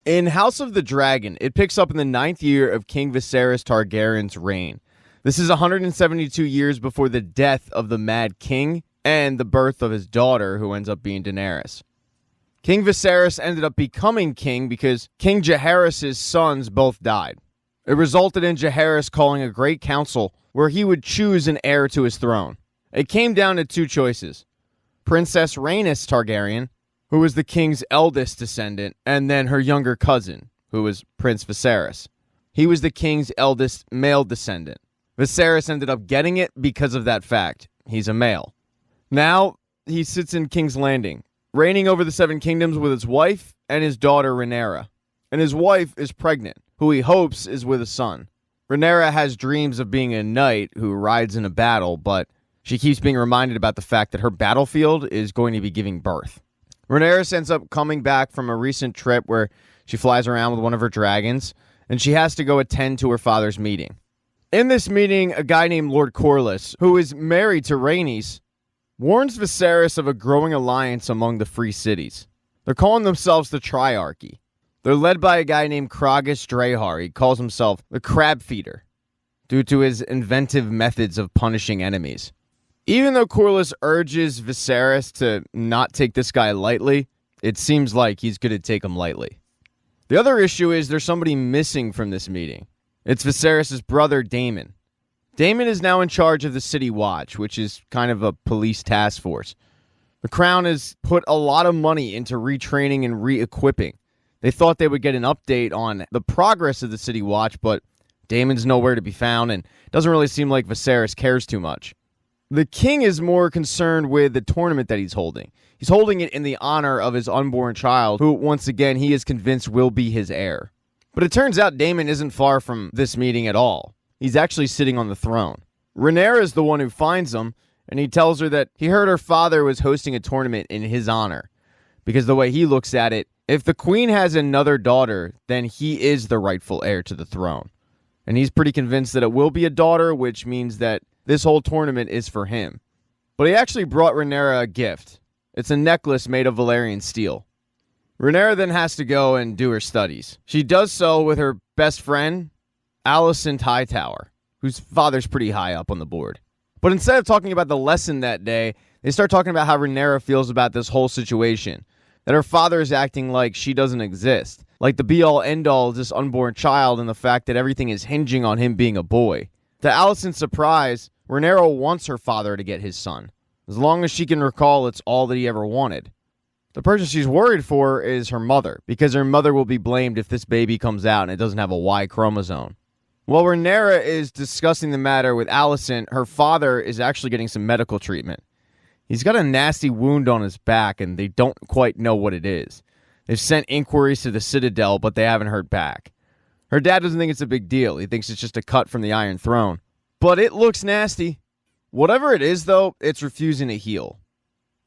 In House of the Dragon, it picks up in the 9th year of King Viserys Targaryen's reign. This is 172 years before the death of the Mad King and the birth of his daughter, who ends up being Daenerys. King Viserys ended up becoming king because King Jaehaerys' sons both died. It resulted in Jaehaerys calling a great council where he would choose an heir to his throne. It came down to two choices: Princess Rhaenys Targaryen, who was the king's eldest descendant, and then her younger cousin, who was Prince Viserys. He was the king's eldest male descendant. Viserys ended up getting it because of that fact. He's a male. Now, he sits in King's Landing, reigning over the Seven Kingdoms with his wife and his daughter Rhaenyra. And his wife is pregnant, who he hopes is with a son. Rhaenyra has dreams of being a knight who rides in a battle, but she keeps being reminded about the fact that her battlefield is going to be giving birth. Rhaenyra ends up coming back from a recent trip where she flies around with one of her dragons, and she has to go attend to her father's meeting. In this meeting, a guy named Lord Corlys, who is married to Rhaenys, warns Viserys of a growing alliance among the free cities. They're calling themselves the Triarchy. They're led by a guy named Kragas Drahar. He calls himself the Crab Feeder, due to his inventive methods of punishing enemies. Even though Corlys urges Viserys to not take this guy lightly, it seems like he's going to take him lightly. The other issue is there's somebody missing from this meeting. It's Viserys' brother, Daemon. Daemon is now in charge of the City Watch, which is kind of a police task force. The Crown has put a lot of money into retraining and re-equipping. They thought they would get an update on the progress of the City Watch, but Daemon's nowhere to be found, and it doesn't really seem like Viserys cares too much. The king is more concerned with the tournament that he's holding. He's holding it in the honor of his unborn child, who, once again, he is convinced will be his heir. But it turns out Daemon isn't far from this meeting at all. He's actually sitting on the throne. Rhaenyra is the one who finds him, and he tells her that he heard her father was hosting a tournament in his honor. Because the way he looks at it, if the queen has another daughter, then he is the rightful heir to the throne. And he's pretty convinced that it will be a daughter, which means that this whole tournament is for him. But he actually brought Rhaenyra a gift. It's a necklace made of Valyrian steel. Rhaenyra then has to go and do her studies. She does so with her best friend, Alicent Hightower, whose father's pretty high up on the board. But instead of talking about the lesson that day, they start talking about how Rhaenyra feels about this whole situation. That her father is acting like she doesn't exist. Like the be-all, end-all is this unborn child, and the fact that everything is hinging on him being a boy. To Alicent's surprise, Rhaenyra wants her father to get his son. As long as she can recall, it's all that he ever wanted. The person she's worried for is her mother, because her mother will be blamed if this baby comes out and it doesn't have a Y chromosome. While Rhaenyra is discussing the matter with Alicent, her father is actually getting some medical treatment. He's got a nasty wound on his back, and they don't quite know what it is. They've sent inquiries to the Citadel, but they haven't heard back. Her dad doesn't think it's a big deal. He thinks it's just a cut from the Iron Throne. But it looks nasty. Whatever it is, though, it's refusing to heal.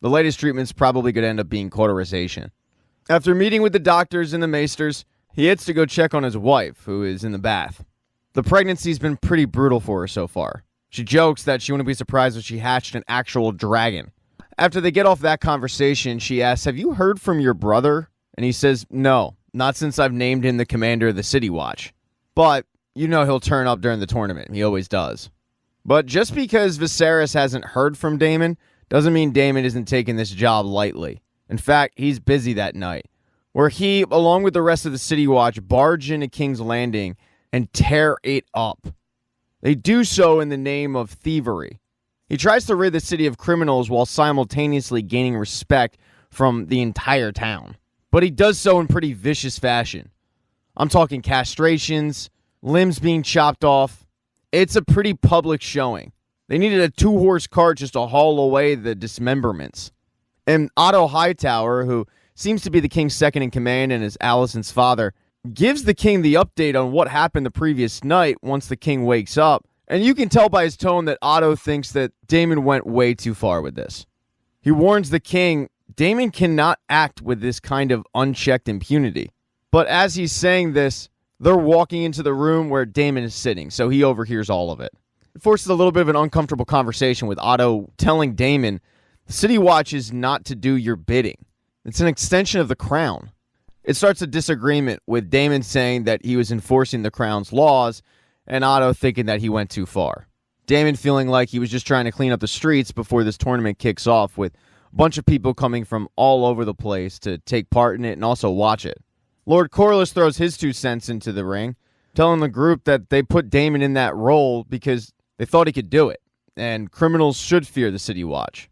The latest treatment's probably going to end up being cauterization. After meeting with the doctors and the maesters, he heads to go check on his wife, who is in the bath. The pregnancy's been pretty brutal for her so far. She jokes that she wouldn't be surprised if she hatched an actual dragon. After they get off that conversation, she asks, "Have you heard from your brother?" And he says, "No, not since I've named him the commander of the City Watch. But, you know he'll turn up during the tournament. He always does." But just because Viserys hasn't heard from Daemon doesn't mean Daemon isn't taking this job lightly. In fact, he's busy that night, where he, along with the rest of the City Watch, barge into King's Landing and tear it up. They do so in the name of thievery. He tries to rid the city of criminals while simultaneously gaining respect from the entire town. But he does so in pretty vicious fashion. I'm talking castrations, limbs being chopped off. It's a pretty public showing. They needed a 2-horse cart just to haul away the dismemberments. And Otto Hightower, who seems to be the king's second in command and is Alicent's father, gives the king the update on what happened the previous night once the king wakes up. And you can tell by his tone that Otto thinks that Daemon went way too far with this. He warns the king, Daemon cannot act with this kind of unchecked impunity. But as he's saying this, they're walking into the room where Daemon is sitting, so he overhears all of it. It forces a little bit of an uncomfortable conversation with Otto telling Daemon, the City Watch is not to do your bidding. It's an extension of the crown. It starts a disagreement with Daemon saying that he was enforcing the crown's laws and Otto thinking that he went too far. Daemon feeling like he was just trying to clean up the streets before this tournament kicks off, with a bunch of people coming from all over the place to take part in it and also watch it. Lord Corlys throws his 2 cents into the ring, telling the group that they put Daemon in that role because they thought he could do it, and criminals should fear the City Watch.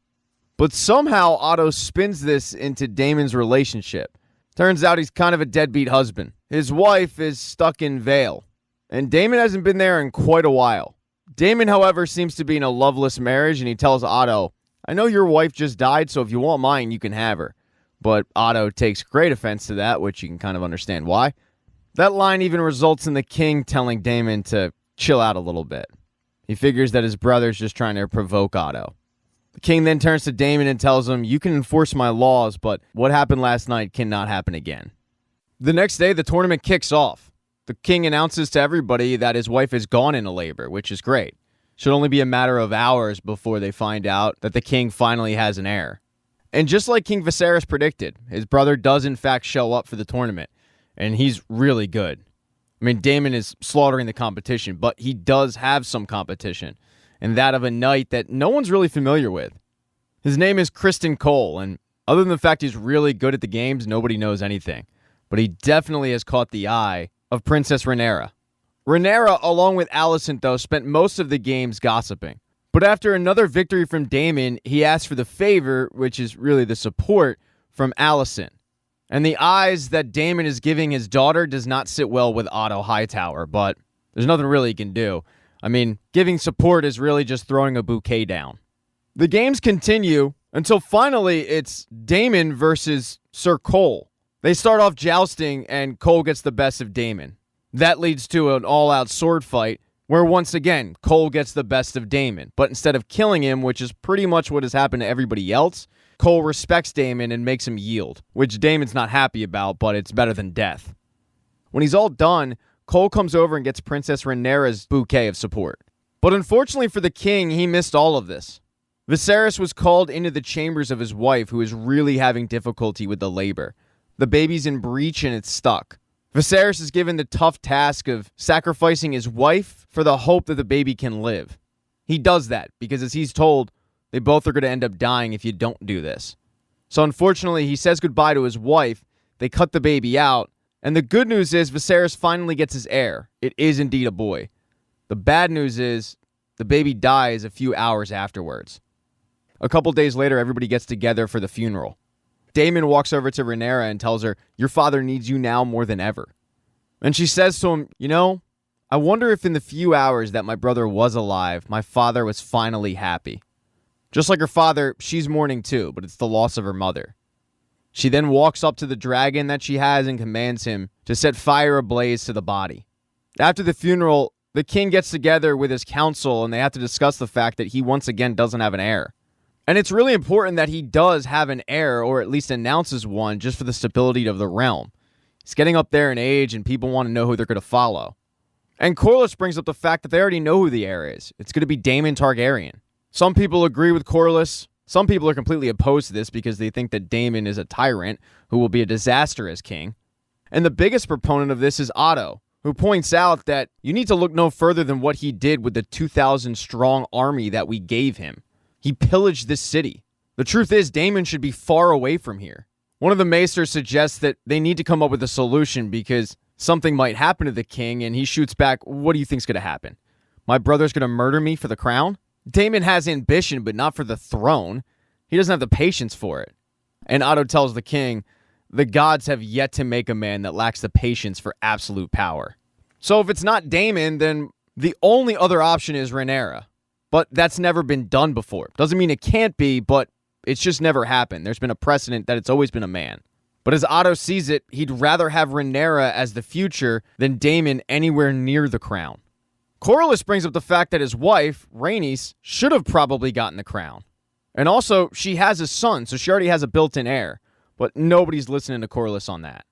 But somehow Otto spins this into Daemon's relationship. Turns out he's kind of a deadbeat husband. His wife is stuck in Vale, and Daemon hasn't been there in quite a while. Daemon, however, seems to be in a loveless marriage, and he tells Otto, "I know your wife just died, so if you want mine, you can have her." But Otto takes great offense to that, which you can kind of understand why. That line even results in the king telling Daemon to chill out a little bit. He figures that his brother's just trying to provoke Otto. The king then turns to Daemon and tells him, "You can enforce my laws, but what happened last night cannot happen again." The next day, the tournament kicks off. The king announces to everybody that his wife has gone into labor, which is great. Should only be a matter of hours before they find out that the king finally has an heir. And just like King Viserys predicted, his brother does in fact show up for the tournament, and he's really good. I mean, Daemon is slaughtering the competition, but he does have some competition, and that of a knight that no one's really familiar with. His name is Criston Cole, and other than the fact he's really good at the games, nobody knows anything. But he definitely has caught the eye of Princess Rhaenyra. Rhaenyra, along with Alicent, though, spent most of the games gossiping. But after another victory from Daemon, he asked for the favor, which is really the support, from Alicent. And the eyes that Daemon is giving his daughter does not sit well with Otto Hightower, but there's nothing really he can do. I mean, giving support is really just throwing a bouquet down. The games continue until finally it's Daemon versus Sir Cole. They start off jousting, and Cole gets the best of Daemon. That leads to an all-out sword fight, where once again, Cole gets the best of Daemon. But instead of killing him, which is pretty much what has happened to everybody else, Cole respects Daemon and makes him yield, which Daemon's not happy about, but it's better than death. When he's all done, Cole comes over and gets Princess Rhaenyra's bouquet of support. But unfortunately for the king, he missed all of this. Viserys was called into the chambers of his wife, who is really having difficulty with the labor. The baby's in breach and it's stuck. Viserys is given the tough task of sacrificing his wife for the hope that the baby can live. He does that because, as he's told, they both are going to end up dying if you don't do this. So unfortunately, he says goodbye to his wife, they cut the baby out, and the good news is Viserys finally gets his heir. It is indeed a boy. The bad news is the baby dies a few hours afterwards. A couple days later, everybody gets together for the funeral. Daemon walks over to Rhaenyra and tells her, "Your father needs you now more than ever." And she says to him, "You know, I wonder if in the few hours that my brother was alive, my father was finally happy." Just like her father, she's mourning too, but it's the loss of her mother. She then walks up to the dragon that she has and commands him to set fire ablaze to the body. After the funeral, the king gets together with his council and they have to discuss the fact that he once again doesn't have an heir. And it's really important that he does have an heir, or at least announces one, just for the stability of the realm. He's getting up there in age, and people want to know who they're going to follow. And Corlys brings up the fact that they already know who the heir is. It's going to be Daemon Targaryen. Some people agree with Corlys. Some people are completely opposed to this because they think that Daemon is a tyrant who will be a disaster as king. And the biggest proponent of this is Otto, who points out that you need to look no further than what he did with the 2,000-strong army that we gave him. He pillaged this city. The truth is, Daemon should be far away from here. One of the maesters suggests that they need to come up with a solution because something might happen to the king, and he shoots back, "What do you think's going to happen? My brother's going to murder me for the crown?" Daemon has ambition, but not for the throne. He doesn't have the patience for it. And Otto tells the king, "The gods have yet to make a man that lacks the patience for absolute power." So if it's not Daemon, then the only other option is Rhaenyra. But that's never been done before. Doesn't mean it can't be, but it's just never happened. There's been a precedent that it's always been a man. But as Otto sees it, he'd rather have Rhaenyra as the future than Daemon anywhere near the crown. Corlys brings up the fact that his wife, Rhaenys, should have probably gotten the crown. And also, she has a son, so she already has a built-in heir. But nobody's listening to Corlys on that.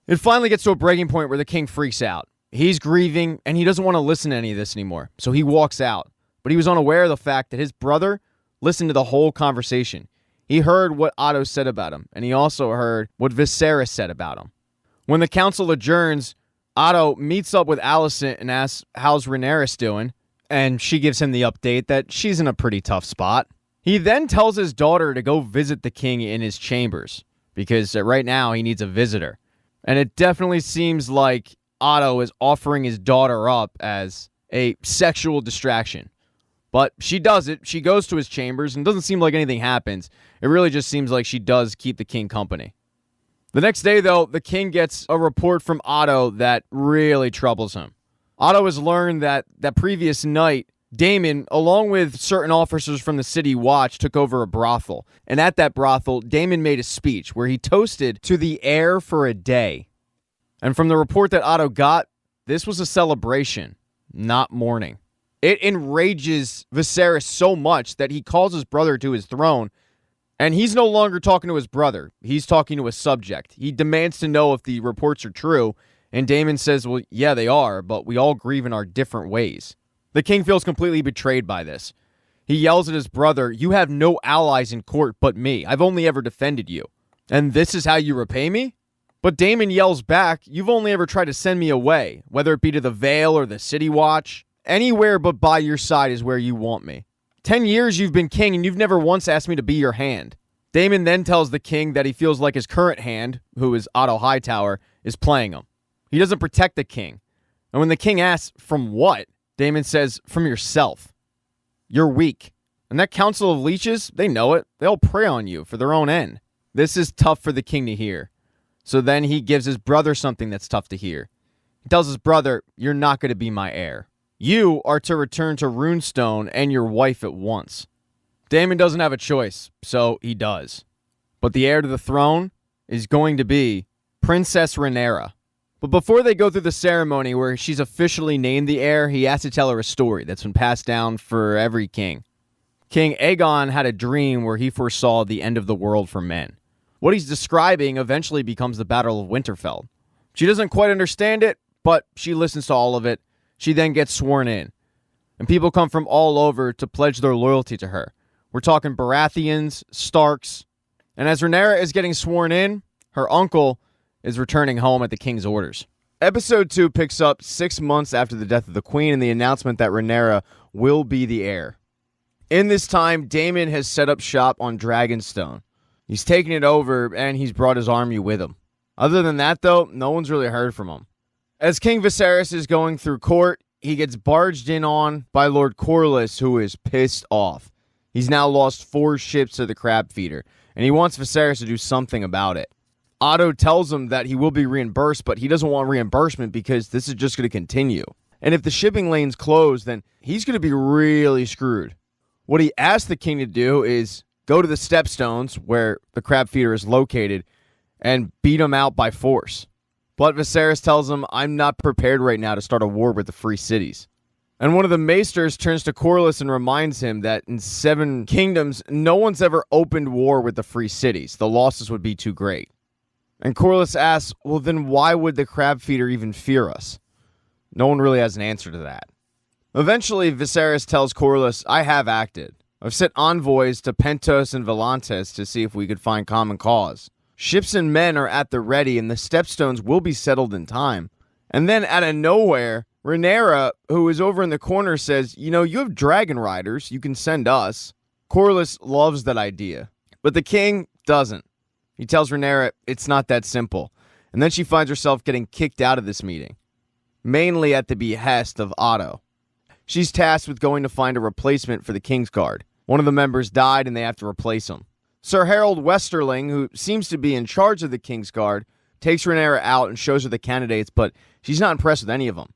It finally gets to a breaking point where the king freaks out. He's grieving, and he doesn't want to listen to any of this anymore. So he walks out. But he was unaware of the fact that his brother listened to the whole conversation. He heard what Otto said about him, and he also heard what Viserys said about him. When the council adjourns, Otto meets up with Alicent and asks how's Rhaenyra doing, and she gives him the update that she's in a pretty tough spot. He then tells his daughter to go visit the king in his chambers, because right now he needs a visitor. And it definitely seems like Otto is offering his daughter up as a sexual distraction. But she does it. She goes to his chambers, and it doesn't seem like anything happens. It really just seems like she does keep the king company. The next day, though, the king gets a report from Otto that really troubles him. Otto has learned that previous night, Daemon, along with certain officers from the city watch, took over a brothel. And at that brothel, Daemon made a speech where he toasted to the heir for a day. And from the report that Otto got, this was a celebration, not mourning. It enrages Viserys so much that he calls his brother to his throne, and he's no longer talking to his brother. He's talking to a subject. He demands to know if the reports are true, and Daemon says, well, yeah, they are, but we all grieve in our different ways. The king feels completely betrayed by this. He yells at his brother, you have no allies in court but me. I've only ever defended you. And this is how you repay me? But Daemon yells back, you've only ever tried to send me away, whether it be to the Vale or the City Watch. Anywhere but by your side is where you want me. 10 years you've been king and you've never once asked me to be your hand. Daemon then tells the king that he feels like his current hand, who is Otto Hightower, is playing him. He doesn't protect the king. And when the king asks, from what? Daemon says, from yourself. You're weak. And that council of leeches, they know it. They'll prey on you for their own end. This is tough for the king to hear. So then he gives his brother something that's tough to hear. He tells his brother, you're not going to be my heir. You are to return to Runestone and your wife at once. Daemon doesn't have a choice, so he does. But the heir to the throne is going to be Princess Rhaenyra. But before they go through the ceremony where she's officially named the heir, he has to tell her a story that's been passed down for every king. King Aegon had a dream where he foresaw the end of the world for men. What he's describing eventually becomes the Battle of Winterfell. She doesn't quite understand it, but she listens to all of it. She then gets sworn in. And people come from all over to pledge their loyalty to her. We're talking Baratheons, Starks. And as Rhaenyra is getting sworn in, her uncle is returning home at the king's orders. Episode 2 picks up 6 months after the death of the queen and the announcement that Rhaenyra will be the heir. In this time, Daemon has set up shop on Dragonstone. He's taken it over and he's brought his army with him. Other than that, though, no one's really heard from him. As King Viserys is going through court, he gets barged in on by Lord Corlys, who is pissed off. He's now lost 4 ships to the crab feeder, and he wants Viserys to do something about it. Otto tells him that he will be reimbursed, but he doesn't want reimbursement because this is just going to continue. And if the shipping lanes close, then he's going to be really screwed. What he asks the king to do is go to the Stepstones, where the crab feeder is located, and beat him out by force. But Viserys tells him, I'm not prepared right now to start a war with the free cities. And one of the maesters turns to Corlys and reminds him that in 7 kingdoms, no one's ever opened war with the free cities. The losses would be too great. And Corlys asks, well, then why would the crab feeder even fear us? No one really has an answer to that. Eventually, Viserys tells Corlys, I have acted. I've sent envoys to Pentos and Volantis to see if we could find common cause. Ships and men are at the ready, and the Stepstones will be settled in time. And then, out of nowhere, Rhaenyra, who is over in the corner, says, you have dragon riders. You can send us. Corlys loves that idea. But the king doesn't. He tells Rhaenyra it's not that simple. And then she finds herself getting kicked out of this meeting. Mainly at the behest of Otto. She's tasked with going to find a replacement for the Kingsguard. One of the members died, and they have to replace him. Sir Harold Westerling, who seems to be in charge of the Kingsguard, takes Rhaenyra out and shows her the candidates, but she's not impressed with any of them.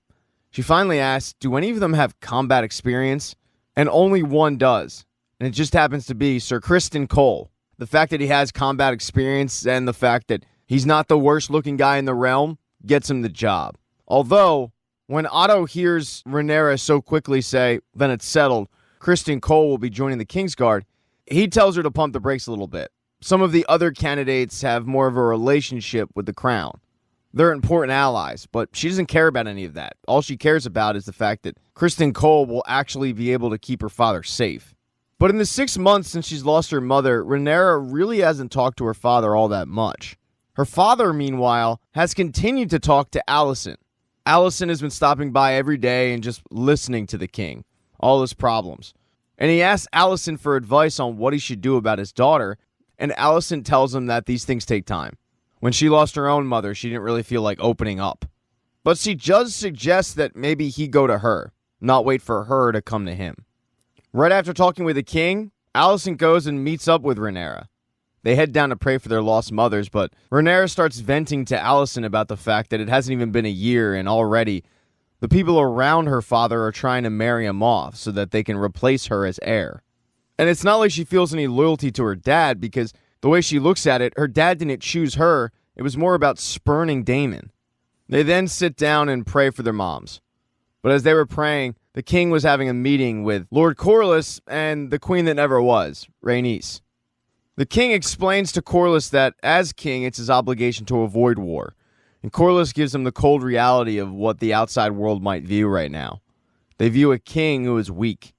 She finally asks, do any of them have combat experience? And only one does. And it just happens to be Sir Criston Cole. The fact that he has combat experience and the fact that he's not the worst looking guy in the realm gets him the job. Although, when Otto hears Rhaenyra so quickly say, then it's settled, Criston Cole will be joining the Kingsguard, he tells her to pump the brakes a little bit. Some of the other candidates have more of a relationship with the crown. They're important allies, but she doesn't care about any of that. All she cares about is the fact that Criston Cole will actually be able to keep her father safe. But in the 6 months since she's lost her mother, Rhaenyra really hasn't talked to her father all that much. Her father, meanwhile, has continued to talk to Alicent. Alicent has been stopping by every day and just listening to the king, all his problems. And he asks Alicent for advice on what he should do about his daughter, and Alicent tells him that these things take time. When she lost her own mother, she didn't really feel like opening up. But she does suggest that maybe he go to her, not wait for her to come to him. Right after talking with the king, Alicent goes and meets up with Rhaenyra. They head down to pray for their lost mothers, but Rhaenyra starts venting to Alicent about the fact that it hasn't even been a year and already the people around her father are trying to marry him off so that they can replace her as heir. And it's not like she feels any loyalty to her dad, because the way she looks at it, her dad didn't choose her. It was more about spurning Daemon. They then sit down and pray for their moms. But as they were praying, the king was having a meeting with Lord Corlys and the queen that never was, Rhaenys. The king explains to Corlys that as king, it's his obligation to avoid war. And Corlys gives him the cold reality of what the outside world might view right now. They view a king who is weak.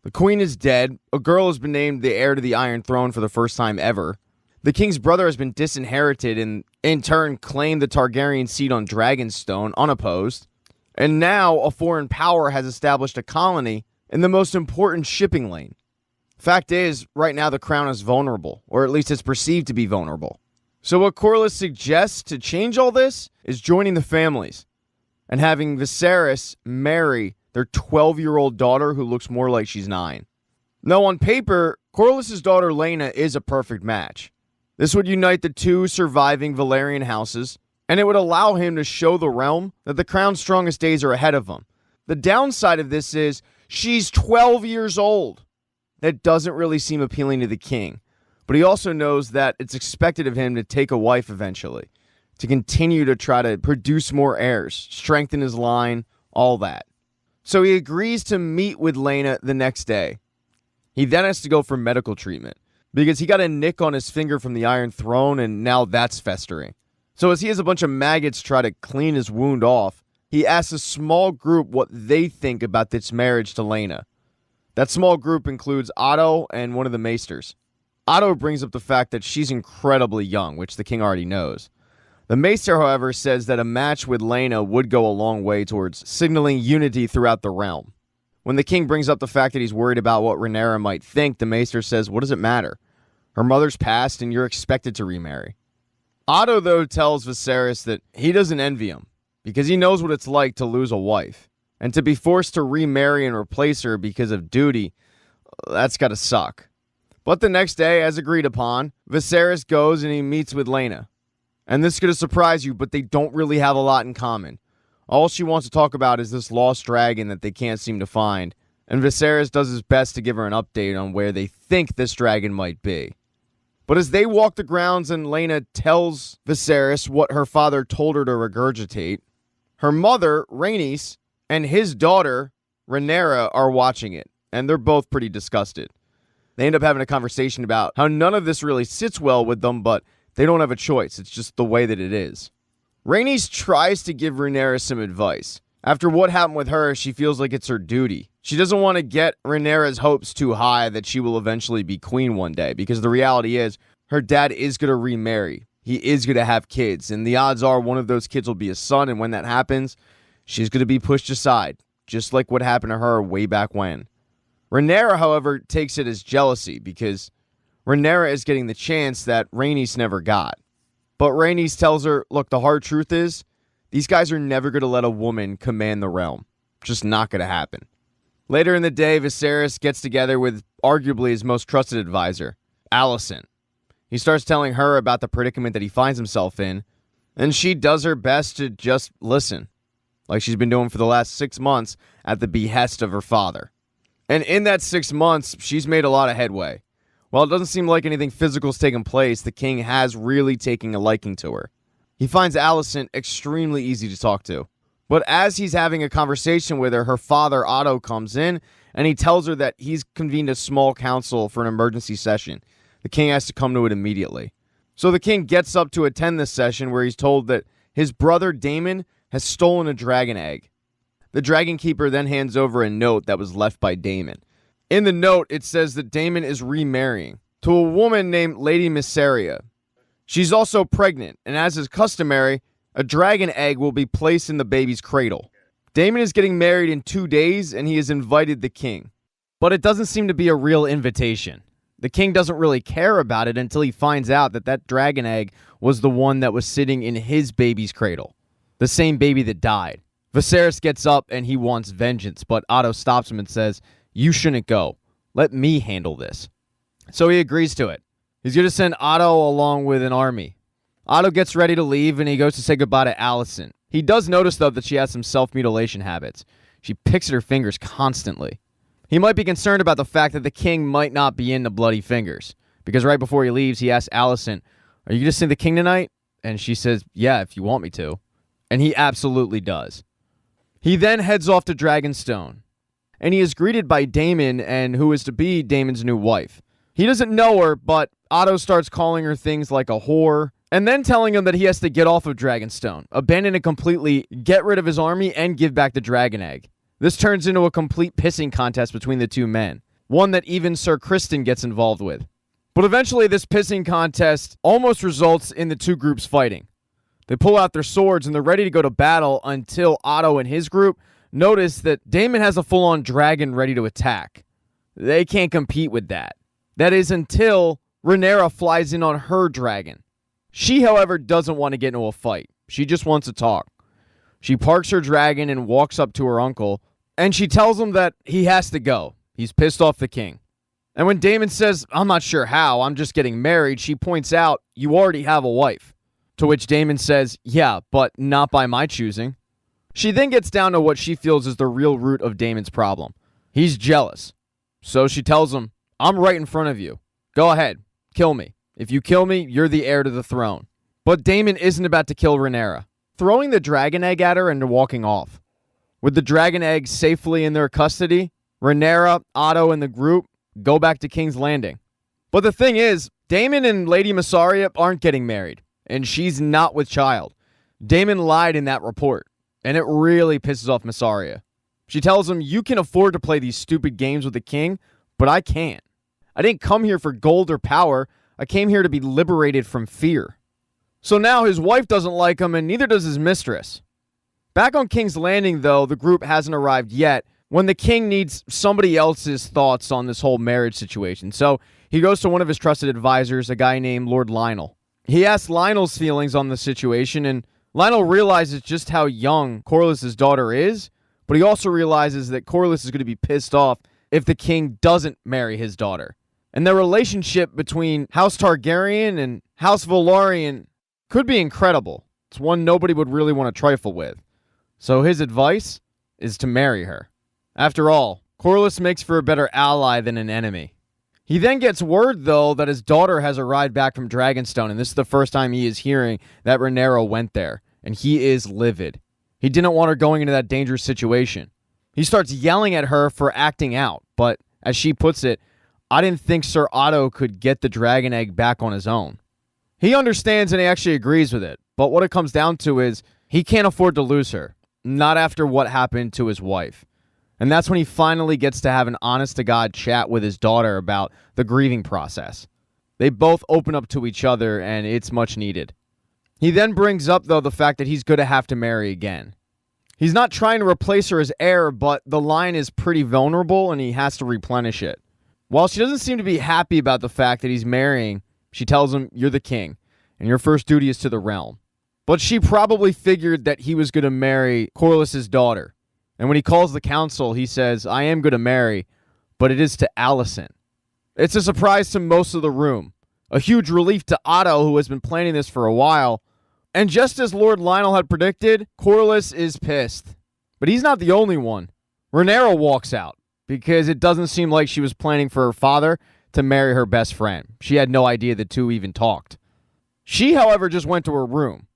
The queen is dead. A girl has been named the heir to the Iron Throne for the first time ever. The king's brother has been disinherited and in turn claimed the Targaryen seat on Dragonstone unopposed. And now a foreign power has established a colony in the most important shipping lane. Fact is, right now the crown is vulnerable, or at least it's perceived to be vulnerable. So what Corlys suggests to change all this is joining the families and having Viserys marry their 12-year-old daughter who looks more like she's 9. Now, on paper, Corlys' daughter Laena is a perfect match. This would unite the two surviving Valyrian houses, and it would allow him to show the realm that the crown's strongest days are ahead of him. The downside of this is she's 12 years old. That doesn't really seem appealing to the king. But he also knows that it's expected of him to take a wife eventually, to continue to try to produce more heirs, strengthen his line, all that. So he agrees to meet with Laena the next day. He then has to go for medical treatment, because he got a nick on his finger from the Iron Throne, and now that's festering. So as he has a bunch of maggots try to clean his wound off, he asks a small group what they think about this marriage to Laena. That small group includes Otto and one of the maesters. Otto brings up the fact that she's incredibly young, which the king already knows. The maester, however, says that a match with Laena would go a long way towards signaling unity throughout the realm. When the king brings up the fact that he's worried about what Rhaenyra might think, the maester says, what does it matter? Her mother's passed and you're expected to remarry. Otto, though, tells Viserys that he doesn't envy him, because he knows what it's like to lose a wife. And to be forced to remarry and replace her because of duty, that's gotta suck. But the next day, as agreed upon, Viserys goes and he meets with Laena. And this is going to surprise you, but they don't really have a lot in common. All she wants to talk about is this lost dragon that they can't seem to find. And Viserys does his best to give her an update on where they think this dragon might be. But as they walk the grounds and Laena tells Viserys what her father told her to regurgitate, her mother, Rhaenys, and his daughter, Rhaenyra, are watching it. And they're both pretty disgusted. They end up having a conversation about how none of this really sits well with them, but they don't have a choice. It's just the way that it is. Rhaenys tries to give Rhaenyra some advice. After what happened with her, she feels like it's her duty. She doesn't want to get Rhaenyra's hopes too high that she will eventually be queen one day, because the reality is her dad is going to remarry. He is going to have kids, and the odds are one of those kids will be a son, and when that happens, she's going to be pushed aside, just like what happened to her way back when. Rhaenyra, however, takes it as jealousy, because Rhaenyra is getting the chance that Rhaenys never got. But Rhaenys tells her, look, the hard truth is, these guys are never going to let a woman command the realm. Just not going to happen. Later in the day, Viserys gets together with arguably his most trusted advisor, Alicent. He starts telling her about the predicament that he finds himself in, and she does her best to just listen, like she's been doing for the last 6 months at the behest of her father. And in that 6 months, she's made a lot of headway. While it doesn't seem like anything physical's taken place, the king has really taken a liking to her. He finds Alicent extremely easy to talk to. But as he's having a conversation with her, her father, Otto, comes in, and he tells her that he's convened a small council for an emergency session. The king has to come to it immediately. So the king gets up to attend this session, where he's told that his brother, Daemon, has stolen a dragon egg. The Dragon Keeper then hands over a note that was left by Daemon. In the note, it says that Daemon is remarrying to a woman named Lady Mysaria. She's also pregnant, and as is customary, a dragon egg will be placed in the baby's cradle. Daemon is getting married in 2 days, and he has invited the king. But it doesn't seem to be a real invitation. The king doesn't really care about it until he finds out that that dragon egg was the one that was sitting in his baby's cradle. The same baby that died. Viserys gets up and he wants vengeance, but Otto stops him and says, "You shouldn't go. Let me handle this." So he agrees to it. He's going to send Otto along with an army. Otto gets ready to leave and he goes to say goodbye to Alicent. He does notice, though, that she has some self-mutilation habits. She picks at her fingers constantly. He might be concerned about the fact that the king might not be into bloody fingers, because right before he leaves, he asks Alicent, "Are you going to see the king tonight?" And she says, "Yeah, if you want me to." And he absolutely does. He then heads off to Dragonstone, and he is greeted by Daemon, and who is to be Daemon's new wife. He doesn't know her, but Otto starts calling her things like a whore, and then telling him that he has to get off of Dragonstone, abandon it completely, get rid of his army, and give back the dragon egg. This turns into a complete pissing contest between the two men, one that even Sir Criston gets involved with. But eventually this pissing contest almost results in the two groups fighting. They pull out their swords and they're ready to go to battle until Otto and his group notice that Daemon has a full-on dragon ready to attack. They can't compete with that. That is until Rhaenyra flies in on her dragon. She, however, doesn't want to get into a fight. She just wants to talk. She parks her dragon and walks up to her uncle, and she tells him that he has to go. He's pissed off the king. And when Daemon says, "I'm not sure how, I'm just getting married," she points out, "You already have a wife." To which Daemon says, "Yeah, but not by my choosing." She then gets down to what she feels is the real root of Daemon's problem. He's jealous. So she tells him, "I'm right in front of you. Go ahead, kill me. If you kill me, you're the heir to the throne." But Daemon isn't about to kill Rhaenyra, throwing the dragon egg at her and walking off. With the dragon egg safely in their custody, Rhaenyra, Otto, and the group go back to King's Landing. But the thing is, Daemon and Lady Mysaria aren't getting married, and she's not with child. Daemon lied in that report, and it really pisses off Mysaria. She tells him, "You can afford to play these stupid games with the king, but I can't. I didn't come here for gold or power. I came here to be liberated from fear." So now his wife doesn't like him, and neither does his mistress. Back on King's Landing, though, the group hasn't arrived yet when the king needs somebody else's thoughts on this whole marriage situation. So he goes to one of his trusted advisors, a guy named Lord Lionel. He asks Lionel's feelings on the situation, and Lionel realizes just how young Corlys' daughter is, but he also realizes that Corlys is going to be pissed off if the king doesn't marry his daughter. And the relationship between House Targaryen and House Velaryon could be incredible. It's one nobody would really want to trifle with. So his advice is to marry her. After all, Corlys makes for a better ally than an enemy. He then gets word, though, that his daughter has arrived back from Dragonstone, and this is the first time he is hearing that Rhaenyra went there, and he is livid. He didn't want her going into that dangerous situation. He starts yelling at her for acting out, but as she puts it, "I didn't think Sir Otto could get the dragon egg back on his own." He understands and he actually agrees with it, but what it comes down to is he can't afford to lose her, not after what happened to his wife. And that's when he finally gets to have an honest-to-God chat with his daughter about the grieving process. They both open up to each other, and it's much needed. He then brings up, though, the fact that he's going to have to marry again. He's not trying to replace her as heir, but the line is pretty vulnerable, and he has to replenish it. While she doesn't seem to be happy about the fact that he's marrying, she tells him, "You're the king, and your first duty is to the realm." But she probably figured that he was going to marry Corlys' daughter. And when he calls the council, he says, "I am going to marry, but it is to Alicent." It's a surprise to most of the room. A huge relief to Otto, who has been planning this for a while. And just as Lord Lionel had predicted, Corlys is pissed. But he's not the only one. Rhaenyra walks out, because it doesn't seem like she was planning for her father to marry her best friend. She had no idea the two even talked. She, however, just went to her room.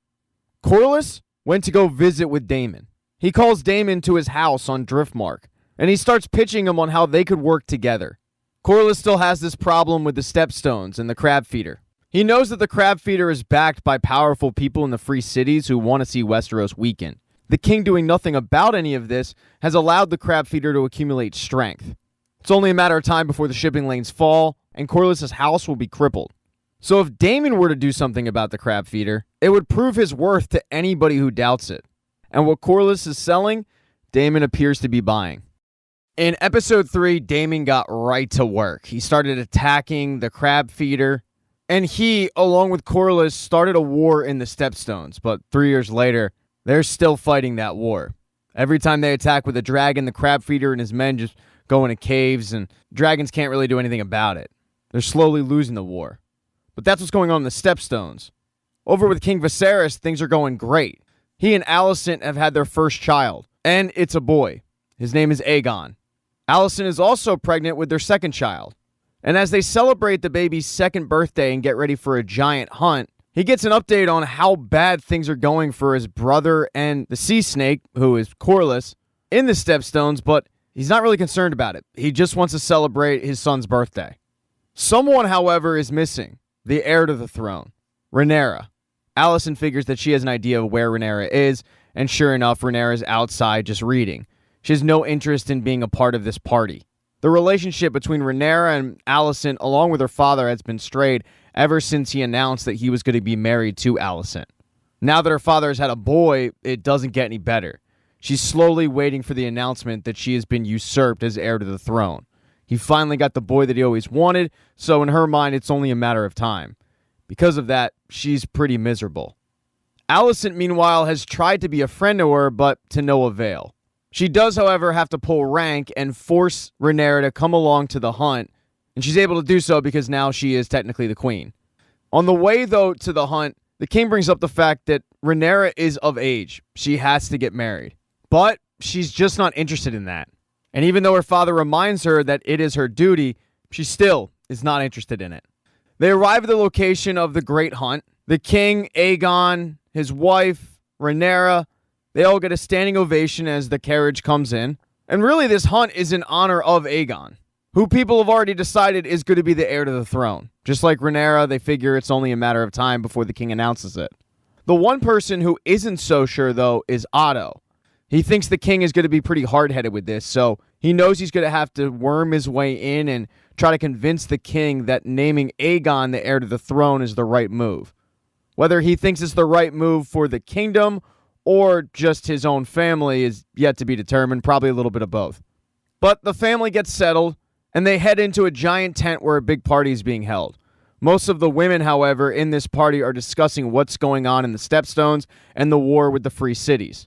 Corlys went to go visit with Daemon. He calls Daemon to his house on Driftmark, and he starts pitching him on how they could work together. Corlys still has this problem with the Stepstones and the Crab Feeder. He knows that the Crab Feeder is backed by powerful people in the free cities who want to see Westeros weaken. The king doing nothing about any of this has allowed the Crab Feeder to accumulate strength. It's only a matter of time before the shipping lanes fall, and Corlys' house will be crippled. So if Daemon were to do something about the crab feeder, it would prove his worth to anybody who doubts it. And what Corlys is selling, Daemon appears to be buying. In episode 3, Daemon got right to work. He started attacking the crab feeder, and he, along with Corlys, started a war in the Stepstones. But 3 years later, they're still fighting that war. Every time they attack with a dragon, the crab feeder and his men just go into caves, and dragons can't really do anything about it. They're slowly losing the war. But that's what's going on in the Stepstones. Over with King Viserys, things are going great. He and Alicent have had their first child, and it's a boy. His name is Aegon. Alicent is also pregnant with their second child. And as they celebrate the baby's second birthday and get ready for a giant hunt, he gets an update on how bad things are going for his brother and the sea snake, who is Corlys, in the Stepstones, but he's not really concerned about it. He just wants to celebrate his son's birthday. Someone, however, is missing. The heir to the throne, Rhaenyra. Alicent figures that she has an idea of where Rhaenyra is, and sure enough, Rhaenyra is outside just reading. She has no interest in being a part of this party. The relationship between Rhaenyra and Alicent, along with her father, has been strayed ever since he announced that he was going to be married to Alicent. Now that her father has had a boy, it doesn't get any better. She's slowly waiting for the announcement that she has been usurped as heir to the throne. He finally got the boy that he always wanted, so in her mind, it's only a matter of time. Because of that, she's pretty miserable. Alicent, meanwhile, has tried to be a friend to her, but to no avail. She does, however, have to pull rank and force Rhaenyra to come along to the hunt, and she's able to do so because now she is technically the queen. On the way, though, to the hunt, the king brings up the fact that Rhaenyra is of age. She has to get married. But she's just not interested in that. And even though her father reminds her that it is her duty, she still is not interested in it. They arrive at the location of the Great Hunt. The king, Aegon, his wife, Rhaenyra, they all get a standing ovation as the carriage comes in. And really, this hunt is in honor of Aegon, who people have already decided is going to be the heir to the throne. Just like Rhaenyra, they figure it's only a matter of time before the king announces it. The one person who isn't so sure, though, is Otto. He thinks the king is going to be pretty hard-headed with this, so he knows he's going to have to worm his way in and try to convince the king that naming Aegon the heir to the throne is the right move. Whether he thinks it's the right move for the kingdom or just his own family is yet to be determined, probably a little bit of both. But the family gets settled, and they head into a giant tent where a big party is being held. Most of the women, however, in this party are discussing what's going on in the Stepstones and the war with the free cities.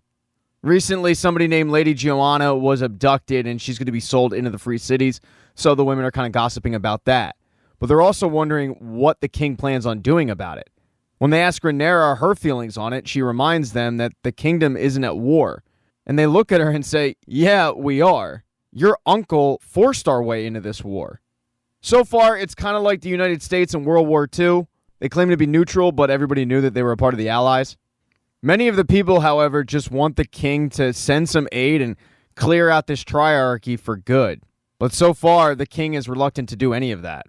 Recently, somebody named Lady Joanna was abducted, and she's going to be sold into the free cities, so the women are kind of gossiping about that. But they're also wondering what the king plans on doing about it. When they ask Rhaenyra her feelings on it, she reminds them that the kingdom isn't at war. And they look at her and say, yeah, we are. Your uncle forced our way into this war. So far, it's kind of like the United States in World War II. They claim to be neutral, but everybody knew that they were a part of the Allies. Many of the people, however, just want the king to send some aid and clear out this triarchy for good. But so far, the king is reluctant to do any of that.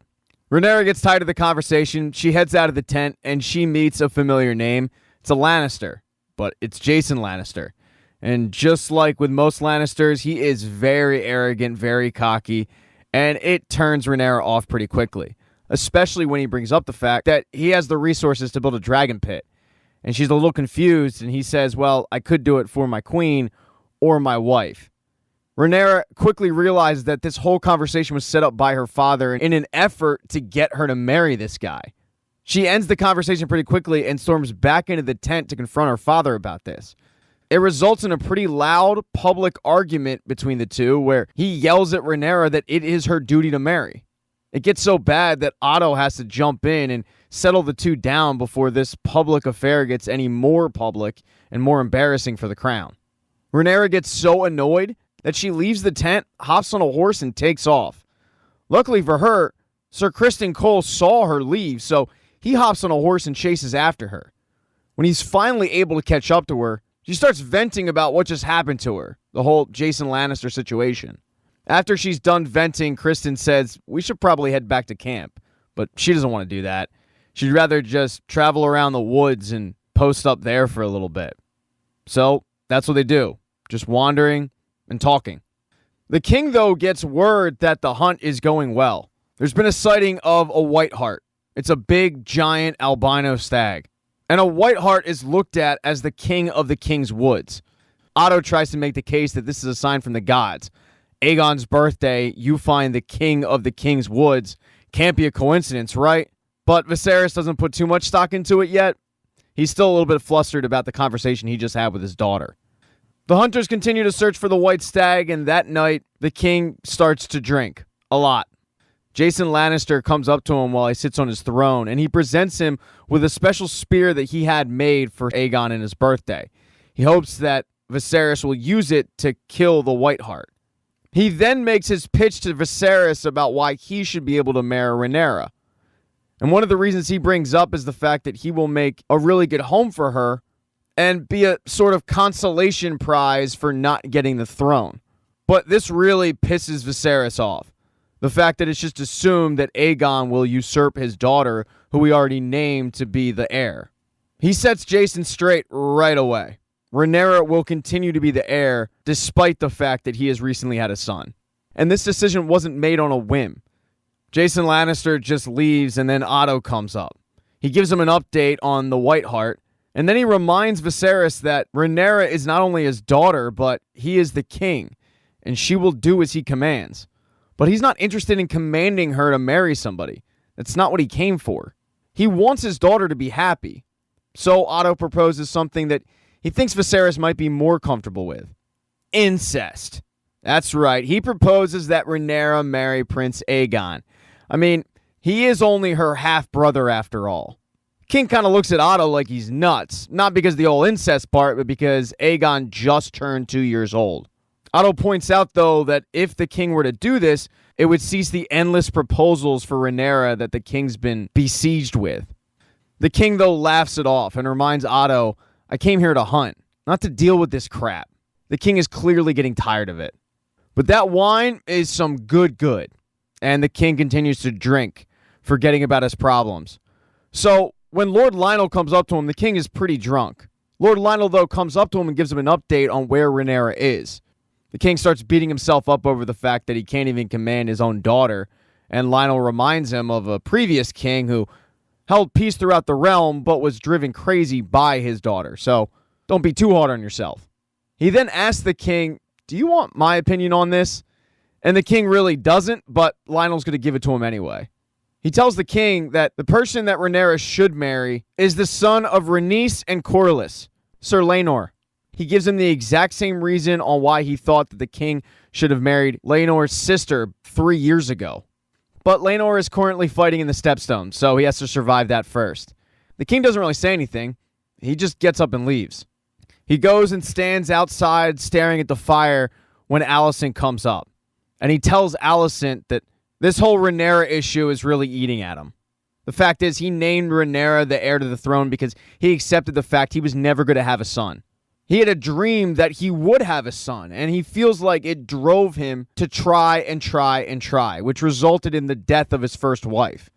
Rhaenyra gets tired of the conversation. She heads out of the tent, and she meets a familiar name. It's a Lannister, but it's Jason Lannister. And just like with most Lannisters, he is very arrogant, very cocky, and it turns Rhaenyra off pretty quickly, especially when he brings up the fact that he has the resources to build a dragon pit. And she's a little confused, and he says, well, I could do it for my queen or my wife. Rhaenyra quickly realized that this whole conversation was set up by her father in an effort to get her to marry this guy. She ends the conversation pretty quickly and storms back into the tent to confront her father about this. It results in a pretty loud public argument between the two where he yells at Rhaenyra that it is her duty to marry. It gets so bad that Otto has to jump in and settle the two down before this public affair gets any more public and more embarrassing for the crown. Rhaenyra gets so annoyed that she leaves the tent, hops on a horse, and takes off. Luckily for her, Sir Criston Cole saw her leave, so he hops on a horse and chases after her. When he's finally able to catch up to her, she starts venting about what just happened to her, the whole Jason Lannister situation. After she's done venting, Criston says, we should probably head back to camp, but she doesn't want to do that. She'd rather just travel around the woods and post up there for a little bit. So that's what they do, just wandering and talking. The king, though, gets word that the hunt is going well. There's been a sighting of a white hart. It's a big, giant albino stag. And a white hart is looked at as the king of the king's woods. Otto tries to make the case that this is a sign from the gods. Aegon's birthday, you find the king of the king's woods. Can't be a coincidence, right? But Viserys doesn't put too much stock into it yet. He's still a little bit flustered about the conversation he just had with his daughter. The hunters continue to search for the white stag, and that night, the king starts to drink. A lot. Jason Lannister comes up to him while he sits on his throne, and he presents him with a special spear that he had made for Aegon in his birthday. He hopes that Viserys will use it to kill the White Hart. He then makes his pitch to Viserys about why he should be able to marry Rhaenyra. And one of the reasons he brings up is the fact that he will make a really good home for her and be a sort of consolation prize for not getting the throne. But this really pisses Viserys off. The fact that it's just assumed that Aegon will usurp his daughter, who we already named to be the heir. He sets Jason straight right away. Rhaenyra will continue to be the heir, despite the fact that he has recently had a son. And this decision wasn't made on a whim. Jason Lannister just leaves, and then Otto comes up. He gives him an update on the White Hart, and then he reminds Viserys that Rhaenyra is not only his daughter, but he is the king, and she will do as he commands. But he's not interested in commanding her to marry somebody. That's not what he came for. He wants his daughter to be happy. So Otto proposes something that he thinks Viserys might be more comfortable with. Incest. That's right. He proposes that Rhaenyra marry Prince Aegon. I mean, he is only her half-brother after all. King kind of looks at Otto like he's nuts. Not because of the whole incest part, but because Aegon just turned 2 years old. Otto points out, though, that if the king were to do this, it would cease the endless proposals for Rhaenyra that the king's been besieged with. The king, though, laughs it off and reminds Otto, I came here to hunt, not to deal with this crap. The king is clearly getting tired of it. But that wine is some good. And the king continues to drink, forgetting about his problems. So when Lord Lionel comes up to him, the king is pretty drunk. Lord Lionel, though, comes up to him and gives him an update on where Rhaenyra is. The king starts beating himself up over the fact that he can't even command his own daughter, and Lionel reminds him of a previous king who held peace throughout the realm but was driven crazy by his daughter, so don't be too hard on yourself. He then asks the king, do you want my opinion on this? And the king really doesn't, but Lionel's going to give it to him anyway. He tells the king that the person that Rhaenyra should marry is the son of Rhaenys and Corlys, Sir Laenor. He gives him the exact same reason on why he thought that the king should have married Laenor's sister 3 years ago. But Laenor is currently fighting in the Stepstones, so he has to survive that first. The king doesn't really say anything. He just gets up and leaves. He goes and stands outside staring at the fire when Alicent comes up. And he tells Alicent that this whole Rhaenyra issue is really eating at him. The fact is, he named Rhaenyra the heir to the throne because he accepted the fact he was never going to have a son. He had a dream that he would have a son, and he feels like it drove him to try, which resulted in the death of his first wife.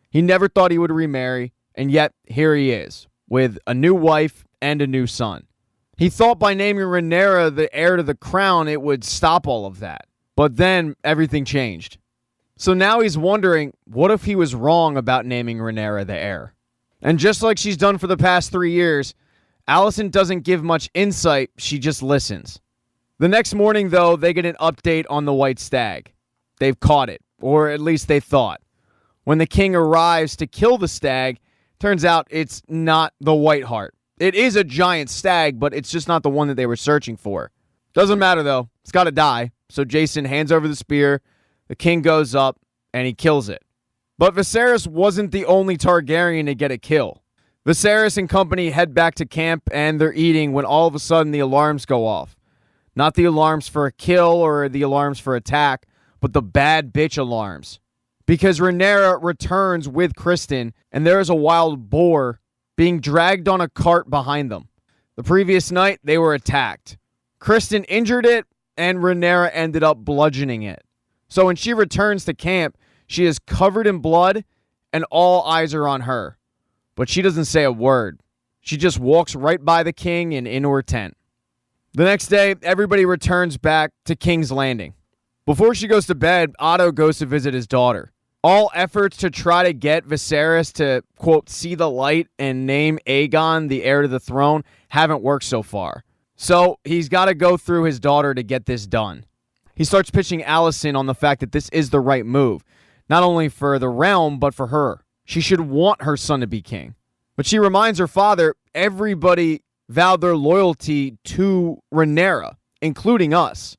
He never thought he would remarry, and yet here he is, with a new wife and a new son. He thought by naming Rhaenyra the heir to the crown, it would stop all of that. But then everything changed. So now he's wondering, what if he was wrong about naming Rhaenyra the heir? And just like she's done for the past 3 years, Alicent doesn't give much insight, she just listens. The next morning, though, they get an update on the white stag. They've caught it, or at least they thought. When the king arrives to kill the stag, turns out it's not the White Hart. It is a giant stag, but it's just not the one that they were searching for. Doesn't matter, though. It's got to die. So Jason hands over the spear, the king goes up, and he kills it. But Viserys wasn't the only Targaryen to get a kill. Viserys and company head back to camp, and they're eating when all of a sudden the alarms go off. Not the alarms for a kill or the alarms for attack, but the bad bitch alarms. Because Rhaenyra returns with Criston, and there is a wild boar being dragged on a cart behind them. The previous night, they were attacked. Criston injured it, and Rhaenyra ended up bludgeoning it. So when she returns to camp, she is covered in blood, and all eyes are on her. But she doesn't say a word. She just walks right by the king and into her tent. The next day, everybody returns back to King's Landing. Before she goes to bed, Otto goes to visit his daughter. All efforts to try to get Viserys to, quote, see the light and name Aegon the heir to the throne haven't worked so far. So he's got to go through his daughter to get this done. He starts pitching Alicent on the fact that this is the right move, not only for the realm, but for her. She should want her son to be king. But she reminds her father, everybody vowed their loyalty to Rhaenyra, including us.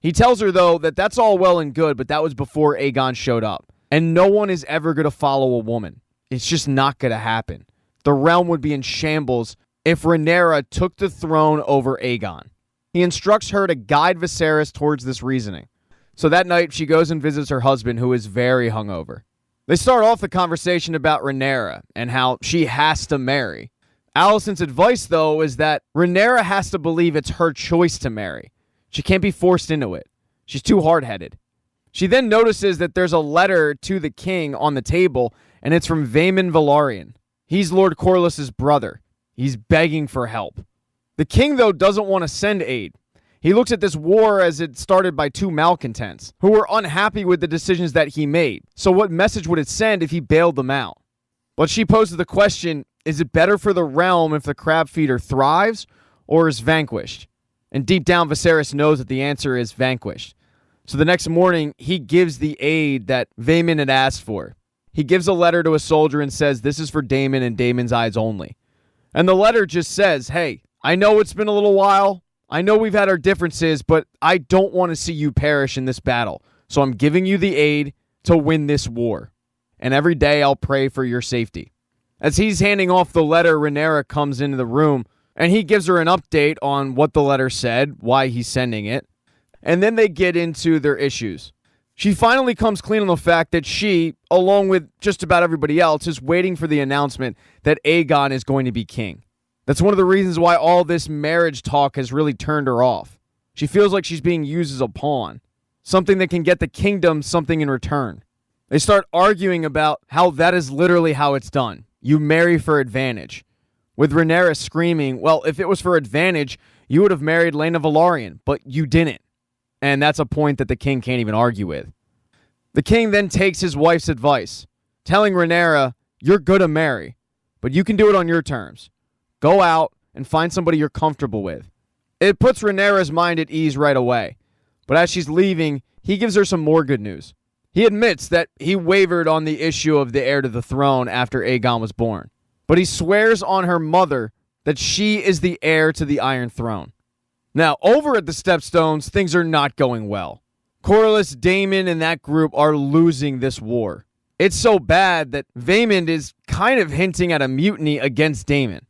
He tells her, though, that that's all well and good, but that was before Aegon showed up. And no one is ever going to follow a woman. It's just not going to happen. The realm would be in shambles if Rhaenyra took the throne over Aegon. He instructs her to guide Viserys towards this reasoning. So that night, she goes and visits her husband, who is very hungover. They start off the conversation about Rhaenyra and how she has to marry. Alicent's advice, though, is that Rhaenyra has to believe it's her choice to marry. She can't be forced into it. She's too hard-headed. She then notices that there's a letter to the king on the table, and it's from Vaemond Velaryon. He's Lord Corlys's brother. He's begging for help. The king, though, doesn't want to send aid. He looks at this war as it started by two malcontents who were unhappy with the decisions that he made. So what message would it send if he bailed them out? But she poses the question, is it better for the realm if the crab feeder thrives or is vanquished? And deep down, Viserys knows that the answer is vanquished. So the next morning, he gives the aid that Vaemond had asked for. He gives a letter to a soldier and says, this is for Daemon and Daemon's eyes only. And the letter just says, hey, I know it's been a little while. I know we've had our differences, but I don't want to see you perish in this battle. So I'm giving you the aid to win this war. And every day I'll pray for your safety. As he's handing off the letter, Rhaenyra comes into the room and he gives her an update on what the letter said, why he's sending it. And then they get into their issues. She finally comes clean on the fact that she, along with just about everybody else, is waiting for the announcement that Aegon is going to be king. That's one of the reasons why all this marriage talk has really turned her off. She feels like she's being used as a pawn, something that can get the kingdom something in return. They start arguing about how that is literally how it's done. You marry for advantage. With Rhaenyra screaming, well, if it was for advantage, you would have married Lena Velaryon, but you didn't. And that's a point that the king can't even argue with. The king then takes his wife's advice, telling Rhaenyra, you're good to marry, but you can do it on your terms. Go out and find somebody you're comfortable with. It puts Rhaenyra's mind at ease right away. But as she's leaving, he gives her some more good news. He admits that he wavered on the issue of the heir to the throne after Aegon was born. But he swears on her mother that she is the heir to the Iron Throne. Now, over at the Stepstones, things are not going well. Corlys, Daemon, and that group are losing this war. It's so bad that Vaemond is kind of hinting at a mutiny against Daemon.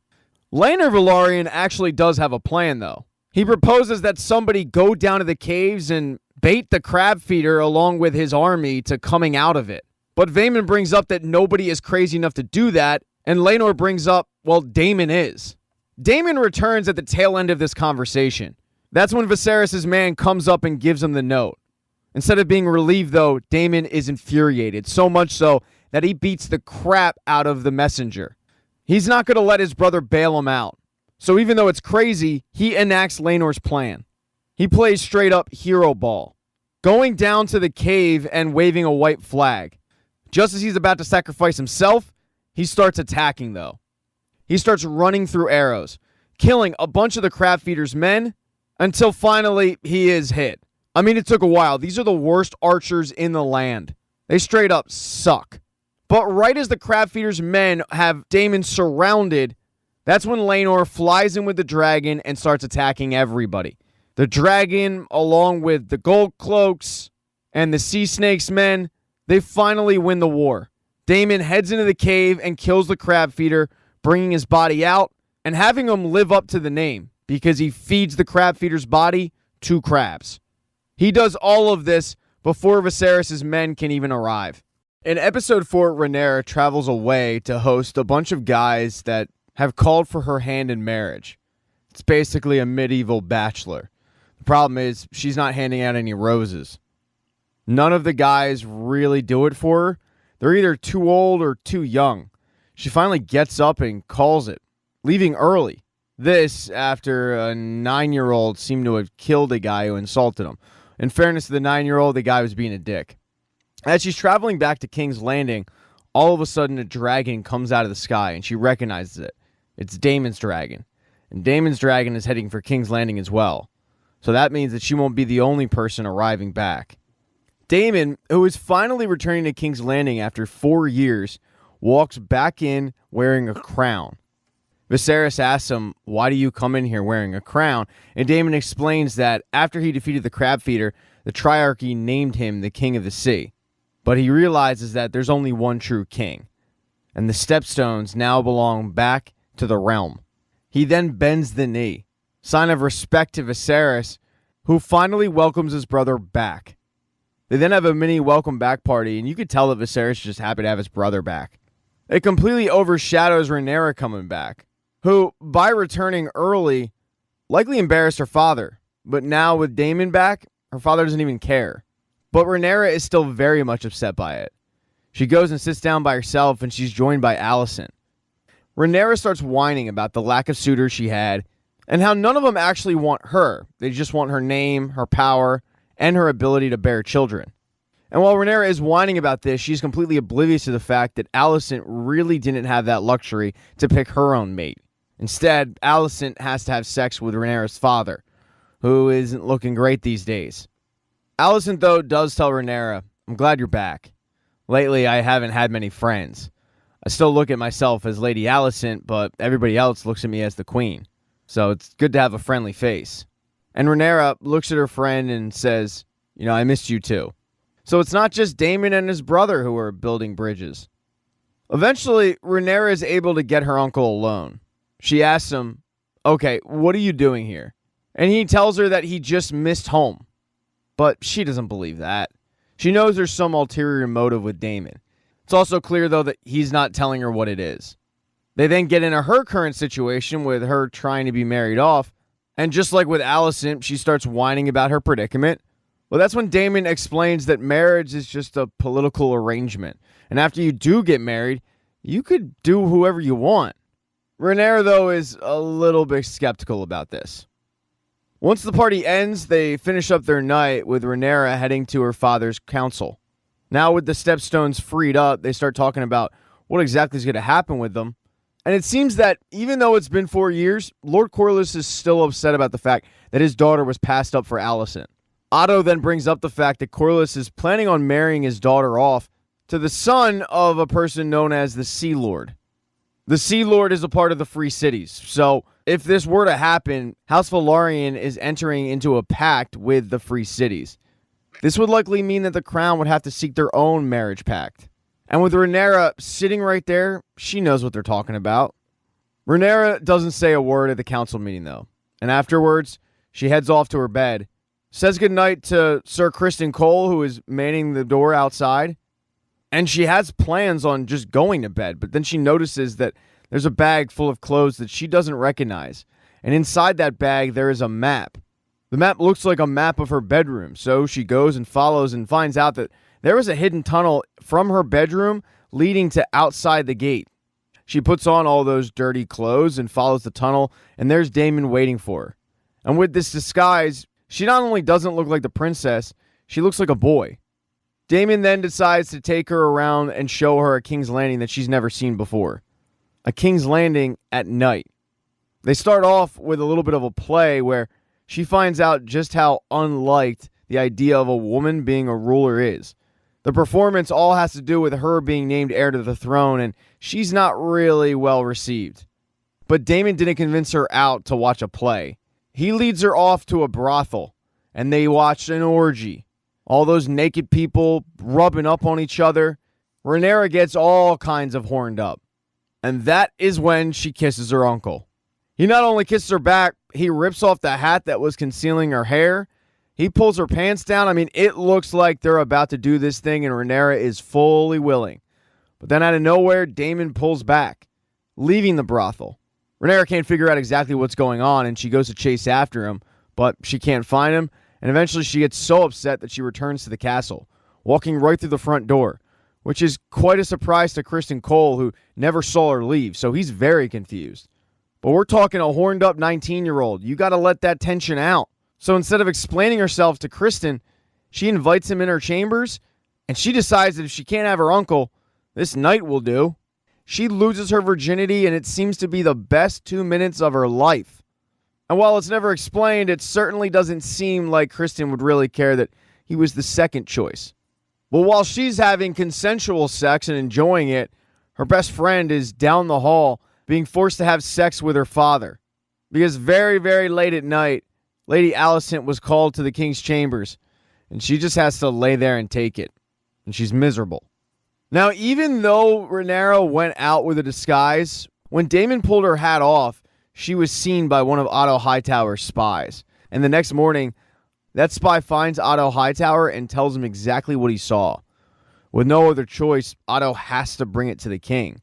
Lena Velaryon actually does have a plan, though. He proposes that somebody go down to the caves and bait the crab feeder along with his army to coming out of it. But Vaemond brings up that nobody is crazy enough to do that, and Laenor brings up, well, Daemon is. Daemon returns at the tail end of this conversation. That's when Viserys' man comes up and gives him the note. Instead of being relieved, though, Daemon is infuriated, so much so that he beats the crap out of the messenger. He's not going to let his brother bail him out. So even though it's crazy, he enacts Laenor's plan. He plays straight up hero ball, going down to the cave and waving a white flag. Just as he's about to sacrifice himself, he starts attacking, though. He starts running through arrows, killing a bunch of the crab feeder's men until finally he is hit. I mean, it took a while. These are the worst archers in the land. They straight up suck. But right as the crab feeder's men have Daemon surrounded, that's when Laenor flies in with the dragon and starts attacking everybody. The dragon, along with the gold cloaks and the sea snake's men, they finally win the war. Daemon heads into the cave and kills the crab feeder, bringing his body out and having him live up to the name because he feeds the crab feeder's body to crabs. He does all of this before Viserys' men can even arrive. In episode 4, Rhaenyra travels away to host a bunch of guys that have called for her hand in marriage. It's basically a medieval bachelor. The problem is she's not handing out any roses. None of the guys really do it for her. They're either too old or too young. She finally gets up and calls it, leaving early. This after a 9-year-old seemed to have killed a guy who insulted him. In fairness to the 9-year-old, the guy was being a dick. As she's traveling back to King's Landing, all of a sudden a dragon comes out of the sky, and she recognizes it. It's Daemon's dragon. And Daemon's dragon is heading for King's Landing as well. So that means that she won't be the only person arriving back. Daemon, who is finally returning to King's Landing after 4 years, walks back in wearing a crown. Viserys asks him, "Why do you come in here wearing a crown?" And Daemon explains that after he defeated the Crab Feeder, the Triarchy named him the King of the Sea. But he realizes that there's only one true king, and the Stepstones now belong back to the realm. He then bends the knee, sign of respect to Viserys, who finally welcomes his brother back. They then have a mini welcome back party, and you could tell that Viserys is just happy to have his brother back. It completely overshadows Rhaenyra coming back, who, by returning early, likely embarrassed her father. But now with Daemon back, her father doesn't even care. But Rhaenyra is still very much upset by it. She goes and sits down by herself, and she's joined by Alicent. Rhaenyra starts whining about the lack of suitors she had, and how none of them actually want her. They just want her name, her power, and her ability to bear children. And while Rhaenyra is whining about this, she's completely oblivious to the fact that Alicent really didn't have that luxury to pick her own mate. Instead, Alicent has to have sex with Rhaenyra's father, who isn't looking great these days. Alicent, though, does tell Rhaenyra, "I'm glad you're back. Lately, I haven't had many friends. I still look at myself as Lady Alicent, but everybody else looks at me as the queen. So it's good to have a friendly face." And Rhaenyra looks at her friend and says, "I missed you too." So it's not just Daemon and his brother who are building bridges. Eventually, Rhaenyra is able to get her uncle alone. She asks him, "Okay, what are you doing here?" And he tells her that he just missed home. But she doesn't believe that. She knows there's some ulterior motive with Daemon. It's also clear, though, that he's not telling her what it is. They then get into her current situation with her trying to be married off. And just like with Alicent, she starts whining about her predicament. Well, that's when Daemon explains that marriage is just a political arrangement. And after you do get married, you could do whoever you want. Rhaenyra, though, is a little bit skeptical about this. Once the party ends, they finish up their night with Rhaenyra heading to her father's council. Now with the Stepstones freed up, they start talking about what exactly is going to happen with them. And it seems that even though it's been 4 years, Lord Corlys is still upset about the fact that his daughter was passed up for Alicent. Otto then brings up the fact that Corlys is planning on marrying his daughter off to the son of a person known as the Sea Lord. The Sea Lord is a part of the Free Cities, so if this were to happen, House Velaryon is entering into a pact with the Free Cities. This would likely mean that the Crown would have to seek their own marriage pact. And with Rhaenyra sitting right there, she knows what they're talking about. Rhaenyra doesn't say a word at the council meeting, though. And afterwards, she heads off to her bed, says goodnight to Sir Criston Cole, who is manning the door outside. And she has plans on just going to bed, but then she notices that there's a bag full of clothes that she doesn't recognize. And inside that bag, there is a map. The map looks like a map of her bedroom, so she goes and follows and finds out that there is a hidden tunnel from her bedroom leading to outside the gate. She puts on all those dirty clothes and follows the tunnel, and there's Daemon waiting for her. And with this disguise, she not only doesn't look like the princess, she looks like a boy. Daemon then decides to take her around and show her a King's Landing that she's never seen before. A King's Landing at night. They start off with a little bit of a play where she finds out just how unliked the idea of a woman being a ruler is. The performance all has to do with her being named heir to the throne, and she's not really well received. But Daemon didn't convince her out to watch a play. He leads her off to a brothel, and they watch an orgy. All those naked people rubbing up on each other. Rhaenyra gets all kinds of horned up. And that is when she kisses her uncle. He not only kisses her back, he rips off the hat that was concealing her hair. He pulls her pants down. I mean, it looks like they're about to do this thing, and Rhaenyra is fully willing. But then out of nowhere, Daemon pulls back, leaving the brothel. Rhaenyra can't figure out exactly what's going on, and she goes to chase after him, but she can't find him. And eventually she gets so upset that she returns to the castle, walking right through the front door, which is quite a surprise to Criston Cole, who never saw her leave, so he's very confused. But we're talking a horned-up 19-year-old. You got to let that tension out. So instead of explaining herself to Criston, she invites him in her chambers And she decides that if she can't have her uncle, this night will do. She loses her virginity, and it seems to be the best 2 minutes of her life. And while it's never explained, it certainly doesn't seem like Kristen would really care that he was the second choice. But while she's having consensual sex and enjoying it, her best friend is down the hall being forced to have sex with her father. Because very, very late at night, Lady Alicent was called to the king's chambers, and she just has to lay there and take it. And she's miserable. Now, even though Rhaenyra went out with a disguise, when Daemon pulled her hat off, she was seen by one of Otto Hightower's spies. And the next morning, that spy finds Otto Hightower and tells him exactly what he saw. With no other choice, Otto has to bring it to the king.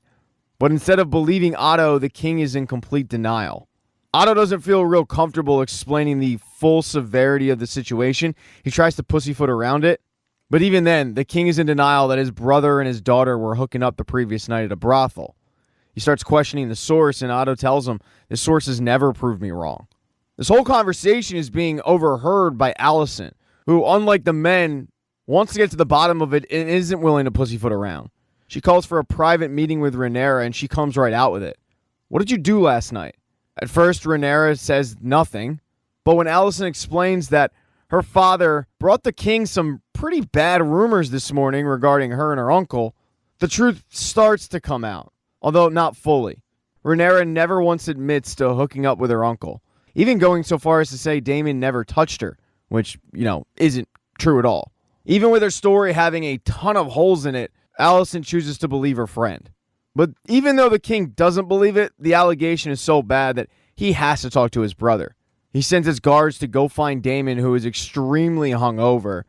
But instead of believing Otto, the king is in complete denial. Otto doesn't feel real comfortable explaining the full severity of the situation. He tries to pussyfoot around it. But even then, the king is in denial that his brother and his daughter were hooking up the previous night at a brothel. He starts questioning the source, and Otto tells him, the source has never proved me wrong. This whole conversation is being overheard by Alicent, who, unlike the men, wants to get to the bottom of it and isn't willing to pussyfoot around. She calls for a private meeting with Rhaenyra, and she comes right out with it. What did you do last night? At first, Rhaenyra says nothing, but when Alicent explains that her father brought the king some pretty bad rumors this morning regarding her and her uncle, the truth starts to come out, although not fully. Rhaenyra never once admits to hooking up with her uncle, even going so far as to say Daemon never touched her, which, isn't true at all. Even with her story having a ton of holes in it, Alicent chooses to believe her friend. But even though the king doesn't believe it, the allegation is so bad that he has to talk to his brother. He sends his guards to go find Daemon, who is extremely hungover,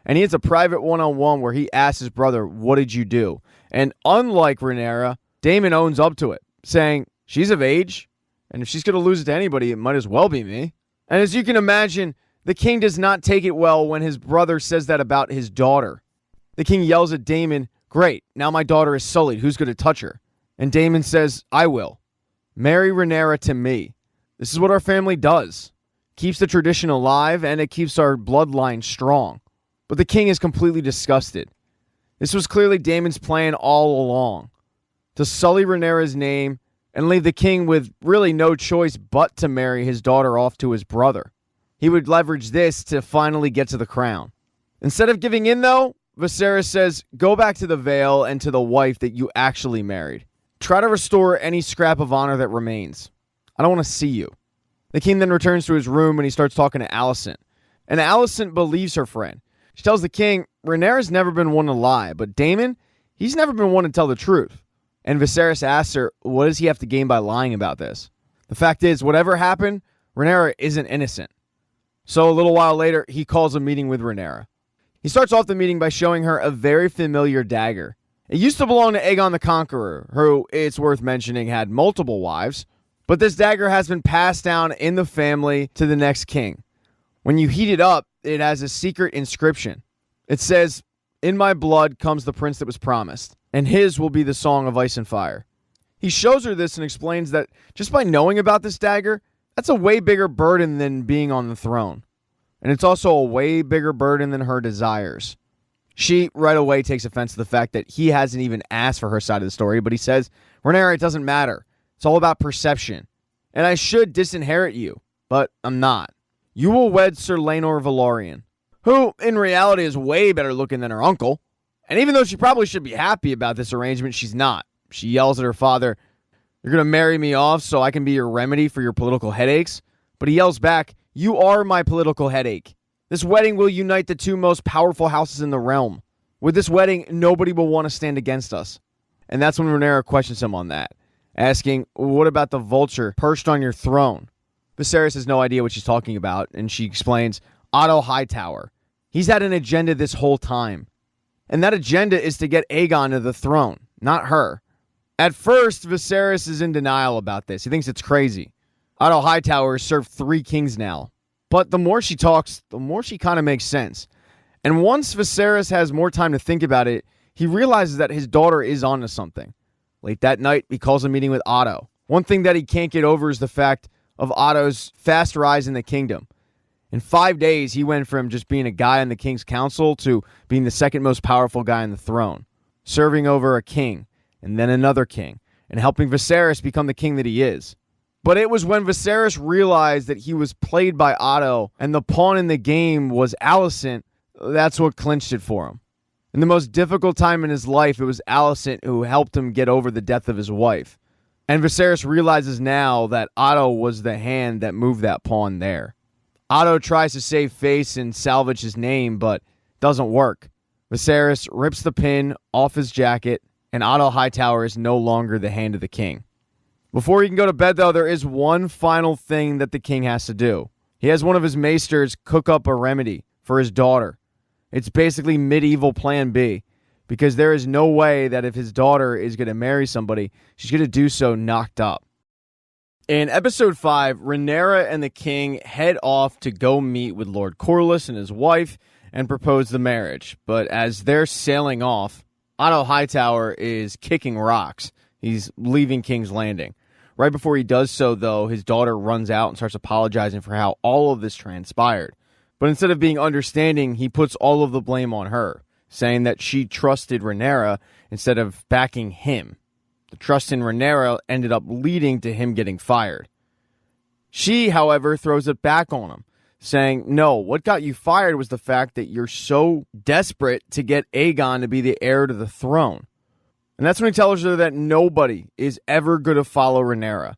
and he has a private one-on-one where he asks his brother, what did you do? And unlike Rhaenyra, Daemon owns up to it, saying, she's of age, and if she's going to lose it to anybody, it might as well be me. And as you can imagine, the king does not take it well when his brother says that about his daughter. The king yells at Daemon, great, now my daughter is sullied, who's going to touch her? And Daemon says, I will. Marry Rhaenyra to me. This is what our family does. Keeps the tradition alive, and it keeps our bloodline strong. But the king is completely disgusted. This was clearly Daemon's plan all along. To sully Rhaenyra's name and leave the king with really no choice but to marry his daughter off to his brother. He would leverage this to finally get to the crown. Instead of giving in, though, Viserys says, go back to the Vale and to the wife that you actually married. Try to restore any scrap of honor that remains. I don't want to see you. The king then returns to his room and he starts talking to Alicent. And Alicent believes her friend. She tells the king, Rhaenyra's never been one to lie, but Daemon, he's never been one to tell the truth. And Viserys asks her, what does he have to gain by lying about this? The fact is, whatever happened, Rhaenyra isn't innocent. So a little while later, he calls a meeting with Rhaenyra. He starts off the meeting by showing her a very familiar dagger. It used to belong to Aegon the Conqueror, who, it's worth mentioning, had multiple wives. But this dagger has been passed down in the family to the next king. When you heat it up, it has a secret inscription. It says, in my blood comes the prince that was promised, and his will be the song of ice and fire. He shows her this and explains that just by knowing about this dagger, that's a way bigger burden than being on the throne. And it's also a way bigger burden than her desires. She right away takes offense to the fact that he hasn't even asked for her side of the story, but he says, Rhaenyra, it doesn't matter. It's all about perception. And I should disinherit you, but I'm not. You will wed Sir Laenor Velaryon, who in reality is way better looking than her uncle. And even though she probably should be happy about this arrangement, she's not. She yells at her father, you're going to marry me off so I can be your remedy for your political headaches? But he yells back, you are my political headache. This wedding will unite the two most powerful houses in the realm. With this wedding, nobody will want to stand against us. And that's when Rhaenyra questions him on that, asking, what about the vulture perched on your throne? Viserys has no idea what she's talking about, and she explains, Otto Hightower. He's had an agenda this whole time. And that agenda is to get Aegon to the throne, not her. At first, Viserys is in denial about this. He thinks it's crazy. Otto Hightower has served 3 kings now. But the more she talks, the more she kind of makes sense. And once Viserys has more time to think about it, he realizes that his daughter is onto something. Late that night, he calls a meeting with Otto. One thing that he can't get over is the fact of Otto's fast rise in the kingdom. In 5 days, he went from just being a guy on the king's council to being the second most powerful guy on the throne, serving over a king and then another king, and helping Viserys become the king that he is. But it was when Viserys realized that he was played by Otto and the pawn in the game was Alicent, that's what clinched it for him. In the most difficult time in his life, it was Alicent who helped him get over the death of his wife. And Viserys realizes now that Otto was the hand that moved that pawn there. Otto tries to save face and salvage his name, but doesn't work. Viserys rips the pin off his jacket, and Otto Hightower is no longer the hand of the king. Before he can go to bed, though, there is one final thing that the king has to do. He has one of his maesters cook up a remedy for his daughter. It's basically medieval plan B, because there is no way that if his daughter is going to marry somebody, she's going to do so knocked up. In episode 5, Rhaenyra and the king head off to go meet with Lord Corlys and his wife and propose the marriage. But as they're sailing off, Otto Hightower is kicking rocks. He's leaving King's Landing. Right before he does so, though, his daughter runs out and starts apologizing for how all of this transpired. But instead of being understanding, he puts all of the blame on her, saying that she trusted Rhaenyra instead of backing him. The trust in Rhaenyra ended up leading to him getting fired. She, however, throws it back on him, saying, no, what got you fired was the fact that you're so desperate to get Aegon to be the heir to the throne. And that's when he tells her that nobody is ever going to follow Rhaenyra.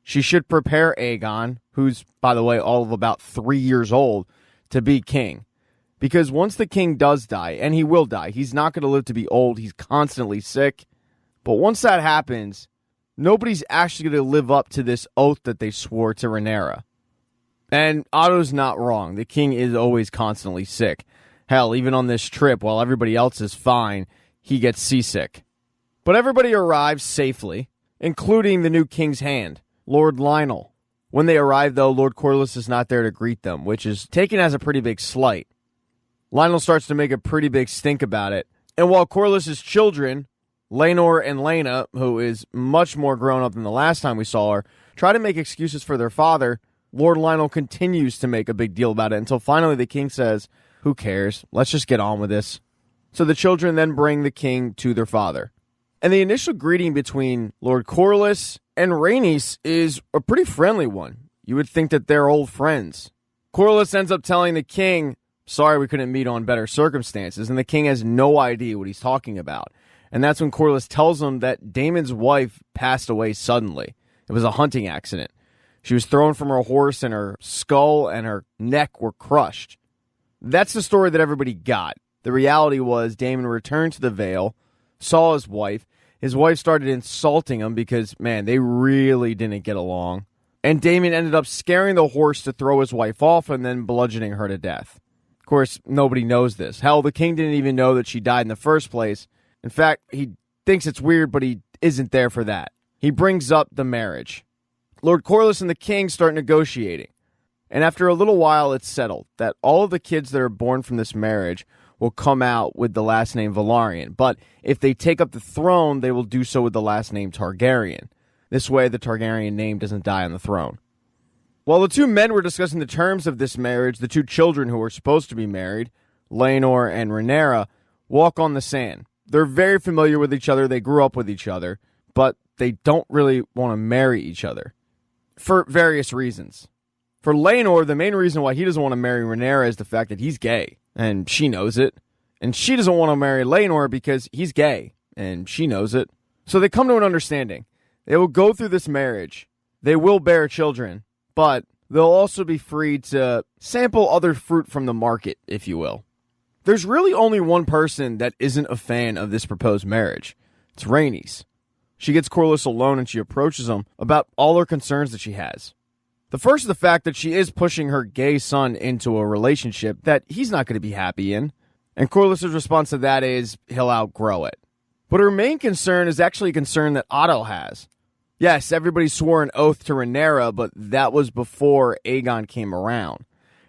She should prepare Aegon, who's, by the way, all of about 3 years old, to be king. Because once the king does die, and he will die, he's not going to live to be old, he's constantly sick. But once that happens, nobody's actually going to live up to this oath that they swore to Rhaenyra. And Otto's not wrong. The king is always constantly sick. Hell, even on this trip, while everybody else is fine, he gets seasick. But everybody arrives safely, including the new king's hand, Lord Lionel. When they arrive, though, Lord Corlys is not there to greet them, which is taken as a pretty big slight. Lionel starts to make a pretty big stink about it. And while Corlys' children, Laenor and Laena, who is much more grown up than the last time we saw her, try to make excuses for their father, Lord Lionel continues to make a big deal about it until finally the king says, who cares? Let's just get on with this. So the children then bring the king to their father. And the initial greeting between Lord Corlys and Rhaenys is a pretty friendly one. You would think that they're old friends. Corlys ends up telling the king, sorry we couldn't meet on better circumstances, and the king has no idea what he's talking about. And that's when Corlys tells him that Daemon's wife passed away suddenly. It was a hunting accident. She was thrown from her horse and her skull and her neck were crushed. That's the story that everybody got. The reality was Daemon returned to the Vale, saw his wife. His wife started insulting him because, man, they really didn't get along. And Daemon ended up scaring the horse to throw his wife off and then bludgeoning her to death. Of course, nobody knows this. Hell, the king didn't even know that she died in the first place. In fact, he thinks it's weird, but he isn't there for that. He brings up the marriage. Lord Corlys and the king start negotiating. And after a little while, it's settled that all of the kids that are born from this marriage will come out with the last name Velaryon. But if they take up the throne, they will do so with the last name Targaryen. This way, the Targaryen name doesn't die on the throne. While the two men were discussing the terms of this marriage, the two children who were supposed to be married, Laenor and Rhaenyra, walk on the sand. They're very familiar with each other. They grew up with each other, but they don't really want to marry each other for various reasons. For Laenor, the main reason why he doesn't want to marry Rhaenyra is the fact that he's gay, and she knows it. And she doesn't want to marry Laenor because he's gay, and she knows it. So they come to an understanding. They will go through this marriage. They will bear children, but they'll also be free to sample other fruit from the market, if you will. There's really only one person that isn't a fan of this proposed marriage. It's Rhaenys. She gets Corlys alone and she approaches him about all her concerns that she has. The first is the fact that she is pushing her gay son into a relationship that he's not going to be happy in. And Corlys' response to that is he'll outgrow it. But her main concern is actually a concern that Otto has. Yes, everybody swore an oath to Rhaenyra, but that was before Aegon came around.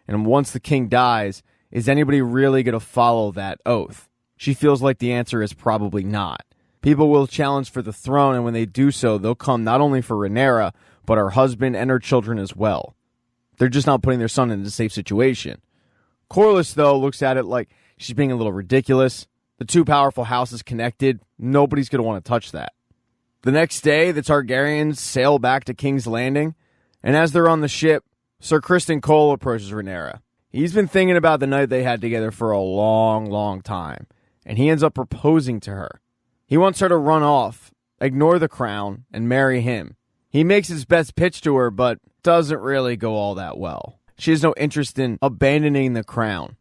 And once the king dies, is anybody really going to follow that oath? She feels like the answer is probably not. People will challenge for the throne, and when they do so, they'll come not only for Rhaenyra, but her husband and her children as well. They're just not putting their son in a safe situation. Corlys, though, looks at it like she's being a little ridiculous. The two powerful houses connected. Nobody's going to want to touch that. The next day, the Targaryens sail back to King's Landing, and as they're on the ship, Sir Criston Cole approaches Rhaenyra. He's been thinking about the night they had together for a long, long time, and he ends up proposing to her. He wants her to run off, ignore the crown, and marry him. He makes his best pitch to her, but doesn't really go all that well. She has no interest in abandoning the crown.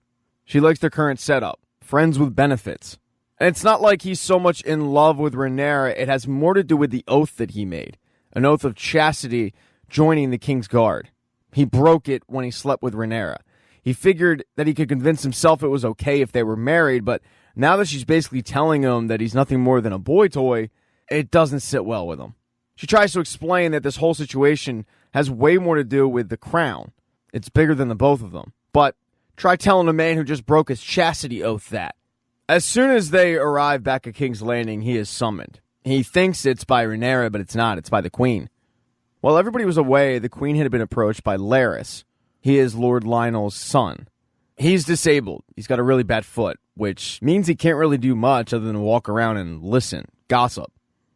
She likes the current setup, friends with benefits. And it's not like he's so much in love with Rhaenyra, it has more to do with the oath that he made. An oath of chastity joining the King's Guard. He broke it when he slept with Rhaenyra. He figured that he could convince himself it was okay if they were married, but now that she's basically telling him that he's nothing more than a boy toy, it doesn't sit well with him. She tries to explain that this whole situation has way more to do with the crown. It's bigger than the both of them. But try telling a man who just broke his chastity oath that. As soon as they arrive back at King's Landing, he is summoned. He thinks it's by Rhaenyra, but it's not. It's by the Queen. While everybody was away, the Queen had been approached by Larys. He is Lord Lionel's son. He's disabled. He's got a really bad foot, which means he can't really do much other than walk around and listen, gossip.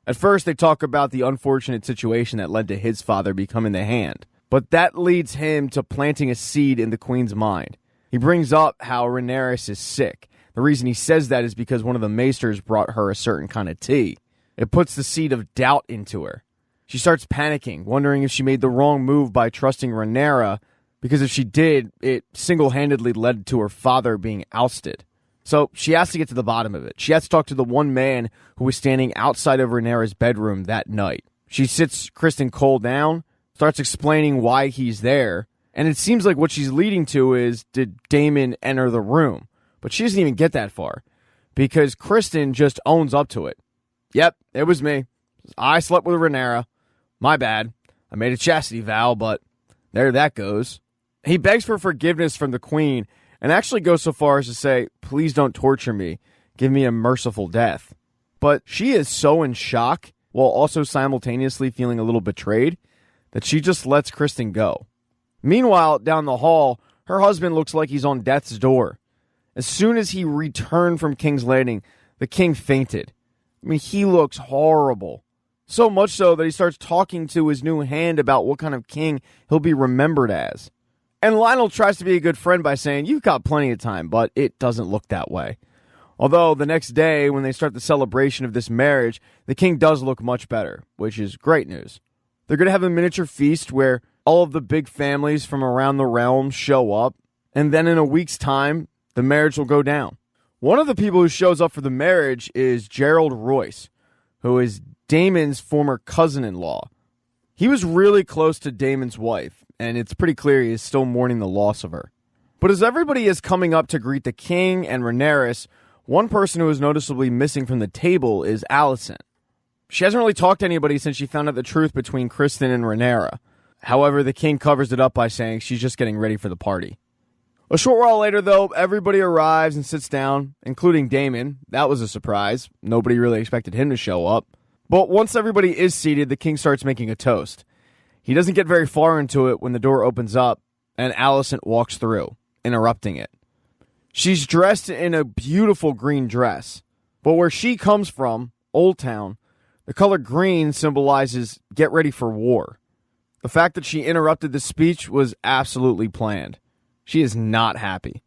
At first, they talk about the unfortunate situation that led to his father becoming the Hand. But that leads him to planting a seed in the Queen's mind. He brings up how Rhaenyra is sick. The reason he says that is because one of the maesters brought her a certain kind of tea. It puts the seed of doubt into her. She starts panicking, wondering if she made the wrong move by trusting Rhaenyra, because if she did, it single-handedly led to her father being ousted. So she has to get to the bottom of it. She has to talk to the one man who was standing outside of Rhaenyra's bedroom that night. She sits Criston Cole down, starts explaining why he's there, and it seems like what she's leading to is, did Daemon enter the room? But she doesn't even get that far, because Criston just owns up to it. Yep, it was me. I slept with Rhaenyra. My bad. I made a chastity vow, but there that goes. He begs for forgiveness from the Queen, and actually goes so far as to say, please don't torture me. Give me a merciful death. But she is so in shock, while also simultaneously feeling a little betrayed, that she just lets Criston go. Meanwhile, down the hall, her husband looks like he's on death's door. As soon as he returned from King's Landing, the king fainted. I mean, he looks horrible. So much so that he starts talking to his new hand about what kind of king he'll be remembered as. And Lionel tries to be a good friend by saying, you've got plenty of time, but it doesn't look that way. Although the next day, when they start the celebration of this marriage, the king does look much better, which is great news. They're going to have a miniature feast where all of the big families from around the realm show up, and then in a week's time, the marriage will go down. One of the people who shows up for the marriage is Gerald Royce, who is Daemon's former cousin-in-law. He was really close to Daemon's wife, and it's pretty clear he is still mourning the loss of her. But as everybody is coming up to greet the king and Rhaenyra, one person who is noticeably missing from the table is Alicent. She hasn't really talked to anybody since she found out the truth between Criston and Rhaenyra. However, the king covers it up by saying she's just getting ready for the party. A short while later, though, everybody arrives and sits down, including Daemon. That was a surprise. Nobody really expected him to show up. But once everybody is seated, the king starts making a toast. He doesn't get very far into it when the door opens up, and Alicent walks through, interrupting it. She's dressed in a beautiful green dress, but where she comes from, Old Town, the color green symbolizes get ready for war. The fact that she interrupted the speech was absolutely planned. She is not happy.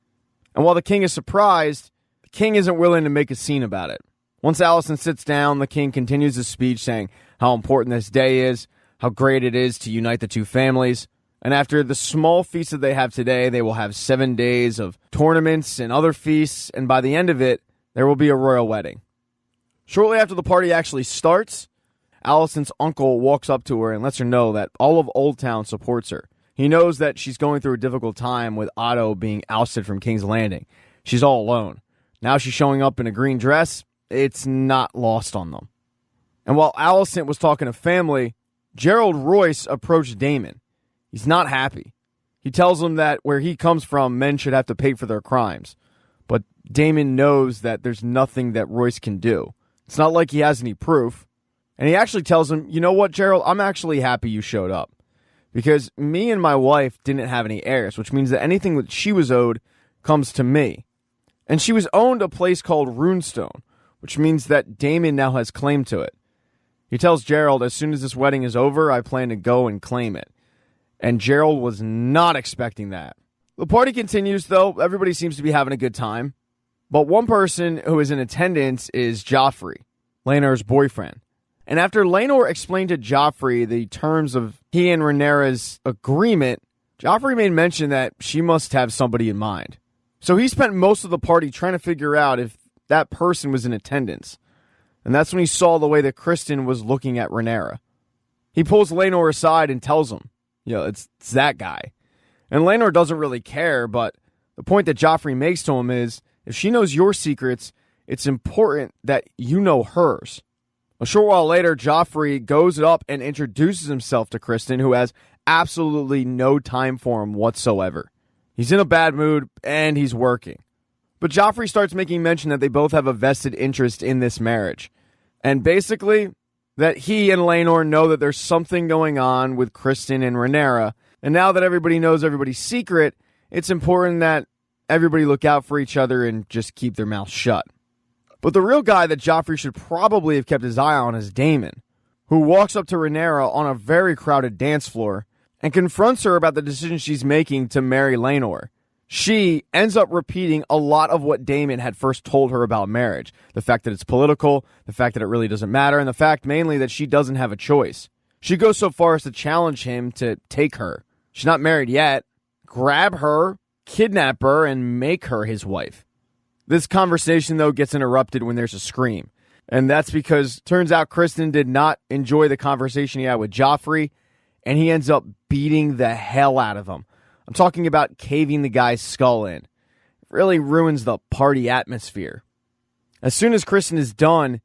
And while the king is surprised, the king isn't willing to make a scene about it. Once Alicent sits down, the king continues his speech saying how important this day is, how great it is to unite the two families. And after the small feast that they have today, they will have 7 days of tournaments and other feasts, and by the end of it, there will be a royal wedding. Shortly after the party actually starts, Alicent's uncle walks up to her and lets her know that all of Old Town supports her. He knows that she's going through a difficult time with Otto being ousted from King's Landing. She's all alone. Now she's showing up in a green dress. It's not lost on them. And while Alicent was talking to family, Gerald Royce approached Daemon. He's not happy. He tells him that where he comes from, men should have to pay for their crimes. But Daemon knows that there's nothing that Royce can do. It's not like he has any proof. And he actually tells him, you know what, Gerald, I'm actually happy you showed up. because me and my wife didn't have any heirs, which means that anything that she was owed comes to me. And she was owned a place called Runestone, which means that Daemon now has claim to it. He tells Gerald, as soon as this wedding is over, I plan to go and claim it. And Gerald was not expecting that. The party continues, though. Everybody seems to be having a good time. But one person who is in attendance is Joffrey, Rhaenyra's boyfriend. And after Rhaenyra explained to Joffrey the terms of he and Rhaenyra's agreement, Joffrey made mention that she must have somebody in mind. So he spent most of the party trying to figure out if that person was in attendance. And that's when he saw the way that Kristen was looking at Rhaenyra. He pulls Rhaenyra aside and tells him, it's that guy. And Rhaenyra doesn't really care, but the point that Joffrey makes to him is, if she knows your secrets, it's important that you know hers. A short while later, Joffrey goes up and introduces himself to Kristen, who has absolutely no time for him whatsoever. He's in a bad mood, and he's working. But Joffrey starts making mention that they both have a vested interest in this marriage. And basically, that he and Rhaenyra know that there's something going on with Kristen and Rhaenyra. And now that everybody knows everybody's secret, it's important that everybody look out for each other and just keep their mouths shut. But the real guy that Joffrey should probably have kept his eye on is Daemon, who walks up to Rhaenyra on a very crowded dance floor and confronts her about the decision she's making to marry Rhaenyra. She ends up repeating a lot of what Daemon had first told her about marriage. The fact that it's political, the fact that it really doesn't matter, and the fact mainly that she doesn't have a choice. She goes so far as to challenge him to take her. She's not married yet. Grab her, kidnap her, and make her his wife. This conversation, though, gets interrupted when there's a scream. And that's because turns out Kristen did not enjoy the conversation he had with Joffrey, and he ends up beating the hell out of him. I'm talking about caving the guy's skull in. It really ruins the party atmosphere. As soon as Kristen is done,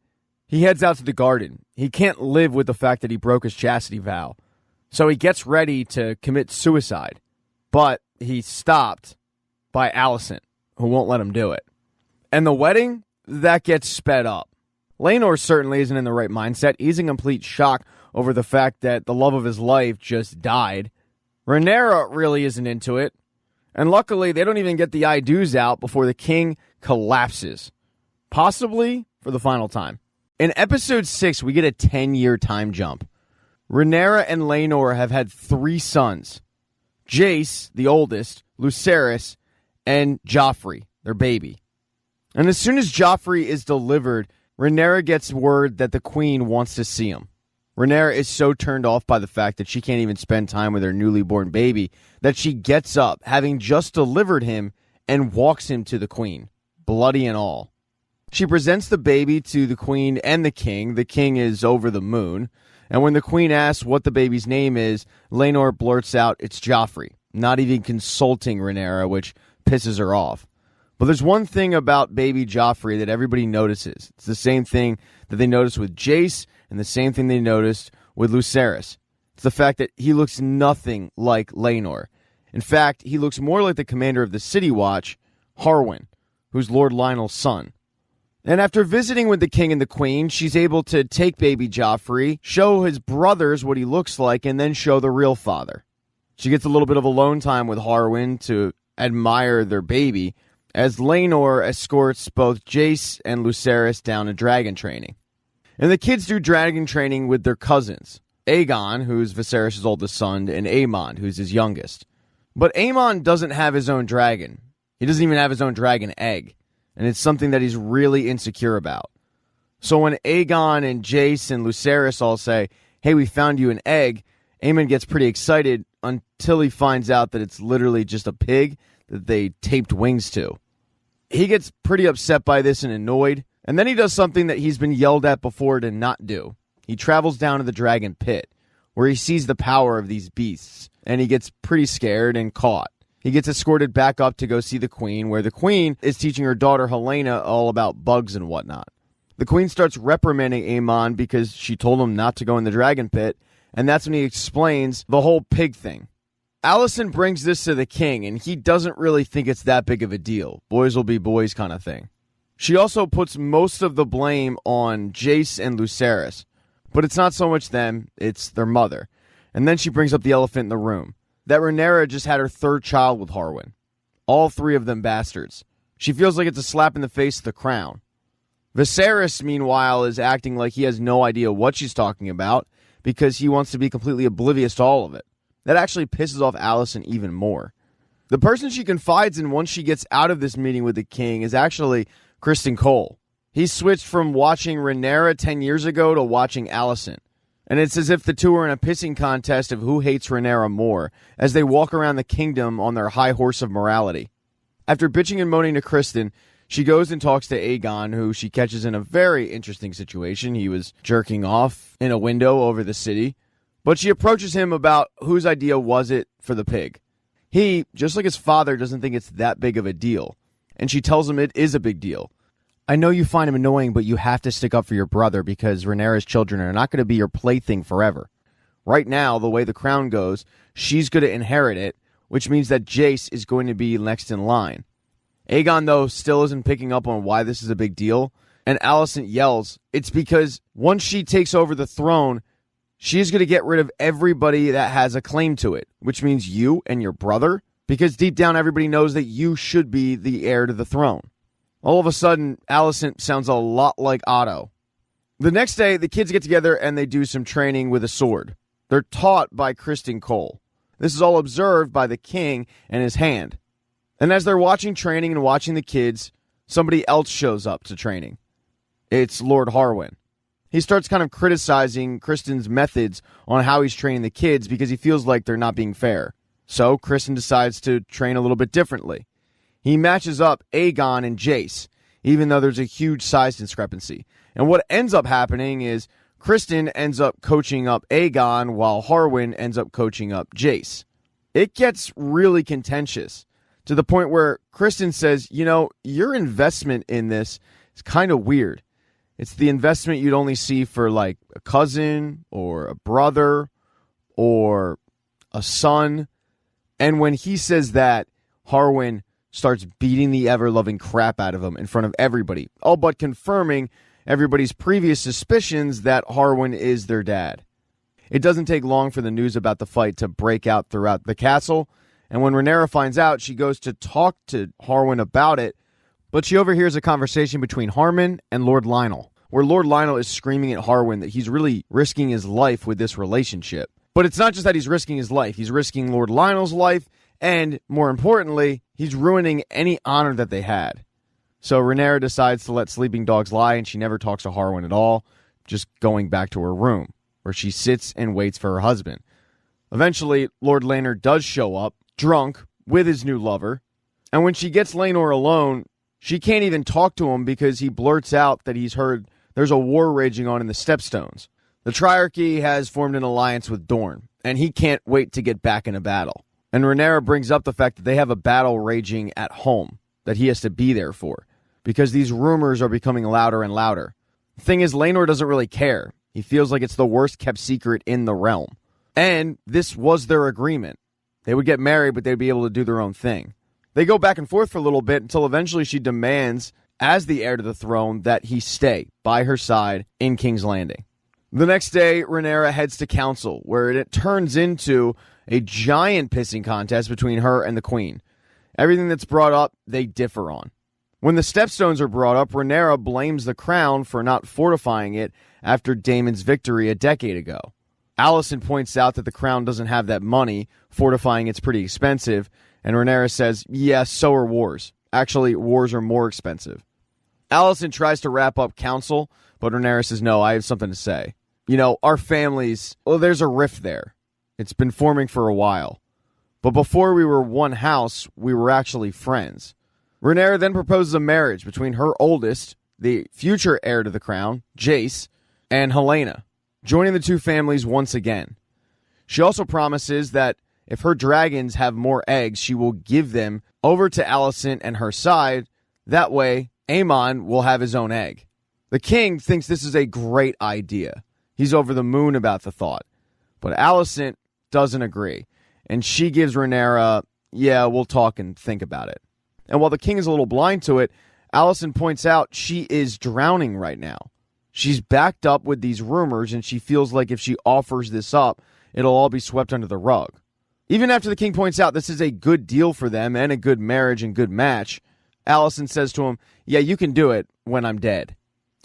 he heads out to the garden. He can't live with the fact that he broke his chastity vow. So he gets ready to commit suicide. But he's stopped by Alicent, who won't let him do it. And the wedding, that gets sped up. Rhaenyra certainly isn't in the right mindset. He's in complete shock over the fact that the love of his life just died. Rhaenyra really isn't into it. And luckily, they don't even get the I do's out before the king collapses. Possibly for the final time. In episode 6, we get a 10-year time jump. Rhaenyra and Rhaenyra have had 3 sons. Jace, the oldest, Lucerys, and Joffrey, their baby. And as soon as Joffrey is delivered, Rhaenyra gets word that the queen wants to see him. Rhaenyra is so turned off by the fact that she can't even spend time with her newly born baby that she gets up, having just delivered him, and walks him to the queen, bloody and all. She presents the baby to the queen and the king. The king is over the moon. And when the queen asks what the baby's name is, Rhaenyra blurts out, it's Joffrey, not even consulting Rhaenyra, which pisses her off. But there's one thing about baby Joffrey that everybody notices. It's the same thing that they noticed with Jace and the same thing they noticed with Lucerys. It's the fact that he looks nothing like Rhaenyra. In fact, he looks more like the commander of the City Watch, Harwin, who's Lord Lionel's son. And after visiting with the king and the queen, she's able to take baby Joffrey, show his brothers what he looks like, and then show the real father. She gets a little bit of alone time with Harwin to admire their baby, as Rhaenyra escorts both Jace and Lucerys down to dragon training. And the kids do dragon training with their cousins, Aegon, who's Viserys' oldest son, and Aemon, who's his youngest. But Aemon doesn't have his own dragon. He doesn't even have his own dragon egg. And it's something that he's really insecure about. So when Aegon and Jace and Lucerys all say, hey, we found you an egg, Aemon gets pretty excited until he finds out that it's literally just a pig that they taped wings to. He gets pretty upset by this and annoyed, and then he does something that he's been yelled at before to not do. He travels down to the dragon pit, where he sees the power of these beasts, and he gets pretty scared and caught. He gets escorted back up to go see the queen, where the queen is teaching her daughter Helena all about bugs and whatnot. The queen starts reprimanding Aemon because she told him not to go in the dragon pit, and that's when he explains the whole pig thing. Alicent brings this to the king, and he doesn't really think it's that big of a deal. Boys will be boys kind of thing. She also puts most of the blame on Jace and Lucerys, but it's not so much them, it's their mother. And then she brings up the elephant in the room, that Rhaenyra just had her third child with Harwin. All three of them bastards. She feels like it's a slap in the face of the crown. Viserys, meanwhile, is acting like he has no idea what she's talking about because he wants to be completely oblivious to all of it. That actually pisses off Alicent even more. The person she confides in once she gets out of this meeting with the king is actually Criston Cole. He switched from watching Rhaenyra 10 years ago to watching Alicent. And it's as if the two are in a pissing contest of who hates Rhaenyra more as they walk around the kingdom on their high horse of morality. After bitching and moaning to Criston, she goes and talks to Aegon, who she catches in a very interesting situation. He was jerking off in a window over the city. But she approaches him about whose idea was it for the pig. He, just like his father, doesn't think it's that big of a deal. And she tells him it is a big deal. I know you find him annoying, but you have to stick up for your brother because Rhaenyra's children are not going to be your plaything forever. Right now, the way the crown goes, she's going to inherit it, which means that Jace is going to be next in line. Aegon, though, still isn't picking up on why this is a big deal, and Alicent yells, it's because once she takes over the throne, she's going to get rid of everybody that has a claim to it, which means you and your brother, because deep down everybody knows that you should be the heir to the throne. All of a sudden, Alicent sounds a lot like Otto. The next day, the kids get together and they do some training with a sword. They're taught by Criston Cole. This is all observed by the king and his hand. And as they're watching training and watching the kids, somebody else shows up to training. It's Lord Harwin. He starts kind of criticizing Criston's methods on how he's training the kids because he feels like they're not being fair. So Criston decides to train a little bit differently. He matches up Aegon and Jace, even though there's a huge size discrepancy. And what ends up happening is Criston ends up coaching up Aegon while Harwin ends up coaching up Jace. It gets really contentious to the point where Criston says, you know, your investment in this is kind of weird. It's the investment you'd only see for like a cousin or a brother or a son. And when he says that, Harwin starts beating the ever-loving crap out of him in front of everybody, all but confirming everybody's previous suspicions that Harwin is their dad. It doesn't take long for the news about the fight to break out throughout the castle, and when Rhaenyra finds out, she goes to talk to Harwin about it, but she overhears a conversation between Harmon and Lord Lionel, where Lord Lionel is screaming at Harwin that he's really risking his life with this relationship. But it's not just that he's risking his life, he's risking Lord Lionel's life, and more importantly, he's ruining any honor that they had. So Rhaenyra decides to let sleeping dogs lie, and she never talks to Harwin at all, just going back to her room, where she sits and waits for her husband. Eventually, Lord Laenor does show up, drunk, with his new lover, and when she gets Laenor alone, she can't even talk to him because he blurts out that he's heard there's a war raging on in the Stepstones. The Triarchy has formed an alliance with Dorne, and he can't wait to get back in a battle. And Rhaenyra brings up the fact that they have a battle raging at home that he has to be there for, because these rumors are becoming louder and louder. The thing is, Laenor doesn't really care. He feels like it's the worst kept secret in the realm. And this was their agreement. They would get married, but they'd be able to do their own thing. They go back and forth for a little bit until eventually she demands, as the heir to the throne, that he stay by her side in King's Landing. The next day, Rhaenyra heads to council, where it turns into a giant pissing contest between her and the queen. Everything that's brought up, they differ on. When the Stepstones are brought up, Rhaenyra blames the crown for not fortifying it after Daemon's victory a decade ago. Alicent points out that the crown doesn't have that money, fortifying it's pretty expensive, and Rhaenyra says, yes, so are wars. Actually, wars are more expensive. Alicent tries to wrap up council, but Rhaenyra says, no, I have something to say. You know, our families, well, there's a rift there. It's been forming for a while. But before we were one house, we were actually friends. Rhaenyra then proposes a marriage between her oldest, the future heir to the crown, Jace, and Helaena, joining the two families once again. She also promises that if her dragons have more eggs, she will give them over to Alicent and her side. That way, Aemon will have his own egg. The king thinks this is a great idea. He's over the moon about the thought. But Alicent doesn't agree, and she gives Rhaenyra, yeah, we'll talk and think about it. And while the king is a little blind to it, Alicent points out she is drowning right now. She's backed up with these rumors, and she feels like if she offers this up, it'll all be swept under the rug. Even after the king points out this is a good deal for them and a good marriage and good match, Alicent says to him, yeah, you can do it when I'm dead.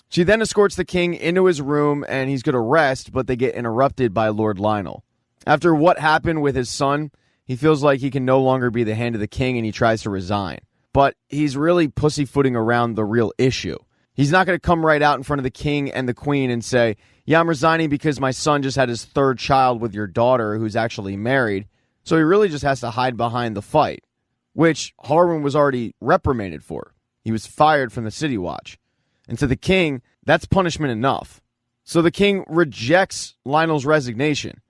She then escorts the king into his room and he's going to rest, but they get interrupted by Lord Lionel. After what happened with his son, he feels like he can no longer be the hand of the king and he tries to resign. But he's really pussyfooting around the real issue. He's not going to come right out in front of the king and the queen and say, yeah, I'm resigning because my son just had his third child with your daughter who's actually married. So he really just has to hide behind the fight, which Harwin was already reprimanded for. He was fired from the City Watch. And to the king, that's punishment enough. So the king rejects Lionel's resignation.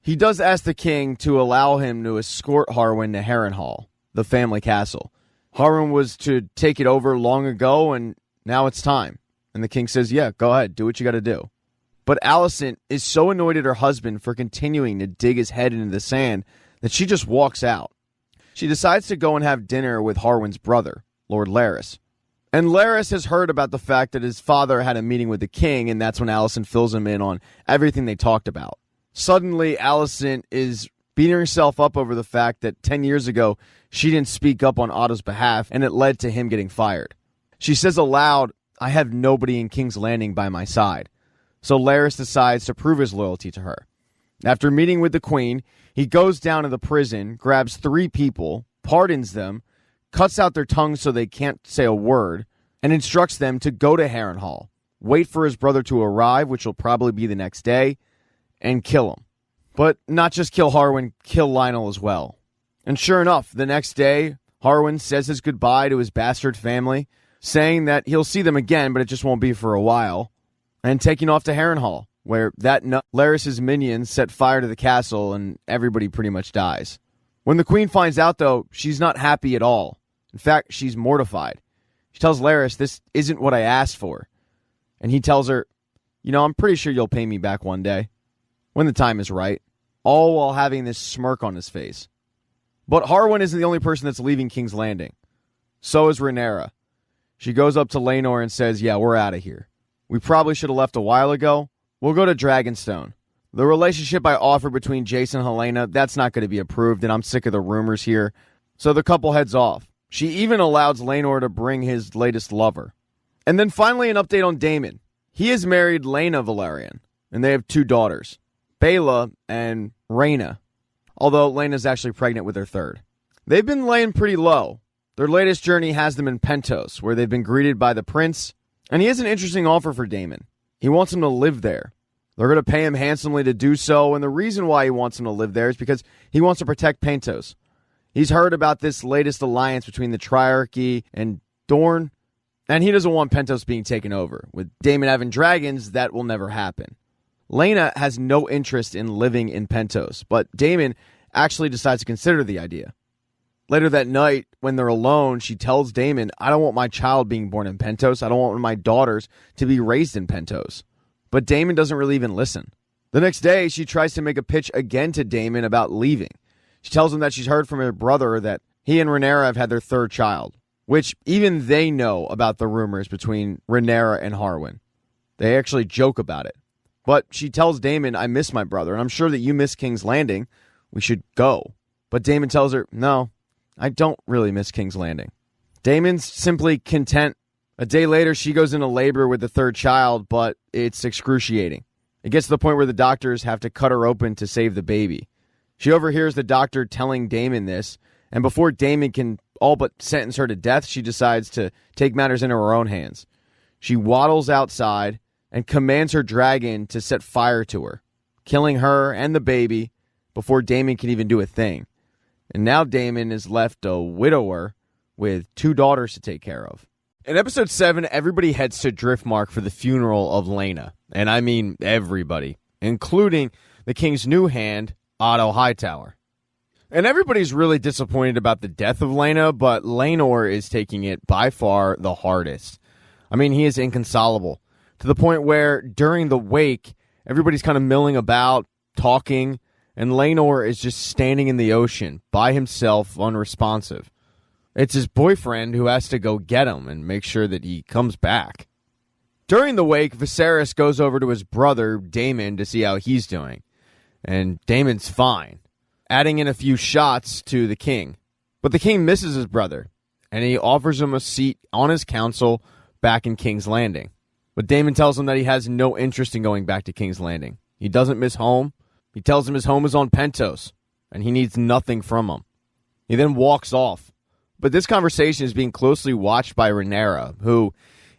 He does ask the king to allow him to escort Harwin to Harrenhal, the family castle. Harwin was to take it over long ago, and now it's time. And the king says, yeah, go ahead, do what you got to do. But Alicent is so annoyed at her husband for continuing to dig his head into the sand that she just walks out. She decides to go and have dinner with Harwin's brother, Lord Larys. And Larys has heard about the fact that his father had a meeting with the king, and that's when Alicent fills him in on everything they talked about. Suddenly, Alicent is beating herself up over the fact that 10 years ago, she didn't speak up on Otto's behalf, and it led to him getting fired. She says aloud, I have nobody in King's Landing by my side. So Larys decides to prove his loyalty to her. After meeting with the queen, he goes down to the prison, grabs 3 people, pardons them, cuts out their tongues so they can't say a word, and instructs them to go to Harrenhal, wait for his brother to arrive, which will probably be the next day, and kill him. But not just kill Harwin, kill Lionel as well. And sure enough, the next day, Harwin says his goodbye to his bastard family, saying that he'll see them again, but it just won't be for a while, and taking off to Harrenhal, where that Larys' minions set fire to the castle and everybody pretty much dies. When the queen finds out, though, she's not happy at all. In fact, she's mortified. She tells Larys, this isn't what I asked for. And he tells her, I'm pretty sure you'll pay me back one day, when the time is right, all while having this smirk on his face. But Harwin isn't the only person that's leaving King's Landing. So is Rhaenyra. She goes up to Laenor and says, yeah, we're out of here. We probably should have left a while ago. We'll go to Dragonstone. The relationship I offered between Jace and Helena, that's not going to be approved, and I'm sick of the rumors here. So the couple heads off. She even allows Laenor to bring his latest lover. And then finally an update on Daemon. He has married Laena Velaryon, and they have 2 daughters, Baela and Rhaena, although Laena's actually pregnant with their third. They've been laying pretty low. Their latest journey has them in Pentos, where they've been greeted by the prince, and he has an interesting offer for Daemon. He wants him to live there. They're going to pay him handsomely to do so, and the reason why he wants him to live there is because he wants to protect Pentos. He's heard about this latest alliance between the Triarchy and Dorne, and he doesn't want Pentos being taken over. With Daemon having dragons, that will never happen. Laena has no interest in living in Pentos, but Daemon actually decides to consider the idea. Later that night, when they're alone, she tells Daemon, I don't want my child being born in Pentos. I don't want my daughters to be raised in Pentos. But Daemon doesn't really even listen. The next day, she tries to make a pitch again to Daemon about leaving. She tells him that she's heard from her brother that he and Rhaenyra have had their third child, which even they know about the rumors between Rhaenyra and Harwin. They actually joke about it. But she tells Daemon, I miss my brother, and I'm sure that you miss King's Landing. We should go. But Daemon tells her, no, I don't really miss King's Landing. Daemon's simply content. A day later, she goes into labor with the third child, but it's excruciating. It gets to the point where the doctors have to cut her open to save the baby. She overhears the doctor telling Daemon this, and before Daemon can all but sentence her to death, she decides to take matters into her own hands. She waddles outside and commands her dragon to set fire to her, killing her and the baby before Daemon can even do a thing. And now Daemon is left a widower with 2 daughters to take care of. In episode 7, everybody heads to Driftmark for the funeral of Laena. And I mean everybody, including the king's new hand, Otto Hightower. And everybody's really disappointed about the death of Laena, but Laenor is taking it by far the hardest. I mean, he is inconsolable, to the point where during the wake, everybody's kind of milling about, talking, and Laenor is just standing in the ocean by himself, unresponsive. It's his boyfriend who has to go get him and make sure that he comes back. During the wake, Viserys goes over to his brother, Daemon, to see how he's doing. and Daemon's fine, adding in a few shots to the king. But the king misses his brother, and he offers him a seat on his council back in King's Landing. But Daemon tells him that he has no interest in going back to King's Landing. He doesn't miss home. He tells him his home is on Pentos, and he needs nothing from him. He then walks off. But this conversation is being closely watched by Rhaenyra, who,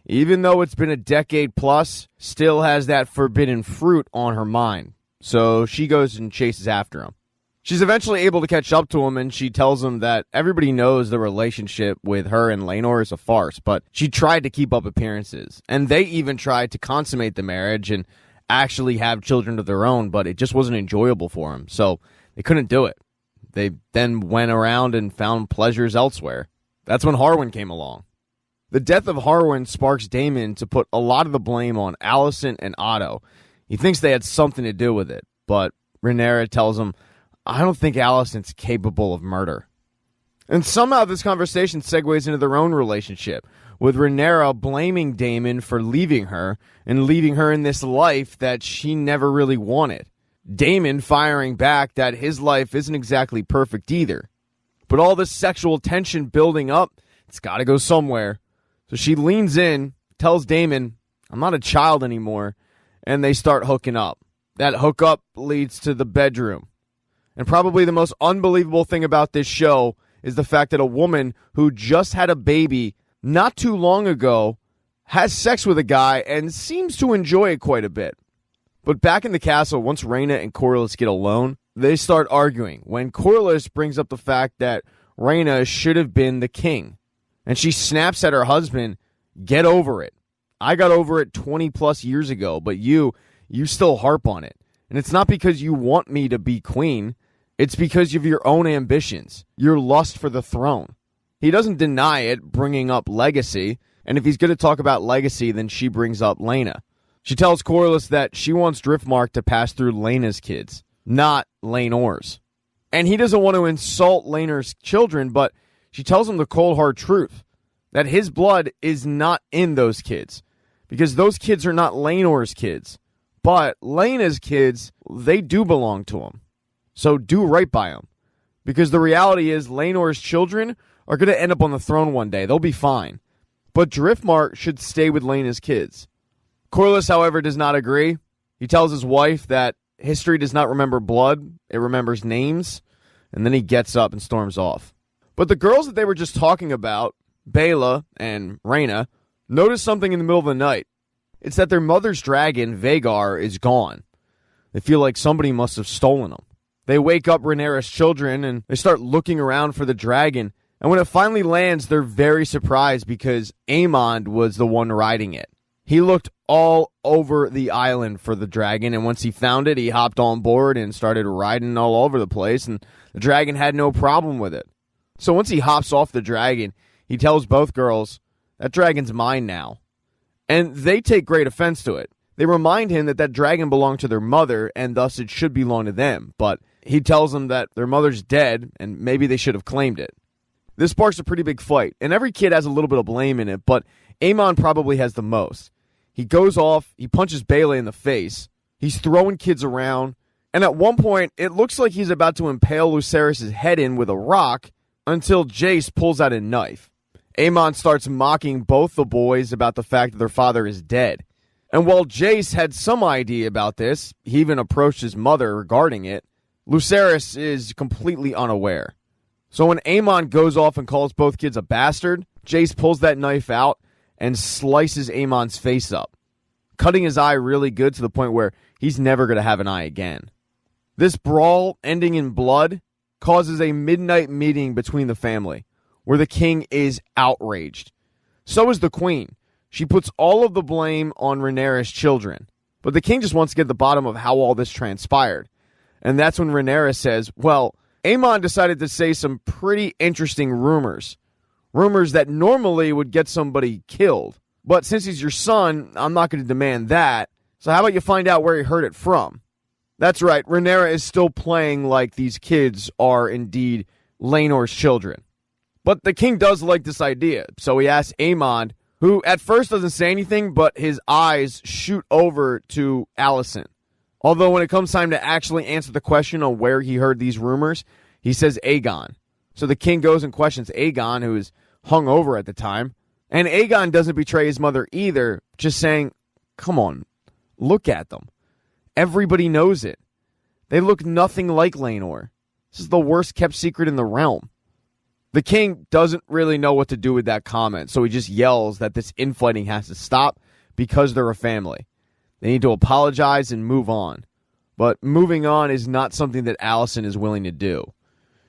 even though it's been a decade plus, still has that forbidden fruit on her mind. So she goes and chases after him. She's eventually able to catch up to him, and she tells him that everybody knows the relationship with her and Rhaenyra is a farce, but she tried to keep up appearances. And they even tried to consummate the marriage and actually have children of their own, but it just wasn't enjoyable for them, so they couldn't do it. They then went around and found pleasures elsewhere. That's when Harwin came along. The death of Harwin sparks Daemon to put a lot of the blame on Alicent and Otto. He thinks they had something to do with it, but Rhaenyra tells him, I don't think Alicent's capable of murder. And somehow this conversation segues into their own relationship, with Rhaenyra blaming Daemon for leaving her and leaving her in this life that she never really wanted. Daemon firing back that his life isn't exactly perfect either. But all this sexual tension building up, it's got to go somewhere. So she leans in, tells Daemon, I'm not a child anymore, and they start hooking up. That hookup leads to the bedroom. And probably the most unbelievable thing about this show is the fact that a woman who just had a baby not too long ago has sex with a guy and seems to enjoy it quite a bit. But back in the castle, once Rhaena and Corlys get alone, they start arguing when Corlys brings up the fact that Rhaena should have been the king. And she snaps at her husband, get over it. I got over it 20 plus years ago, but you still harp on it. And it's not because you want me to be queen. It's because of your own ambitions, your lust for the throne. He doesn't deny it, bringing up legacy. And if he's going to talk about legacy, then she brings up Laena. She tells Corlys that she wants Driftmark to pass through Laena's kids, not Laenor's. And he doesn't want to insult Laenor's children, but she tells him the cold hard truth, that his blood is not in those kids, because those kids are not Laenor's kids. But Laena's kids, they do belong to him. So do right by him. Because the reality is Laenor's children are going to end up on the throne one day. They'll be fine. But Driftmark should stay with Laena's kids. Corlys, however, does not agree. He tells his wife that history does not remember blood. It remembers names. And then he gets up and storms off. But the girls that they were just talking about, Baela and Rhaena, notice something in the middle of the night. It's that their mother's dragon, Vhagar, is gone. They feel like somebody must have stolen them. They wake up Rhaenyra's children and they start looking around for the dragon. And when it finally lands, they're very surprised because Aemond was the one riding it. He looked all over the island for the dragon, and once he found it, he hopped on board and started riding all over the place, and the dragon had no problem with it. So once he hops off the dragon, he tells both girls, that dragon's mine now. And they take great offense to it. They remind him that that dragon belonged to their mother, and thus it should belong to them. But he tells them that their mother's dead, and maybe they should have claimed it. This sparks a pretty big fight, and every kid has a little bit of blame in it, but Aemon probably has the most. He goes off, he punches Baela in the face, he's throwing kids around, and at one point, it looks like he's about to impale Lucerys' head in with a rock until Jace pulls out a knife. Aemon starts mocking both the boys about the fact that their father is dead. And while Jace had some idea about this, he even approached his mother regarding it, Lucerys is completely unaware. So when Aemon goes off and calls both kids a bastard, Jace pulls that knife out and slices Aemon's face up, cutting his eye really good to the point where he's never going to have an eye again. This brawl, ending in blood, causes a midnight meeting between the family, where the king is outraged. So is the queen. She puts all of the blame on Rhaenyra's children, but the king just wants to get to the bottom of how all this transpired. And that's when Rhaenyra says, well, Aemon decided to say some pretty interesting rumors. Rumors that normally would get somebody killed. But since he's your son, I'm not going to demand that. So how about you find out where he heard it from? That's right, Rhaenyra is still playing like these kids are indeed Laenor's children. But the king does like this idea, so he asks Aemon, who at first doesn't say anything, but his eyes shoot over to Alicent. Although when it comes time to actually answer the question on where he heard these rumors, he says Aegon. So the king goes and questions Aegon, who is hungover at the time. And Aegon doesn't betray his mother either, just saying, come on, look at them. Everybody knows it. They look nothing like Rhaenyra. This is the worst kept secret in the realm. The king doesn't really know what to do with that comment, so he just yells that this infighting has to stop because they're a family. They need to apologize and move on. But moving on is not something that Alicent is willing to do.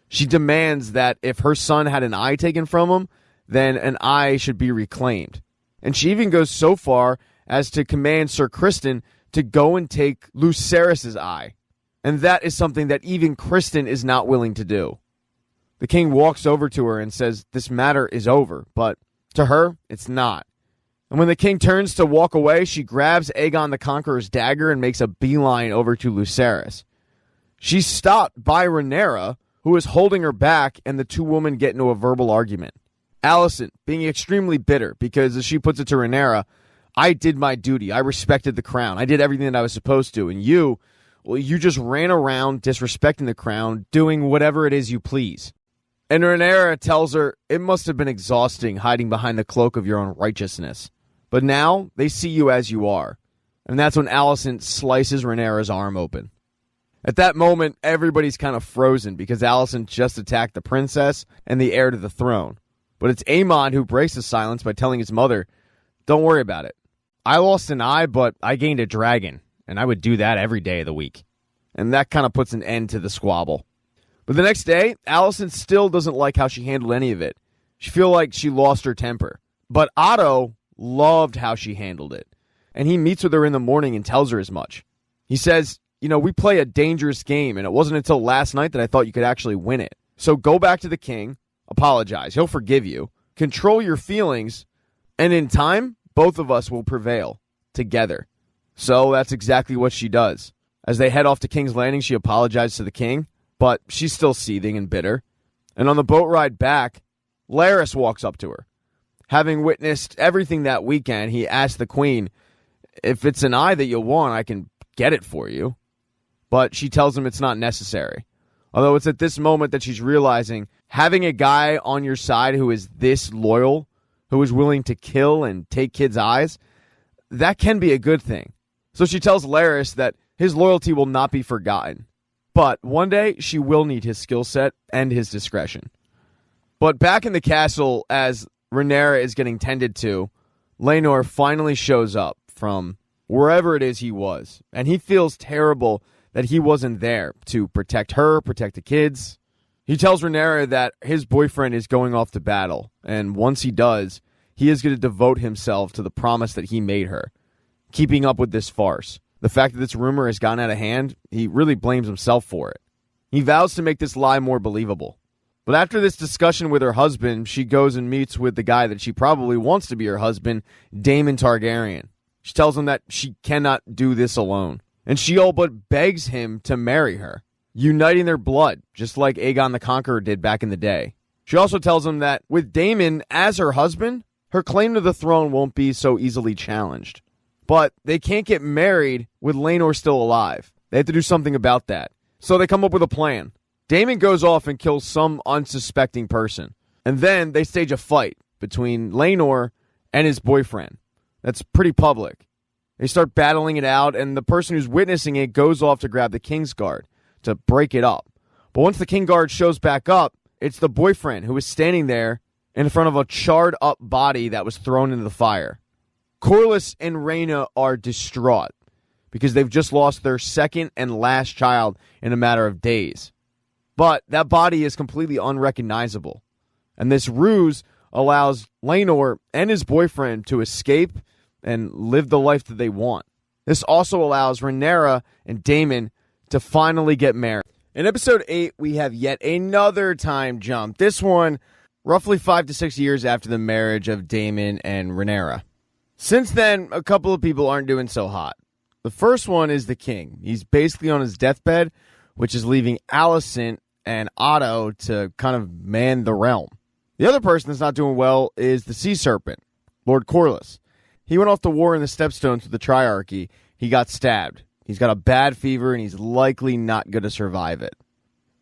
She demands that if her son had an eye taken from him, then an eye should be reclaimed. And she even goes so far as to command Sir Criston to go and take Lucerys' eye. And that is something that even Criston is not willing to do. The king walks over to her and says, this matter is over, but to her, it's not. And when the king turns to walk away, she grabs Aegon the Conqueror's dagger and makes a beeline over to Lucerys. She's stopped by Rhaenyra, who is holding her back, and the two women get into a verbal argument. Alicent, being extremely bitter, because as she puts it to Rhaenyra, I did my duty. I respected the crown. I did everything that I was supposed to. And you just ran around disrespecting the crown, doing whatever it is you please. And Rhaenyra tells her, it must have been exhausting hiding behind the cloak of your own righteousness. But now they see you as you are. And that's when Alicent slices Rhaenyra's arm open. At that moment, everybody's kind of frozen because Alicent just attacked the princess and the heir to the throne. But it's Aemon who breaks the silence by telling his mother, don't worry about it. I lost an eye, but I gained a dragon, and I would do that every day of the week. And that kind of puts an end to the squabble. But the next day, Alicent still doesn't like how she handled any of it. She feels like she lost her temper. But Otto loved how she handled it. And he meets with her in the morning and tells her as much. He says, we play a dangerous game, and it wasn't until last night that I thought you could actually win it. So go back to the king, apologize, he'll forgive you, control your feelings, and in time, both of us will prevail together. So that's exactly what she does. As they head off to King's Landing, she apologizes to the king, but she's still seething and bitter. And on the boat ride back, Larys walks up to her. Having witnessed everything that weekend, he asks the queen, if it's an eye that you want, I can get it for you. But she tells him it's not necessary. Although it's at this moment that she's realizing having a guy on your side who is this loyal, who is willing to kill and take kids' eyes, that can be a good thing. So she tells Larys that his loyalty will not be forgotten. But one day, she will need his skill set and his discretion. But back in the castle, as Rhaenyra is getting tended to, Rhaenyra finally shows up from wherever it is he was. And he feels terrible that he wasn't there to protect her, protect the kids. He tells Rhaenyra that his boyfriend is going off to battle. And once he does, he is going to devote himself to the promise that he made her, keeping up with this farce. The fact that this rumor has gotten out of hand, he really blames himself for it. He vows to make this lie more believable. But after this discussion with her husband, she goes and meets with the guy that she probably wants to be her husband, Daemon Targaryen. She tells him that she cannot do this alone. And she all but begs him to marry her, uniting their blood, just like Aegon the Conqueror did back in the day. She also tells him that with Daemon as her husband, her claim to the throne won't be so easily challenged. But they can't get married with Rhaenyra still alive. They have to do something about that. So they come up with a plan. Daemon goes off and kills some unsuspecting person. And then they stage a fight between Rhaenyra and his boyfriend. That's pretty public. They start battling it out, and the person who's witnessing it goes off to grab the Kingsguard to break it up. But once the Kingsguard shows back up, it's the boyfriend who is standing there in front of a charred up body that was thrown into the fire. Corlys and Rhaena are distraught because they've just lost their second and last child in a matter of days. But that body is completely unrecognizable. And this ruse allows Rhaenyra and his boyfriend to escape and live the life that they want. This also allows Rhaenyra and Daemon to finally get married. In episode 8, we have yet another time jump. This one, roughly 5 to 6 years after the marriage of Daemon and Rhaenyra. Since then, a couple of people aren't doing so hot. The first one is the king. He's basically on his deathbed, which is leaving Alicent and Otto to kind of man the realm. The other person that's not doing well is the sea serpent, Lord Corlys. He went off to war in the Stepstones with the Triarchy. He got stabbed. He's got a bad fever, and he's likely not going to survive it.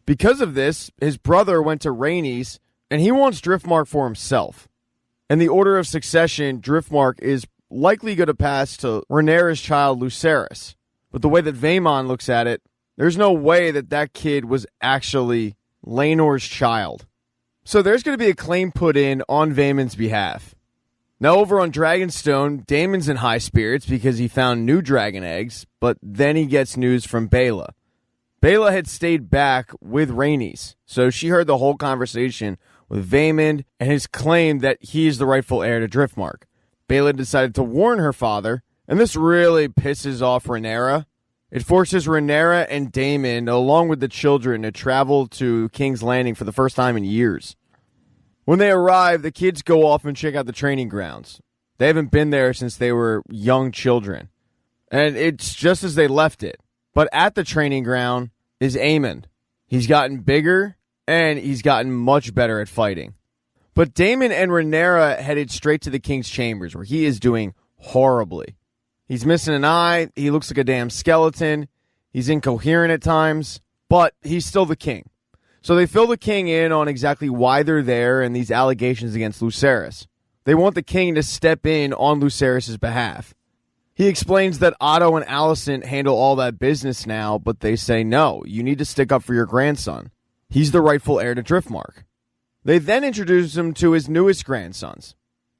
Because of this, his brother went to Rhaenys, and he wants Driftmark for himself. In the order of succession, Driftmark is likely going to pass to Rhaenyra's child, Viserys. But the way that Vaemond looks at it, there's no way that that kid was actually Laenor's child. So there's going to be a claim put in on Vaemond's behalf. Now over on Dragonstone, Daemon's in high spirits because he found new dragon eggs, but then he gets news from Baela. Baela had stayed back with Rhaenys, so she heard the whole conversation with Vaemond and his claim that he is the rightful heir to Driftmark. Baela decided to warn her father, and this really pisses off Rhaenyra. It forces Rhaenyra and Daemon, along with the children, to travel to King's Landing for the first time in years. When they arrive, the kids go off and check out the training grounds. They haven't been there since they were young children. And it's just as they left it. But at the training ground is Aemond. He's gotten bigger, and he's gotten much better at fighting. But Daemon and Rhaenyra headed straight to the king's chambers, where he is doing horribly. He's missing an eye, he looks like a damn skeleton, he's incoherent at times, but he's still the king. So they fill the king in on exactly why they're there and these allegations against Viserys. They want the king to step in on Viserys' behalf. He explains that Otto and Alicent handle all that business now, but they say, no, you need to stick up for your grandson. He's the rightful heir to Driftmark. They then introduce him to his newest grandsons,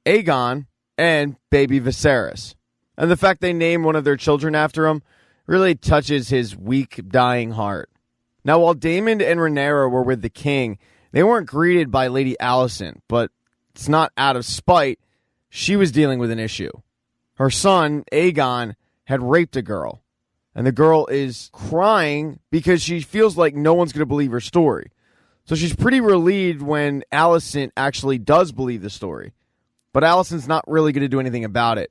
Aegon and baby Viserys. And the fact they name one of their children after him really touches his weak, dying heart. Now, while Daemon and Rhaenyra were with the king, they weren't greeted by Lady Alicent, but it's not out of spite. She was dealing with an issue. Her son, Aegon, had raped a girl, and the girl is crying because she feels like no one's going to believe her story. So she's pretty relieved when Alicent actually does believe the story. But Alicent's not really going to do anything about it.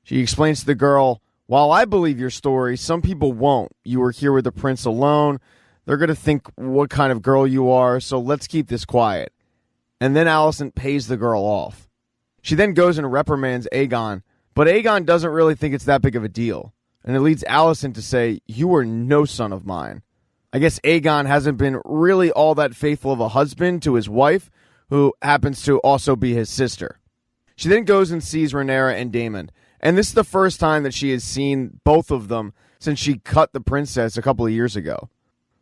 She explains to the girl, while I believe your story, some people won't. You were here with the prince alone. They're going to think what kind of girl you are, so let's keep this quiet. And then Alicent pays the girl off. She then goes and reprimands Aegon, but Aegon doesn't really think it's that big of a deal. And it leads Alicent to say, you are no son of mine. I guess Aegon hasn't been really all that faithful of a husband to his wife, who happens to also be his sister. She then goes and sees Rhaenyra and Daemon, and this is the first time that she has seen both of them since she cut the princess a couple of years ago.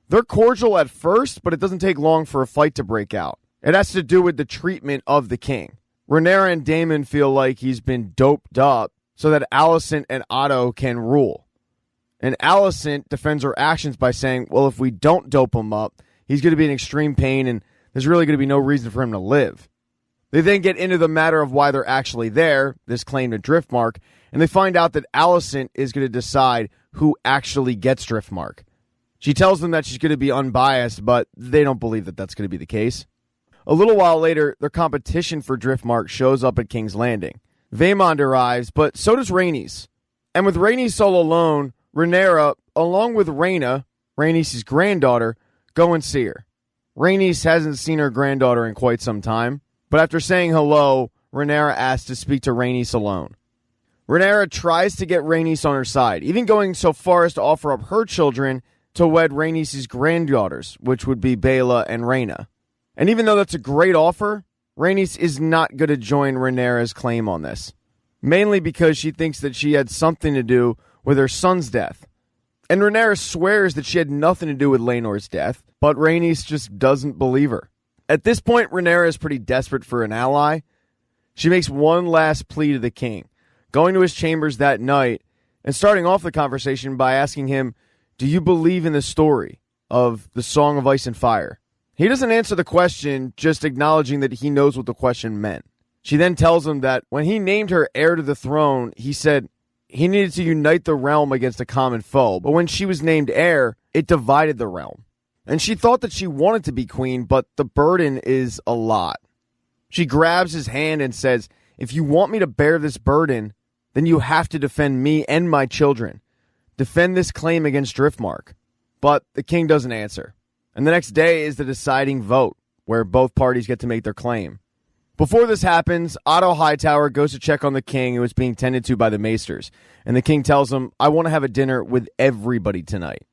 They're cordial at first, but it doesn't take long for a fight to break out. It has to do with the treatment of the king. Rhaenyra and Daemon feel like he's been doped up so that Alicent and Otto can rule. And Alicent defends her actions by saying, well, if we don't dope him up, he's going to be in extreme pain and there's really going to be no reason for him to live. They then get into the matter of why they're actually there, this claim to Driftmark, and they find out that Alicent is going to decide who actually gets Driftmark. She tells them that she's going to be unbiased, but they don't believe that that's going to be the case. A little while later, their competition for Driftmark shows up at King's Landing. Vaemond arrives, but so does Rhaenys. And with Rhaenys all alone, Rhaenyra, along with Rhaena, Rhaenys' granddaughter, go and see her. Rhaenys hasn't seen her granddaughter in quite some time, but after saying hello, Rhaenyra asks to speak to Rhaenys alone. Rhaenyra tries to get Rhaenys on her side, even going so far as to offer up her children to wed Rhaenys' granddaughters, which would be Baela and Rhaena. And even though that's a great offer, Rhaenys is not going to join Rhaenyra's claim on this, mainly because she thinks that she had something to do with her son's death. And Rhaenyra swears that she had nothing to do with Laenor's death, but Rhaenys just doesn't believe her. At this point, Rhaenyra is pretty desperate for an ally. She makes one last plea to the king, going to his chambers that night and starting off the conversation by asking him, do you believe in the story of the Song of Ice and Fire? He doesn't answer the question, just acknowledging that he knows what the question meant. She then tells him that when he named her heir to the throne, he said he needed to unite the realm against a common foe. But when she was named heir, it divided the realm. And she thought that she wanted to be queen, but the burden is a lot. She grabs his hand and says, if you want me to bear this burden, then you have to defend me and my children. Defend this claim against Driftmark. But the king doesn't answer. And the next day is the deciding vote, where both parties get to make their claim. Before this happens, Otto Hightower goes to check on the king who is being tended to by the maesters. And the king tells him, I want to have a dinner with everybody tonight.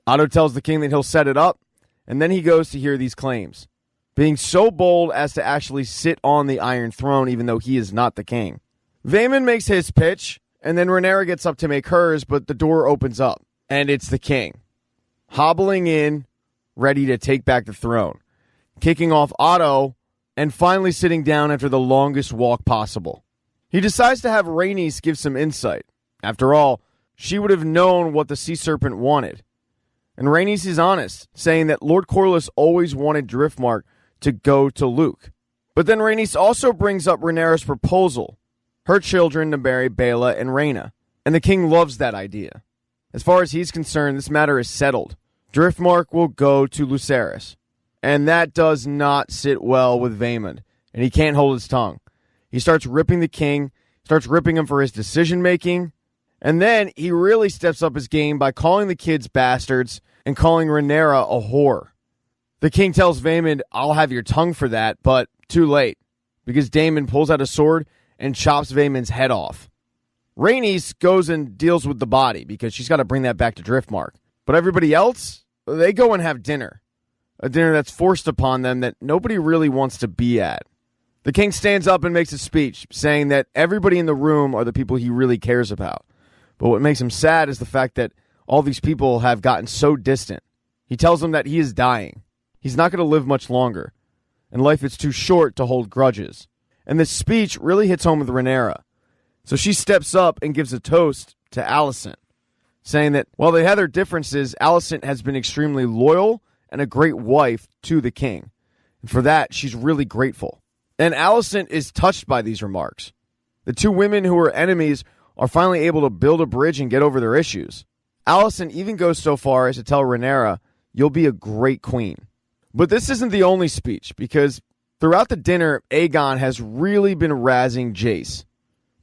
Otto tells the king that he'll set it up, and then he goes to hear these claims, being so bold as to actually sit on the Iron Throne even though he is not the king. Vaemond makes his pitch, and then Rhaenyra gets up to make hers, but the door opens up, and it's the king, hobbling in, ready to take back the throne, kicking off Otto, and finally sitting down after the longest walk possible. He decides to have Rhaenys give some insight. After all, she would have known what the sea serpent wanted. And Rhaenys is honest, saying that Lord Corlys always wanted Driftmark to go to Luke. But then Rhaenys also brings up Rhaenyra's proposal, her children to marry Baela and Rhaena. And the king loves that idea. As far as he's concerned, this matter is settled. Driftmark will go to Viserys. And that does not sit well with Vaemond, and he can't hold his tongue. He starts ripping the king, starts ripping him for his decision-making, and then he really steps up his game by calling the kids bastards and calling Rhaenyra a whore. The king tells Vaemond, I'll have your tongue for that, but too late, because Daemon pulls out a sword and chops Vaemond's head off. Rhaenys goes and deals with the body, because she's got to bring that back to Driftmark. But everybody else, they go and have dinner. A dinner that's forced upon them that nobody really wants to be at. The king stands up and makes a speech, saying that everybody in the room are the people he really cares about. But what makes him sad is the fact that all these people have gotten so distant. He tells them that he is dying. He's not going to live much longer. And life is too short to hold grudges. And this speech really hits home with Rhaenyra. So she steps up and gives a toast to Alicent, saying that while they had their differences, Alicent has been extremely loyal and a great wife to the king. And for that, she's really grateful. And Alicent is touched by these remarks. The two women who were enemies are finally able to build a bridge and get over their issues. Alicent even goes so far as to tell Rhaenyra, you'll be a great queen. But this isn't the only speech, because throughout the dinner, Aegon has really been razzing Jace.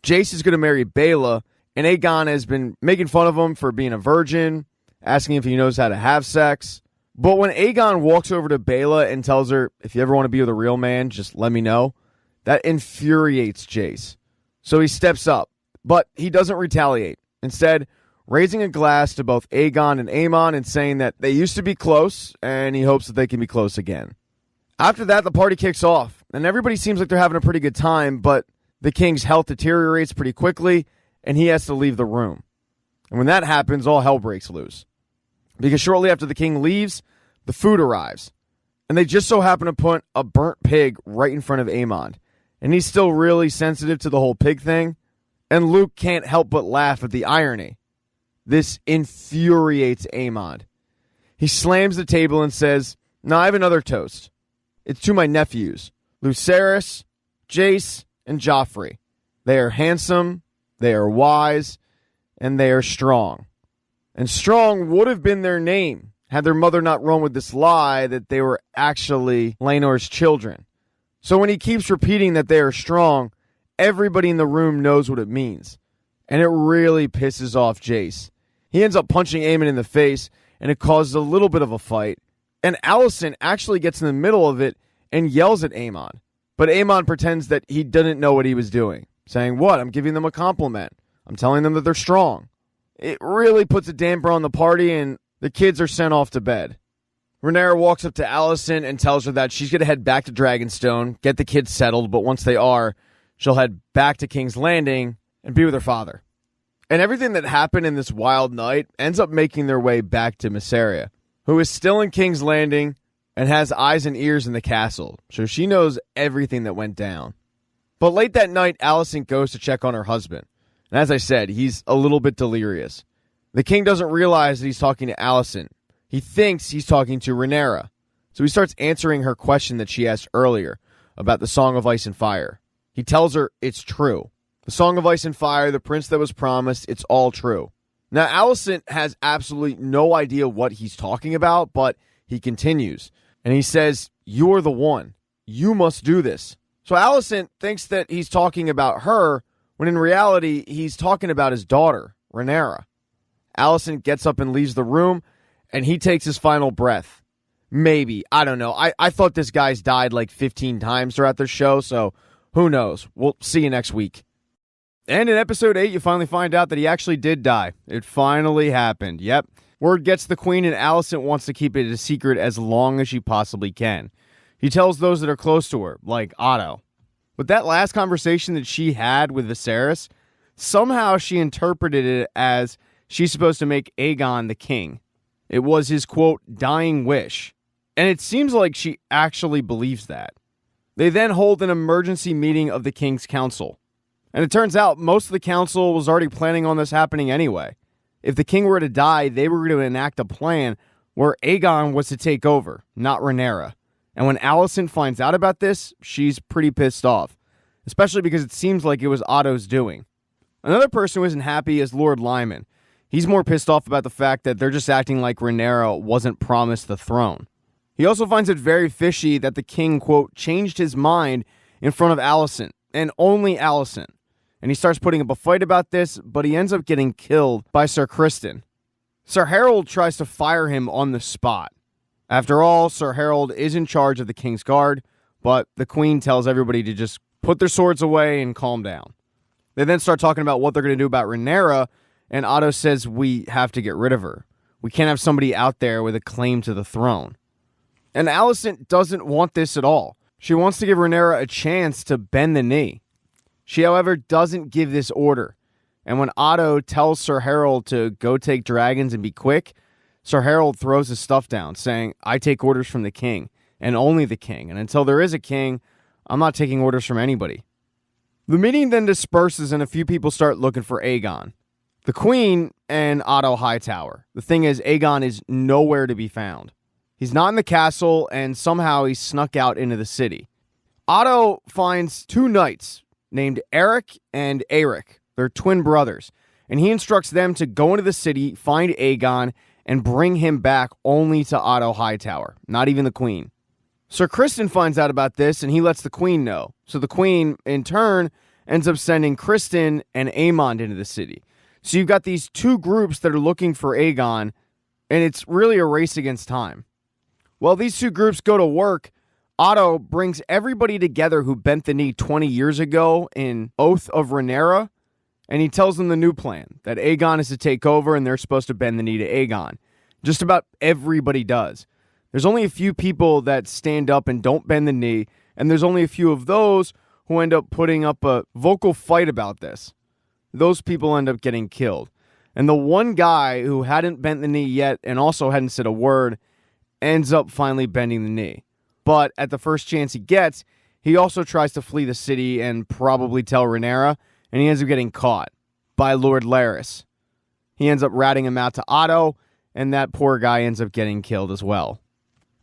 Jace is going to marry Baela, and Aegon has been making fun of him for being a virgin, asking if he knows how to have sex. But when Aegon walks over to Baela and tells her, if you ever want to be with a real man, just let me know, that infuriates Jace. So he steps up, but he doesn't retaliate. Instead, raising a glass to both Aegon and Aemon and saying that they used to be close, and he hopes that they can be close again. After that, the party kicks off, and everybody seems like they're having a pretty good time, but the king's health deteriorates pretty quickly, and he has to leave the room. And when that happens, all hell breaks loose. Because shortly after the king leaves, the food arrives. And they just so happen to put a burnt pig right in front of Aemon. And he's still really sensitive to the whole pig thing. And Luke can't help but laugh at the irony. This infuriates Aemon. He slams the table and says, "No, I have another toast. It's to my nephews, Viserys, Jace, and Joffrey. They are handsome, they are wise, and they are strong." And strong would have been their name had their mother not run with this lie that they were actually Laenor's children. So when he keeps repeating that they are strong, everybody in the room knows what it means. And it really pisses off Jace. He ends up punching Aemon in the face, and it causes a little bit of a fight. And Alicent actually gets in the middle of it and yells at Aemon. But Aemon pretends that he didn't know what he was doing, saying, "What? I'm giving them a compliment. I'm telling them that they're strong." It really puts a damper on the party, and the kids are sent off to bed. Rhaenyra walks up to Alicent and tells her that she's going to head back to Dragonstone, get the kids settled, but once they are, she'll head back to King's Landing and be with her father. And everything that happened in this wild night ends up making their way back to Mysaria, who is still in King's Landing and has eyes and ears in the castle, so she knows everything that went down. But late that night, Alicent goes to check on her husband. And as I said, he's a little bit delirious. The king doesn't realize that he's talking to Alicent. He thinks he's talking to Rhaenyra. So he starts answering her question that she asked earlier about the Song of Ice and Fire. He tells her it's true. The Song of Ice and Fire, the prince that was promised, it's all true. Now, Alicent has absolutely no idea what he's talking about, but he continues. And he says, "You're the one. You must do this." So Alicent thinks that he's talking about her, when in reality, he's talking about his daughter, Rhaenyra. Alicent gets up and leaves the room, and he takes his final breath. Maybe. I don't know. I thought this guy's died like 15 times throughout the show, so who knows? We'll see you next week. And in episode 8, you finally find out that he actually did die. It finally happened. Yep. Word gets to the queen, and Alicent wants to keep it a secret as long as she possibly can. He tells those that are close to her, like Otto. But that last conversation that she had with Viserys, somehow she interpreted it as she's supposed to make Aegon the king. It was his, quote, dying wish. And it seems like she actually believes that. They then hold an emergency meeting of the King's Council. And it turns out most of the council was already planning on this happening anyway. If the king were to die, they were going to enact a plan where Aegon was to take over, not Rhaenyra. And when Alicent finds out about this, she's pretty pissed off, especially because it seems like it was Otto's doing. Another person who isn't happy is Lord Lyman. He's more pissed off about the fact that they're just acting like Rhaenyra wasn't promised the throne. He also finds it very fishy that the king, quote, changed his mind in front of Alicent, and only Alicent. And he starts putting up a fight about this, but he ends up getting killed by Sir Criston. Sir Harold tries to fire him on the spot. After all, Sir Harold is in charge of the King's Guard, but the Queen tells everybody to just put their swords away and calm down. They then start talking about what they're going to do about Rhaenyra, and Otto says we have to get rid of her. We can't have somebody out there with a claim to the throne. And Alicent doesn't want this at all. She wants to give Rhaenyra a chance to bend the knee. She, however, doesn't give this order. And when Otto tells Sir Harold to go take dragons and be quick, Sir Harold throws his stuff down, saying, I take orders from the king, and only the king. And until there is a king, I'm not taking orders from anybody. The meeting then disperses, and a few people start looking for Aegon. The Queen and Otto Hightower. The thing is, Aegon is nowhere to be found. He's not in the castle, and somehow he snuck out into the city. Otto finds 2 knights named Eric and Eric. They're twin brothers. And he instructs them to go into the city, find Aegon, and bring him back only to Otto Hightower, not even the Queen. Sir Criston finds out about this, and he lets the Queen know. So the Queen, in turn, ends up sending Criston and Aemond into the city. So you've got these 2 groups that are looking for Aegon, and it's really a race against time. While these 2 groups go to work, Otto brings everybody together who bent the knee 20 years ago in Oath of Rhaenyra, and he tells them the new plan, that Aegon is to take over and they're supposed to bend the knee to Aegon. Just about everybody does. There's only a few people that stand up and don't bend the knee, and there's only a few of those who end up putting up a vocal fight about this. Those people end up getting killed. And the one guy who hadn't bent the knee yet and also hadn't said a word ends up finally bending the knee. But at the first chance he gets, he also tries to flee the city and probably tell Rhaenyra, and he ends up getting caught by Lord Larys. He ends up ratting him out to Otto, and that poor guy ends up getting killed as well.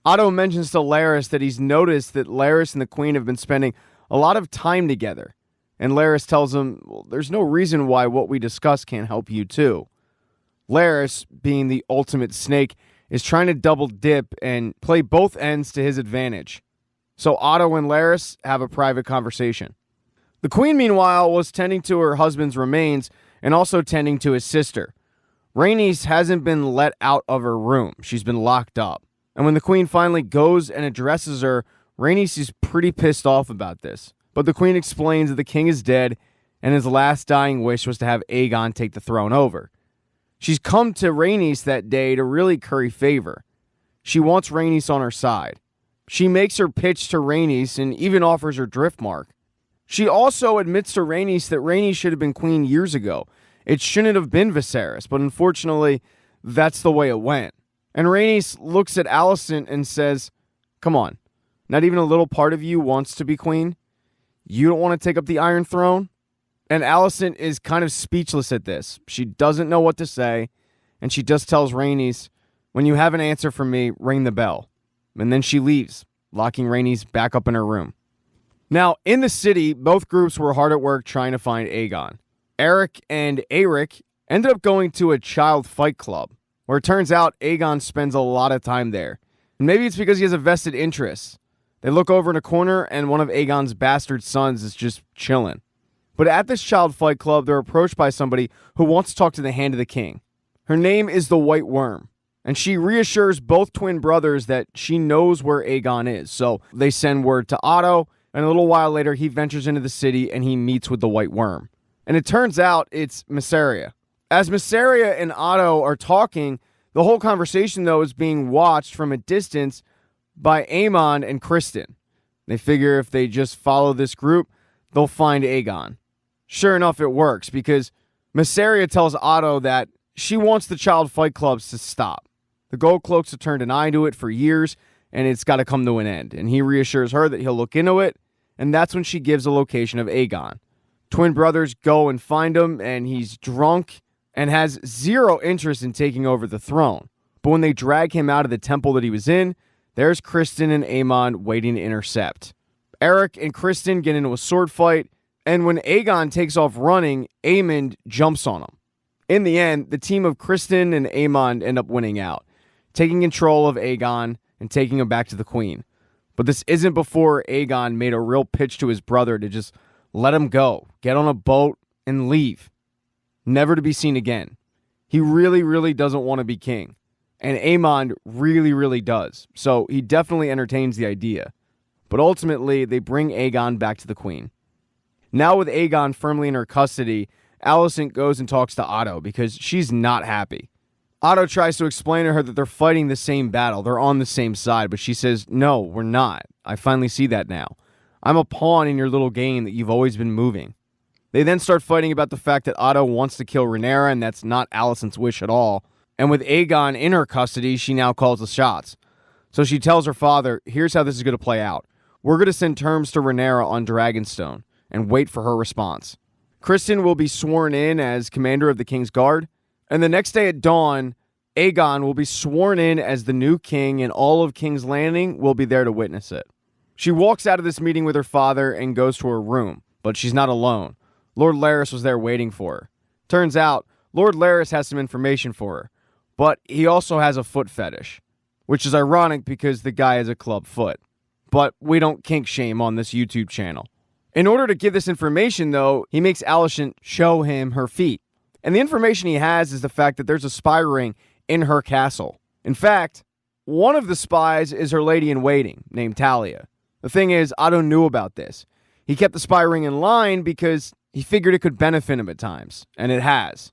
Otto mentions to Larys that he's noticed that Larys and the Queen have been spending a lot of time together. And Larys tells him, well, there's no reason why what we discuss can't help you too. Larys, being the ultimate snake, is trying to double dip and play both ends to his advantage. So Otto and Larys have a private conversation. The Queen, meanwhile, was tending to her husband's remains and also tending to his sister. Rhaenys hasn't been let out of her room. She's been locked up. And when the Queen finally goes and addresses her, Rhaenys is pretty pissed off about this. But the Queen explains that the king is dead and his last dying wish was to have Aegon take the throne over. She's come to Rhaenys that day to really curry favor. She wants Rhaenys on her side. She makes her pitch to Rhaenys and even offers her Driftmark. She also admits to Rhaenys that Rhaenys should have been queen years ago. It shouldn't have been Viserys, but unfortunately, that's the way it went. And Rhaenys looks at Alicent and says, come on, not even a little part of you wants to be queen? You don't want to take up the Iron Throne? And Alicent is kind of speechless at this. She doesn't know what to say, and she just tells Rhaenys, when you have an answer from me, ring the bell. And then she leaves, locking Rhaenys back up in her room. Now, in the city, both groups were hard at work trying to find Aegon. Eric and Eric ended up going to a child fight club, where it turns out Aegon spends a lot of time there. And maybe it's because he has a vested interest. They look over in a corner, and one of Aegon's bastard sons is just chilling. But at this child fight club, they're approached by somebody who wants to talk to the Hand of the King. Her name is the White Worm. And she reassures both twin brothers that she knows where Aegon is. So they send word to Otto, and a little while later, he ventures into the city and he meets with the White Worm. And it turns out it's Mysaria. As Mysaria and Otto are talking, the whole conversation, though, is being watched from a distance by Aemon and Criston. They figure if they just follow this group, they'll find Aegon. Sure enough, it works, because Mysaria tells Otto that she wants the child fight clubs to stop. The Gold Cloaks have turned an eye to it for years, and it's got to come to an end. And he reassures her that he'll look into it, and that's when she gives the location of Aegon. Twin brothers go and find him, and he's drunk and has zero interest in taking over the throne. But when they drag him out of the temple that he was in, there's Criston and Aemon waiting to intercept. Eric and Criston get into a sword fight, and when Aegon takes off running, Aemond jumps on him. In the end, the team of Criston and Aemon end up winning out, taking control of Aegon and taking him back to the queen. But this isn't before Aegon made a real pitch to his brother to just let him go, get on a boat, and leave. Never to be seen again. He really, really doesn't want to be king. And Aemon really, really does. So he definitely entertains the idea. But ultimately, they bring Aegon back to the queen. Now with Aegon firmly in her custody, Alicent goes and talks to Otto because she's not happy. Otto tries to explain to her that they're fighting the same battle. They're on the same side, but she says, no, we're not. I finally see that now. I'm a pawn in your little game that you've always been moving. They then start fighting about the fact that Otto wants to kill Rhaenyra, and that's not Alicent's wish at all. And with Aegon in her custody, she now calls the shots. So she tells her father, here's how this is going to play out. We're going to send terms to Rhaenyra on Dragonstone and wait for her response. Criston will be sworn in as commander of the King's Guard, and the next day at dawn, Aegon will be sworn in as the new king, and all of King's Landing will be there to witness it. She walks out of this meeting with her father and goes to her room, but she's not alone. Lord Larys was there waiting for her. Turns out, Lord Larys has some information for her, but he also has a foot fetish, which is ironic because the guy has a club foot. But we don't kink shame on this YouTube channel. In order to give this information, though, he makes Alicent show him her feet. And the information he has is the fact that there's a spy ring in her castle. In fact, one of the spies is her lady-in-waiting, named Talia. The thing is, Otto knew about this. He kept the spy ring in line because he figured it could benefit him at times, and it has.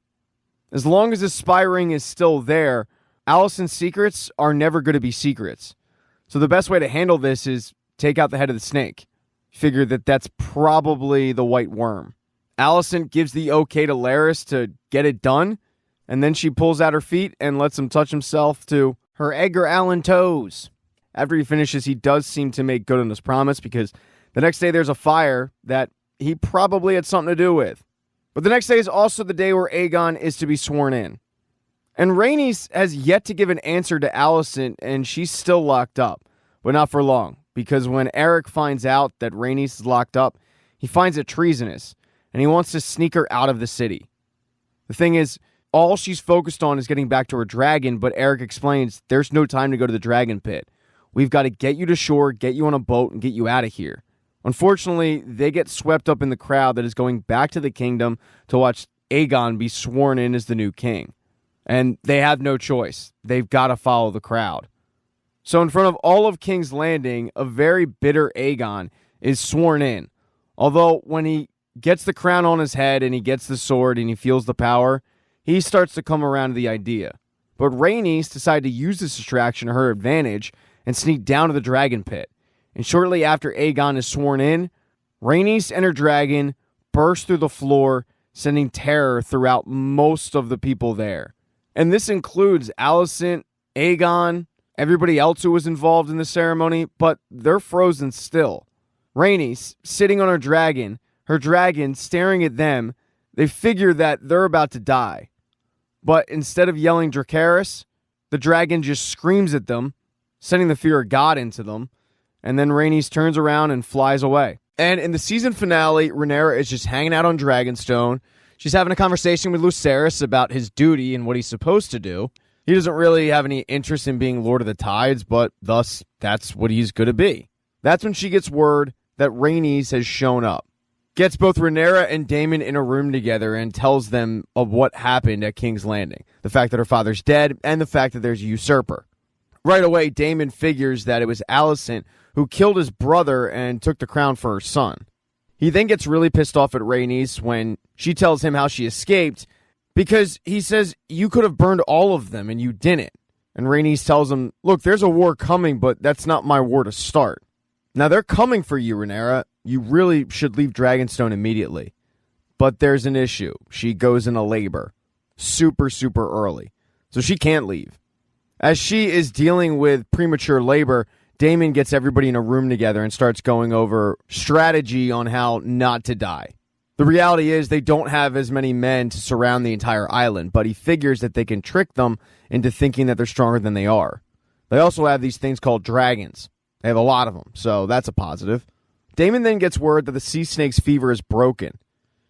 As long as the spy ring is still there, Alicent's secrets are never going to be secrets. So the best way to handle this is take out the head of the snake. Figure that that's probably the White Worm. Alicent gives the okay to Larys to get it done, and then she pulls out her feet and lets him touch himself to her Edgar Allan toes. After he finishes, he does seem to make good on his promise because the next day there's a fire that he probably had something to do with. But the next day is also the day where Aegon is to be sworn in. And Rhaenys has yet to give an answer to Alicent, and she's still locked up. But not for long, because when Eric finds out that Rhaenys is locked up, he finds it treasonous, and he wants to sneak her out of the city. The thing is, all she's focused on is getting back to her dragon, but Eric explains there's no time to go to the dragon pit. We've got to get you to shore, get you on a boat, and get you out of here. Unfortunately, they get swept up in the crowd that is going back to the kingdom to watch Aegon be sworn in as the new king. And they have no choice. They've got to follow the crowd. So in front of all of King's Landing, a very bitter Aegon is sworn in. Although when he gets the crown on his head and he gets the sword and he feels the power, he starts to come around to the idea. But Rhaenys decided to use this distraction to her advantage and sneak down to the dragon pit. And shortly after Aegon is sworn in, Rhaenys and her dragon burst through the floor, sending terror throughout most of the people there. And this includes Alicent, Aegon, everybody else who was involved in the ceremony, but they're frozen still. Rhaenys, sitting on her dragon staring at them, they figure that they're about to die. But instead of yelling Dracarys, the dragon just screams at them, sending the fear of God into them, and then Rhaenys turns around and flies away. And in the season finale, Rhaenyra is just hanging out on Dragonstone. She's having a conversation with Viserys about his duty and what he's supposed to do. He doesn't really have any interest in being Lord of the Tides, but thus, that's what he's going to be. That's when she gets word that Rhaenys has shown up. gets both Rhaenyra and Daemon in a room together and tells them of what happened at King's Landing. The fact that her father's dead and the fact that there's a usurper. Right away, Daemon figures that it was Alicent who killed his brother and took the crown for her son. He then gets really pissed off at Rhaenys when she tells him how she escaped because he says, you could have burned all of them and you didn't. And Rhaenys tells him, look, there's a war coming, but that's not my war to start. Now, they're coming for you, Rhaenyra. You really should leave Dragonstone immediately. But there's an issue. She goes into labor. Super, super early. So she can't leave. As she is dealing with premature labor, Daemon gets everybody in a room together and starts going over strategy on how not to die. The reality is they don't have as many men to surround the entire island, but he figures that they can trick them into thinking that they're stronger than they are. They also have these things called dragons. They have a lot of them, so that's a positive. Daemon then gets word that the sea snake's fever is broken.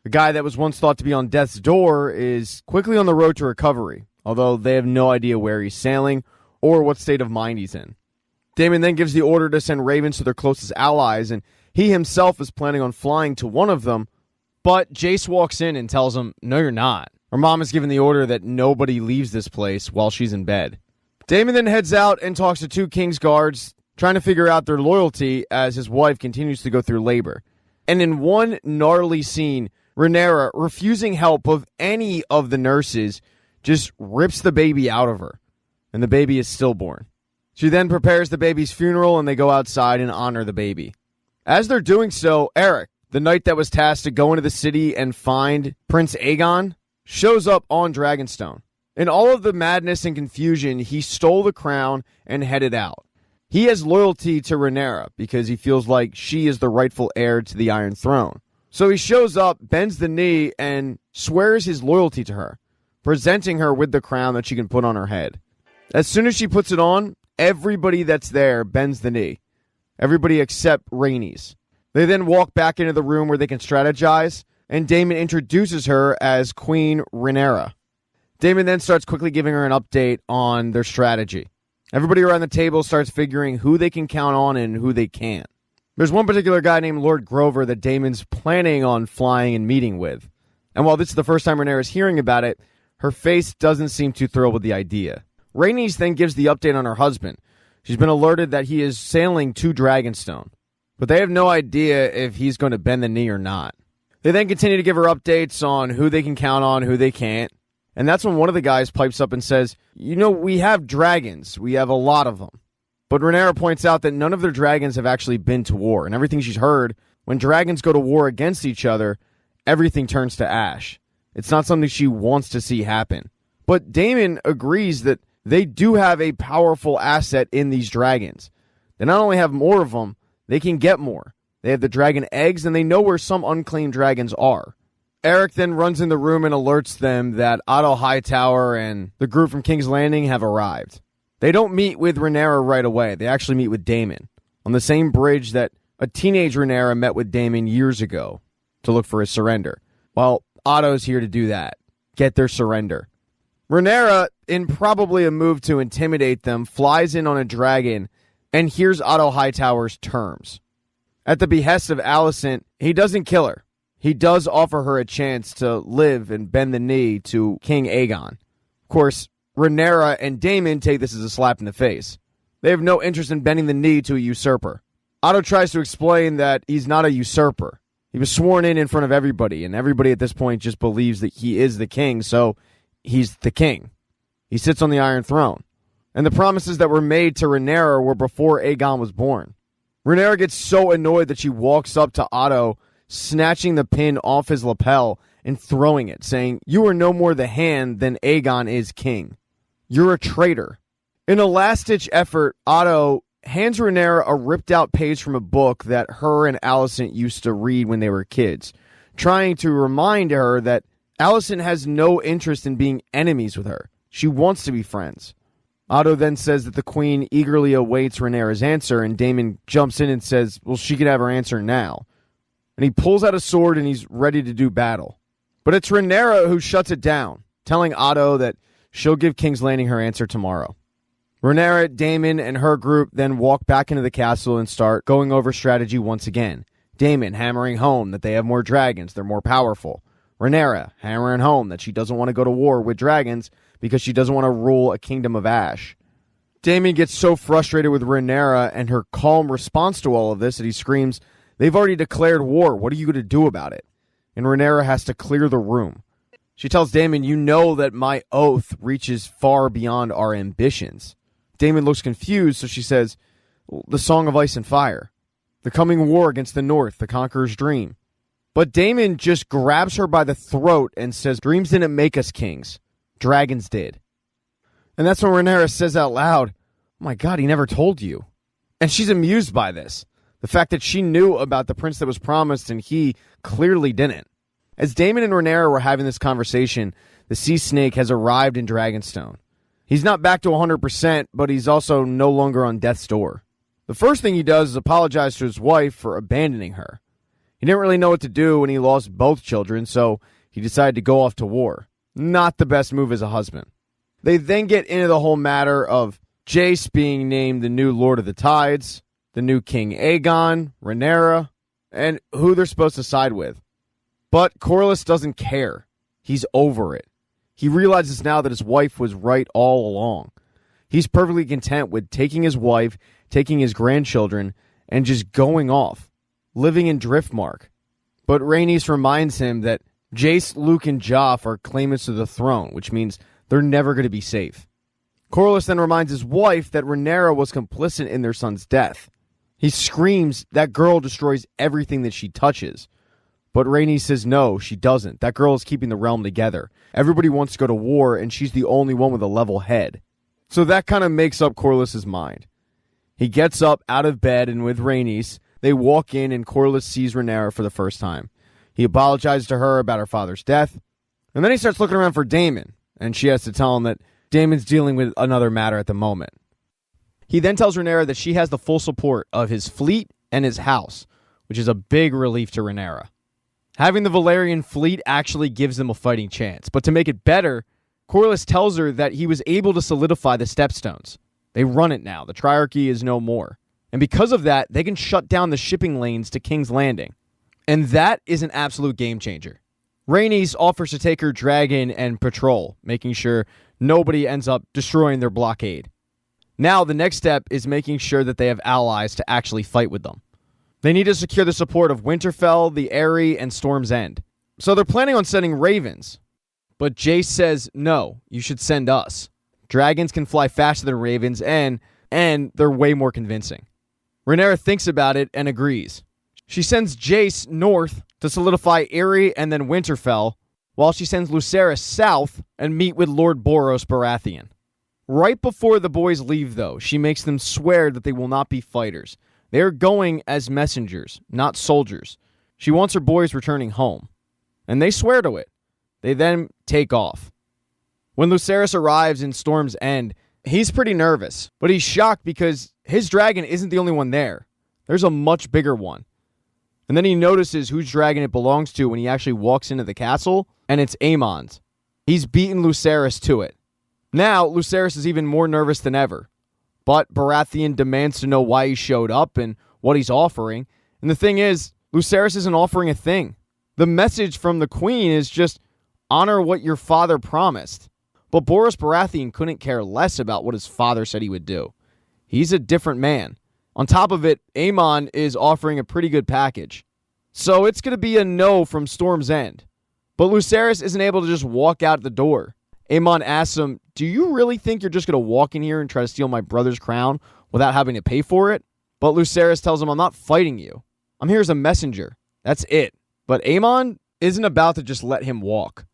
The guy that was once thought to be on death's door is quickly on the road to recovery, although they have no idea where he's sailing or what state of mind he's in. Daemon then gives the order to send ravens to their closest allies, and he himself is planning on flying to one of them, but Jace walks in and tells him, no, you're not. Her mom has given the order that nobody leaves this place while she's in bed. Daemon then heads out and talks to two King's Guards, trying to figure out their loyalty as his wife continues to go through labor. And in one gnarly scene, Rhaenyra, refusing help of any of the nurses, just rips the baby out of her. And the baby is stillborn. She then prepares the baby's funeral and they go outside and honor the baby. As they're doing so, Eric, the knight that was tasked to go into the city and find Prince Aegon, shows up on Dragonstone. In all of the madness and confusion, he stole the crown and headed out. He has loyalty to Rhaenyra because he feels like she is the rightful heir to the Iron Throne. So he shows up, bends the knee, and swears his loyalty to her, presenting her with the crown that she can put on her head. As soon as she puts it on, everybody that's there bends the knee. Everybody except Rhaenys. They then walk back into the room where they can strategize, and Daemon introduces her as Queen Rhaenyra. Daemon then starts quickly giving her an update on their strategy. Everybody around the table starts figuring who they can count on and who they can't. There's one particular guy named Lord Grover that Daemon's planning on flying and meeting with. And while this is the first time Rhaenyra's hearing about it, her face doesn't seem too thrilled with the idea. Rhaenys then gives the update on her husband. She's been alerted that he is sailing to Dragonstone, but they have no idea if he's going to bend the knee or not. They then continue to give her updates on who they can count on, who they can't. And that's when one of the guys pipes up and says, you know, we have dragons. We have a lot of them. But Rhaenyra points out that none of their dragons have actually been to war. And everything she's heard, when dragons go to war against each other, everything turns to ash. It's not something she wants to see happen. But Daemon agrees that they do have a powerful asset in these dragons. They not only have more of them, they can get more. They have the dragon eggs, and they know where some unclaimed dragons are. Eric then runs in the room and alerts them that Otto Hightower and the group from King's Landing have arrived. They don't meet with Rhaenyra right away. They actually meet with Daemon on the same bridge that a teenage Rhaenyra met with Daemon years ago to look for his surrender. Well, Otto's here to do that. Get their surrender. Rhaenyra, in probably a move to intimidate them, flies in on a dragon and hears Otto Hightower's terms. At the behest of Alicent, he doesn't kill her. He does offer her a chance to live and bend the knee to King Aegon. Of course, Rhaenyra and Daemon take this as a slap in the face. They have no interest in bending the knee to a usurper. Otto tries to explain that he's not a usurper. He was sworn in front of everybody, and everybody at this point just believes that he is the king, so he's the king. He sits on the Iron Throne. And the promises that were made to Rhaenyra were before Aegon was born. Rhaenyra gets so annoyed that she walks up to Otto, snatching the pin off his lapel and throwing it, saying, you are no more the hand than Aegon is king. You're a traitor. In a last-ditch effort, Otto hands Rhaenyra a ripped-out page from a book that her and Alicent used to read when they were kids, trying to remind her that Alicent has no interest in being enemies with her. She wants to be friends. Otto then says that the queen eagerly awaits Rhaenyra's answer, and Daemon jumps in and says, well, she can have her answer now. And he pulls out a sword and he's ready to do battle. But it's Rhaenyra who shuts it down, telling Otto that she'll give King's Landing her answer tomorrow. Rhaenyra, Daemon, and her group then walk back into the castle and start going over strategy once again. Daemon hammering home that they have more dragons, they're more powerful. Rhaenyra hammering home that she doesn't want to go to war with dragons because she doesn't want to rule a kingdom of ash. Daemon gets so frustrated with Rhaenyra and her calm response to all of this that he screams, "They've already declared war. What are you going to do about it?" And Rhaenyra has to clear the room. She tells Daemon, "You know that my oath reaches far beyond our ambitions." Daemon looks confused, so she says, "The Song of Ice and Fire. The coming war against the North, the Conqueror's dream." But Daemon just grabs her by the throat and says, "Dreams didn't make us kings. Dragons did." And that's when Rhaenyra says out loud, "Oh my God, he never told you." And she's amused by this. The fact that she knew about the prince that was promised and he clearly didn't. As Daemon and Rhaenyra were having this conversation, the sea snake has arrived in Dragonstone. He's not back to 100%, but he's also no longer on death's door. The first thing he does is apologize to his wife for abandoning her. He didn't really know what to do when he lost both children, so he decided to go off to war. Not the best move as a husband. They then get into the whole matter of Jace being named the new Lord of the Tides, the new King Aegon, Rhaenyra, and who they're supposed to side with. But Corlys doesn't care. He's over it. He realizes now that his wife was right all along. He's perfectly content with taking his wife, taking his grandchildren, and just going off, living in Driftmark. But Rhaenys reminds him that Jace, Luke, and Joff are claimants of the throne, which means they're never going to be safe. Corlys then reminds his wife that Rhaenyra was complicit in their son's death. He screams that girl destroys everything that she touches. But Rhaenys says no, she doesn't. That girl is keeping the realm together. Everybody wants to go to war, and she's the only one with a level head. So that kind of makes up Corlys' mind. He gets up out of bed, and with Rhaenys, they walk in, and Corlys sees Rhaenyra for the first time. He apologizes to her about her father's death, and then he starts looking around for Daemon, and she has to tell him that Daemon's dealing with another matter at the moment. He then tells Rhaenyra that she has the full support of his fleet and his house, which is a big relief to Rhaenyra. Having the Valyrian fleet actually gives them a fighting chance, but to make it better, Corlys tells her that he was able to solidify the Stepstones. They run it now. The Triarchy is no more. And because of that, they can shut down the shipping lanes to King's Landing. And that is an absolute game changer. Rhaenys offers to take her dragon and patrol, making sure nobody ends up destroying their blockade. Now, the next step is making sure that they have allies to actually fight with them. They need to secure the support of Winterfell, the Eyrie, and Storm's End. So they're planning on sending ravens. But Jace says, no, you should send us. Dragons can fly faster than ravens, and they're way more convincing. Rhaenyra thinks about it and agrees. She sends Jace north to solidify Eyrie and then Winterfell, while she sends Lucerys south and meet with Lord Boros Baratheon. Right before the boys leave, though, she makes them swear that they will not be fighters. They are going as messengers, not soldiers. She wants her boys returning home. And they swear to it. They then take off. When Lucerys arrives in Storm's End, he's pretty nervous, but he's shocked because his dragon isn't the only one there. There's a much bigger one. And then he notices whose dragon it belongs to when he actually walks into the castle, and it's Aemon's. He's beaten Lucerys to it. Now, Lucerys is even more nervous than ever. But Baratheon demands to know why he showed up and what he's offering. And the thing is, Lucerys isn't offering a thing. The message from the queen is just, honor what your father promised. But Boros Baratheon couldn't care less about what his father said he would do. He's a different man. On top of it, Aemon is offering a pretty good package. So it's going to be a no from Storm's End. But Lucerys isn't able to just walk out the door. Aemon asks him, do you really think you're just going to walk in here and try to steal my brother's crown without having to pay for it? But Lucerys tells him, I'm not fighting you. I'm here as a messenger. That's it. But Aemon isn't about to just let him walk.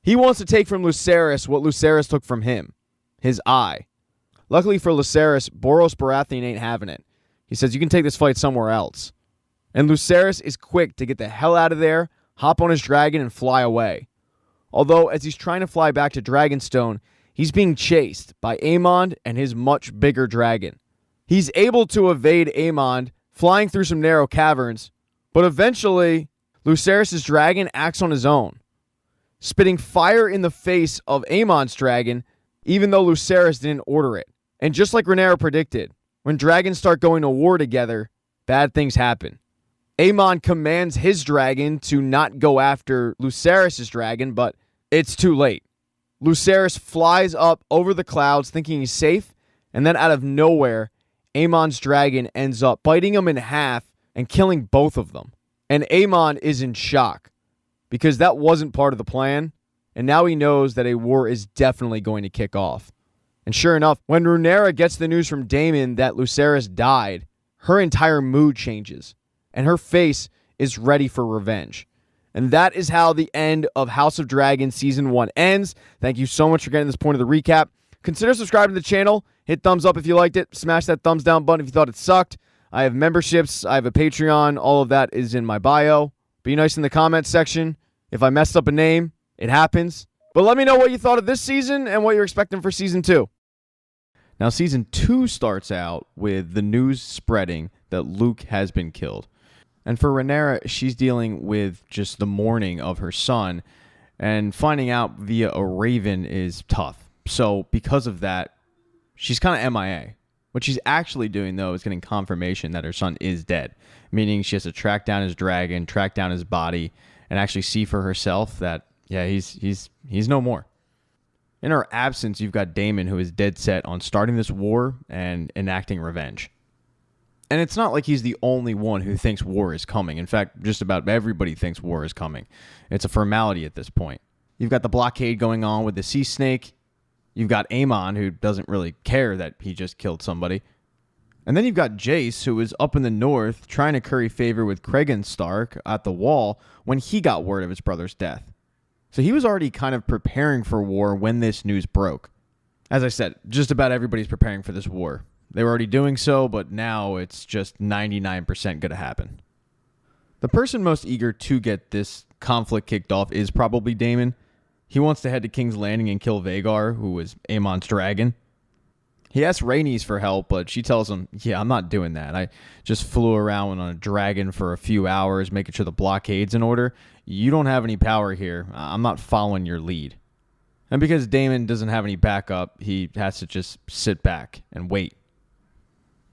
He wants to take from Lucerys what Lucerys took from him, his eye. Luckily for Lucerys, Boros Baratheon ain't having it. He says, you can take this fight somewhere else. And Lucerys is quick to get the hell out of there, hop on his dragon, and fly away. Although, as he's trying to fly back to Dragonstone, he's being chased by Aemon and his much bigger dragon. He's able to evade Aemon, flying through some narrow caverns, but eventually, Lucerys' dragon acts on his own, spitting fire in the face of Aemon's dragon, even though Lucerys didn't order it. And just like Rhaenyra predicted, when dragons start going to war together, bad things happen. Aemon commands his dragon to not go after Lucerys' dragon, but it's too late. Lucerys flies up over the clouds thinking he's safe, and then out of nowhere, Aemon's dragon ends up biting him in half and killing both of them. And Aemon is in shock because that wasn't part of the plan, and now he knows that a war is definitely going to kick off. And sure enough, when Rhaenyra gets the news from Daemon that Lucerys died, her entire mood changes, and her face is ready for revenge. And that is how the end of House of Dragon Season 1 ends. Thank you so much for getting this point of the recap. Consider subscribing to the channel. Hit thumbs up if you liked it. Smash that thumbs down button if you thought it sucked. I have memberships. I have a Patreon. All of that is in my bio. Be nice in the comments section. If I messed up a name, it happens. But let me know what you thought of this season and what you're expecting for Season 2. Now, Season 2 starts out with the news spreading that Luke has been killed. And for Rhaenyra, she's dealing with just the mourning of her son, and finding out via a raven is tough. So because of that, she's kind of MIA. What she's actually doing, though, is getting confirmation that her son is dead, meaning she has to track down his dragon, track down his body, and actually see for herself that, yeah, he's no more. In her absence, you've got Daemon, who is dead set on starting this war and enacting revenge. And it's not like he's the only one who thinks war is coming. In fact, just about everybody thinks war is coming. It's a formality at this point. You've got the blockade going on with the Sea Snake. You've got Aemon, who doesn't really care that he just killed somebody. And then you've got Jace, who is up in the north trying to curry favor with Cregan Stark at the Wall when he got word of his brother's death. So he was already kind of preparing for war when this news broke. As I said, just about everybody's preparing for this war. They were already doing so, but now it's just 99% going to happen. The person most eager to get this conflict kicked off is probably Daemon. He wants to head to King's Landing and kill Vhagar, who was Aemon's dragon. He asks Rhaenys for help, but she tells him, yeah, I'm not doing that. I just flew around on a dragon for a few hours, making sure the blockade's in order. You don't have any power here. I'm not following your lead. And because Daemon doesn't have any backup, he has to just sit back and wait.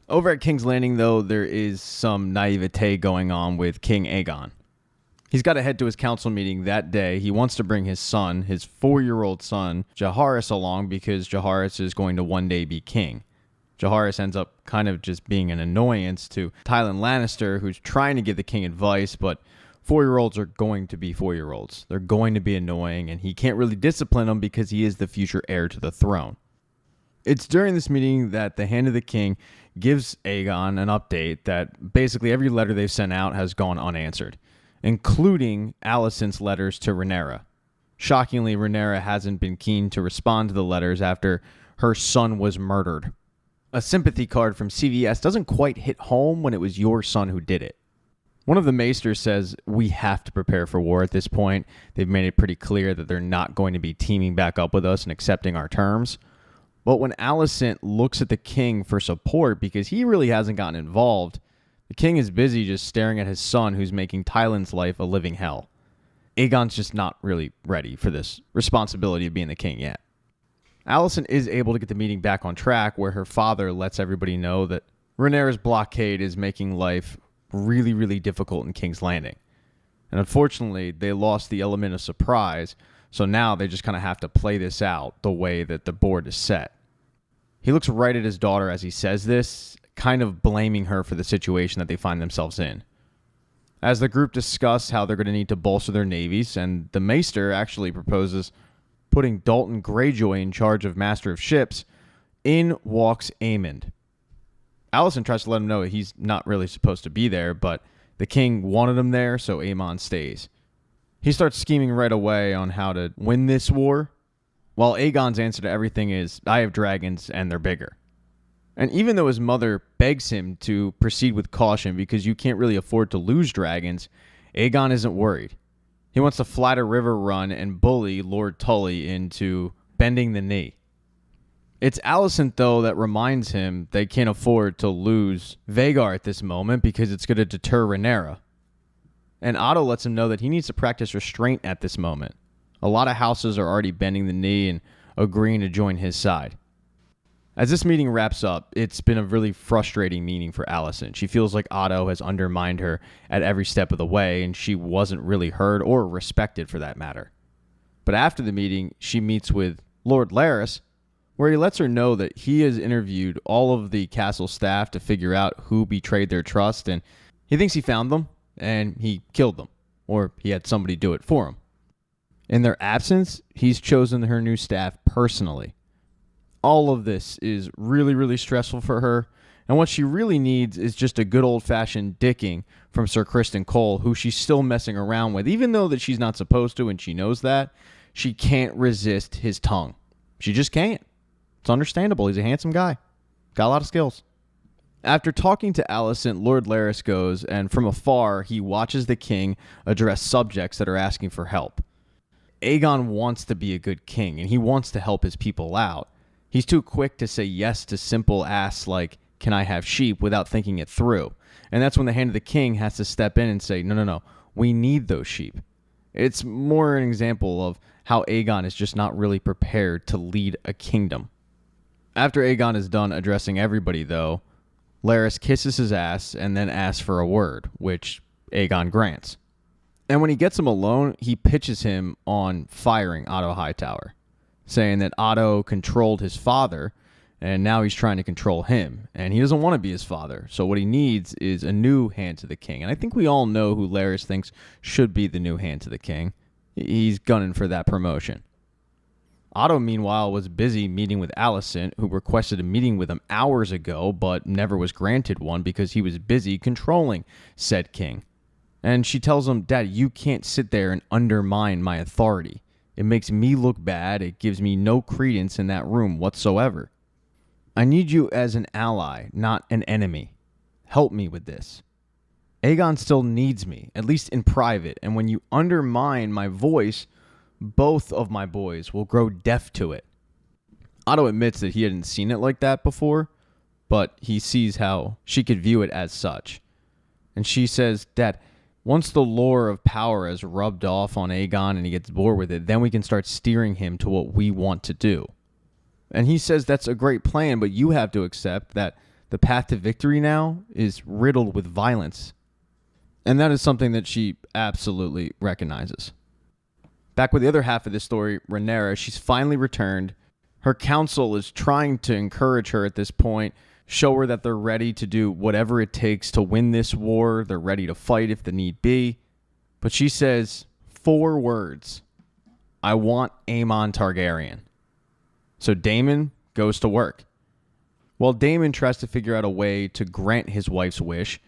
Over at King's Landing, though, there is some naivete going on with King Aegon. He's got to head to his council meeting that day. He wants to bring his son, his 4-year-old son, Jaehaerys, along because Jaehaerys is going to one day be king. Jaehaerys ends up kind of just being an annoyance to Tywin Lannister, who's trying to give the king advice, but 4-year-olds are going to be 4-year-olds. They're going to be annoying, and he can't really discipline them because he is the future heir to the throne. It's during this meeting that the Hand of the King gives Aegon an update that basically every letter they've sent out has gone unanswered, including Alicent's letters to Rhaenyra. Shockingly, Rhaenyra hasn't been keen to respond to the letters after her son was murdered. A sympathy card from CVS doesn't quite hit home when it was your son who did it. One of the maesters says, we have to prepare for war at this point. They've made it pretty clear that they're not going to be teaming back up with us and accepting our terms. But when Alicent looks at the king for support because he really hasn't gotten involved, the king is busy just staring at his son who's making Tywin's life a living hell. Aegon's just not really ready for this responsibility of being the king yet. Alicent is able to get the meeting back on track where her father lets everybody know that Rhaenyra's blockade is making life really, really difficult in King's Landing. And unfortunately, they lost the element of surprise, so now they just kind of have to play this out the way that the board is set. He looks right at his daughter as he says this, kind of blaming her for the situation that they find themselves in. As the group discuss how they're going to need to bolster their navies, and the Maester actually proposes putting Dalton Greyjoy in charge of Master of Ships, in walks Aemond. Alicent tries to let him know he's not really supposed to be there, but the king wanted him there, so Aemon stays. He starts scheming right away on how to win this war, while Aegon's answer to everything is, I have dragons and they're bigger. And even though his mother begs him to proceed with caution because you can't really afford to lose dragons, Aegon isn't worried. He wants to fly to River Run and bully Lord Tully into bending the knee. It's Alicent, though, that reminds him they can't afford to lose Vhagar at this moment because it's going to deter Rhaenyra. And Otto lets him know that he needs to practice restraint at this moment. A lot of houses are already bending the knee and agreeing to join his side. As this meeting wraps up, it's been a really frustrating meeting for Alicent. She feels like Otto has undermined her at every step of the way, and she wasn't really heard or respected for that matter. But after the meeting, she meets with Lord Larys, where he lets her know that he has interviewed all of the castle staff to figure out who betrayed their trust, and he thinks he found them, and he killed them, or he had somebody do it for him. In their absence, he's chosen her new staff personally. All of this is really, really stressful for her, and what she really needs is just a good old-fashioned dicking from Sir Criston Cole, who she's still messing around with, even though that she's not supposed to, and she knows that. She can't resist his tongue. She just can't. It's understandable. He's a handsome guy. Got a lot of skills. After talking to Alicent, Lord Larys goes, and from afar, he watches the king address subjects that are asking for help. Aegon wants to be a good king, and he wants to help his people out. He's too quick to say yes to simple asks like, can I have sheep, without thinking it through. And that's when the Hand of the King has to step in and say, no, we need those sheep. It's more an example of how Aegon is just not really prepared to lead a kingdom. After Aegon is done addressing everybody, though, Larys kisses his ass and then asks for a word, which Aegon grants. And when he gets him alone, he pitches him on firing Otto Hightower, saying that Otto controlled his father, and now he's trying to control him, and he doesn't want to be his father, so what he needs is a new Hand to the King, and I think we all know who Larys thinks should be the new Hand to the King. He's gunning for that promotion. Otto, meanwhile, was busy meeting with Alicent, who requested a meeting with him hours ago, but never was granted one because he was busy controlling said king. And she tells him, Dad, you can't sit there and undermine my authority. It makes me look bad. It gives me no credence in that room whatsoever. I need you as an ally, not an enemy. Help me with this. Aegon still needs me, at least in private, and when you undermine my voice, both of my boys will grow deaf to it. Otto admits that he hadn't seen it like that before, but he sees how she could view it as such. And she says, Dad, once the lure of power has rubbed off on Aegon and he gets bored with it, then we can start steering him to what we want to do. And he says that's a great plan, but you have to accept that the path to victory now is riddled with violence. And that is something that she absolutely recognizes. Back with the other half of this story, Rhaenyra, she's finally returned. Her council is trying to encourage her at this point, show her that they're ready to do whatever it takes to win this war. They're ready to fight if the need be. But she says 4 words. I want Aemon Targaryen. So Daemon goes to work. While Daemon tries to figure out a way to grant his wife's wish,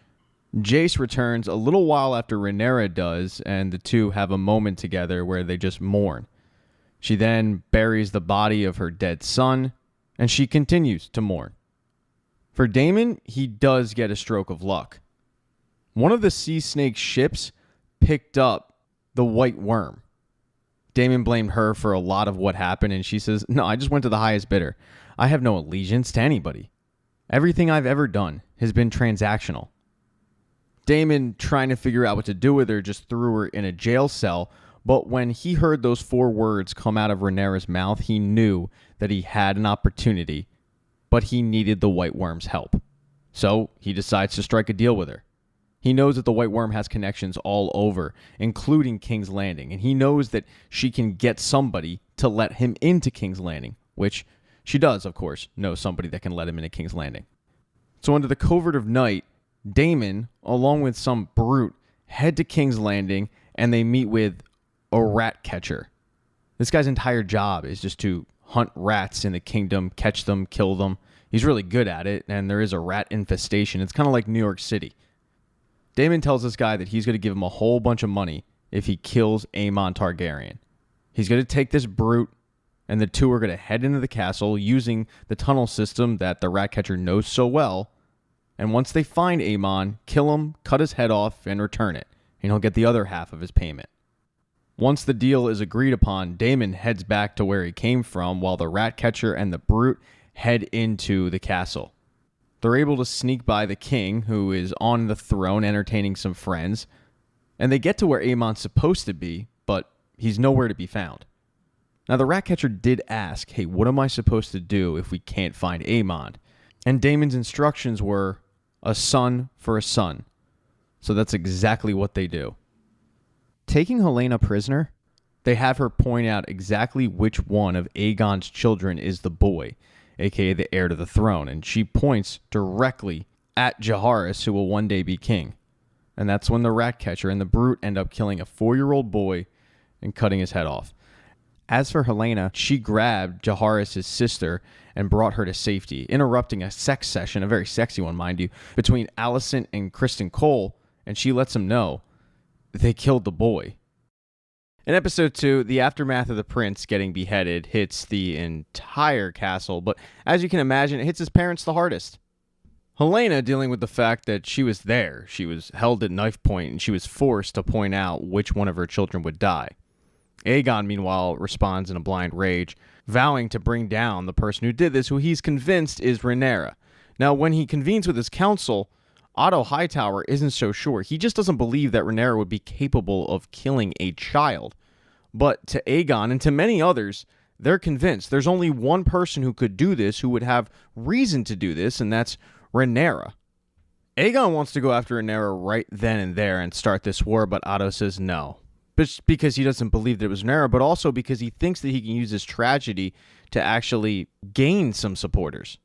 Jace returns a little while after Rhaenyra does, and the two have a moment together where they just mourn. She then buries the body of her dead son, and she continues to mourn. For Daemon, he does get a stroke of luck. One of the Sea Snake's ships picked up the White Worm. Daemon blamed her for a lot of what happened, and she says, no, I just went to the highest bidder. I have no allegiance to anybody. Everything I've ever done has been transactional. Daemon, trying to figure out what to do with her, just threw her in a jail cell, but when he heard those 4 words come out of Rhaenyra's mouth, he knew that he had an opportunity, but he needed the White Worm's help. So he decides to strike a deal with her. He knows that the White Worm has connections all over, including King's Landing, and he knows that she can get somebody to let him into King's Landing, which she does, of course, know somebody that can let him into King's Landing. So under the covert of night, Daemon, along with some brute, head to King's Landing, and they meet with a rat catcher. This guy's entire job is just to hunt rats in the kingdom, catch them, kill them. He's really good at it, and there is a rat infestation. It's kind of like New York City. Daemon tells this guy that he's going to give him a whole bunch of money if he kills Aemon Targaryen. He's going to take this brute, and the two are going to head into the castle using the tunnel system that the rat catcher knows so well. And once they find Aemon, kill him, cut his head off, and return it. And he'll get the other half of his payment. Once the deal is agreed upon, Daemon heads back to where he came from while the rat catcher and the brute head into the castle. They're able to sneak by the king, who is on the throne entertaining some friends, and they get to where Aemon's supposed to be, but he's nowhere to be found. Now, the Ratcatcher did ask, hey, what am I supposed to do if we can't find Aemon? And Daemon's instructions were a son for a son. So that's exactly what they do. Taking Helaena prisoner, they have her point out exactly which one of Aegon's children is the boy, aka the heir to the throne, and she points directly at Jaehaerys, who will one day be king. And that's when the Ratcatcher and the Brute end up killing a 4-year-old boy and cutting his head off. As for Helaena, she grabbed Jaehaerys' sister and brought her to safety, interrupting a sex session, a very sexy one, mind you, between Alicent and Criston Cole, and she lets him know they killed the boy. In episode 2, the aftermath of the prince getting beheaded hits the entire castle, but as you can imagine, it hits his parents the hardest. Helaena dealing with the fact that she was there, she was held at knife point, and she was forced to point out which one of her children would die. Aegon, meanwhile, responds in a blind rage, vowing to bring down the person who did this, who he's convinced is Rhaenyra. Now, when he convenes with his council, Otto Hightower isn't so sure. He just doesn't believe that Rhaenyra would be capable of killing a child. But to Aegon and to many others, they're convinced there's only one person who could do this, who would have reason to do this, and that's Rhaenyra. Aegon wants to go after Rhaenyra right then and there and start this war, but Otto says no. But because he doesn't believe that it was Rhaenyra, but also because he thinks that he can use this tragedy to actually gain some supporters.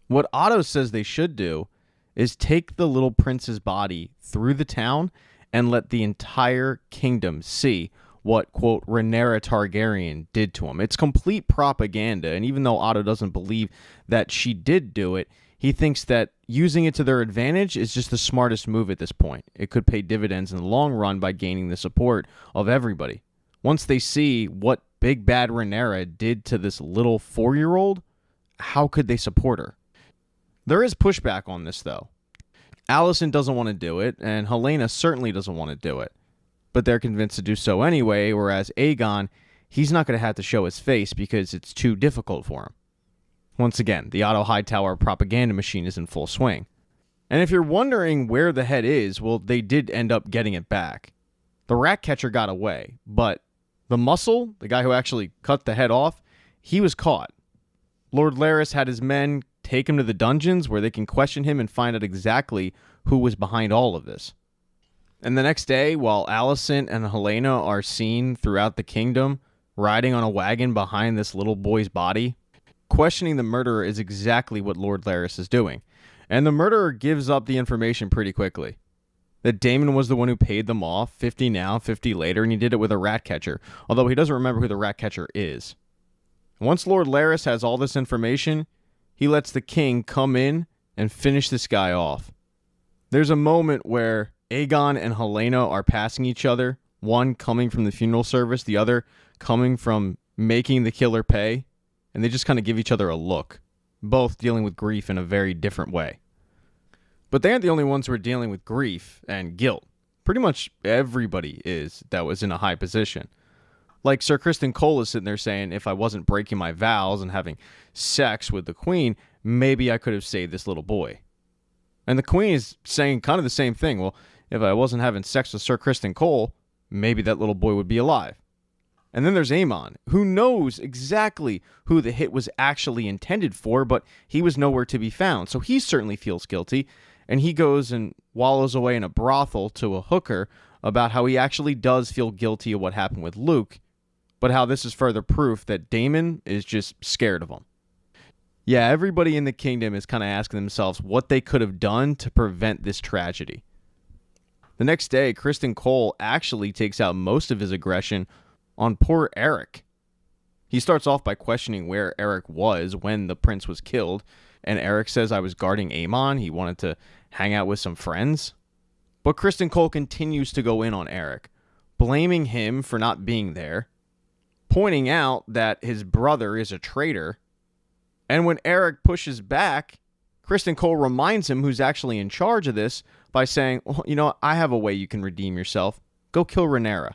What Otto says they should do is take the little prince's body through the town and let the entire kingdom see what, quote, Rhaenyra Targaryen did to him. It's complete propaganda, and even though Otto doesn't believe that she did do it, he thinks that using it to their advantage is just the smartest move at this point. It could pay dividends in the long run by gaining the support of everybody. Once they see what big bad Rhaenyra did to this little 4-year-old, how could they support her? There is pushback on this, though. Alicent doesn't want to do it, and Helaena certainly doesn't want to do it. But they're convinced to do so anyway, whereas Aegon, he's not going to have to show his face because it's too difficult for him. Once again, the Otto Hightower propaganda machine is in full swing. And if you're wondering where the head is, well, they did end up getting it back. The Ratcatcher got away, but the muscle, the guy who actually cut the head off, he was caught. Lord Larys had his men take him to the dungeons where they can question him and find out exactly who was behind all of this. And the next day, while Alicent and Helaena are seen throughout the kingdom, riding on a wagon behind this little boy's body, questioning the murderer is exactly what Lord Larys is doing. And the murderer gives up the information pretty quickly. That Daemon was the one who paid them off, 50 now, 50 later, and he did it with a Ratcatcher, although he doesn't remember who the Ratcatcher is. Once Lord Larys has all this information, he lets the king come in and finish this guy off. There's a moment where Aegon and Helaena are passing each other, one coming from the funeral service, the other coming from making the killer pay, and they just kind of give each other a look, both dealing with grief in a very different way. But they aren't the only ones who are dealing with grief and guilt. Pretty much everybody is that was in a high position. Like Sir Criston Cole is sitting there saying, if I wasn't breaking my vows and having sex with the queen, maybe I could have saved this little boy. And the queen is saying kind of the same thing. Well, if I wasn't having sex with Sir Criston Cole, maybe that little boy would be alive. And then there's Aemon, who knows exactly who the hit was actually intended for, but he was nowhere to be found. So he certainly feels guilty, and he goes and wallows away in a brothel to a hooker about how he actually does feel guilty of what happened with Luke, but how this is further proof that Daemon is just scared of him. Yeah, everybody in the kingdom is kind of asking themselves what they could have done to prevent this tragedy. The next day, Criston Cole actually takes out most of his aggression on poor Eric. He starts off by questioning where Eric was when the prince was killed, and Eric says, I was guarding Aemon, he wanted to hang out with some friends. But Criston Cole continues to go in on Eric, blaming him for not being there, pointing out that his brother is a traitor, and when Eric pushes back, Criston Cole reminds him who's actually in charge of this by saying, well, you know, I have a way you can redeem yourself. Go kill Rhaenyra.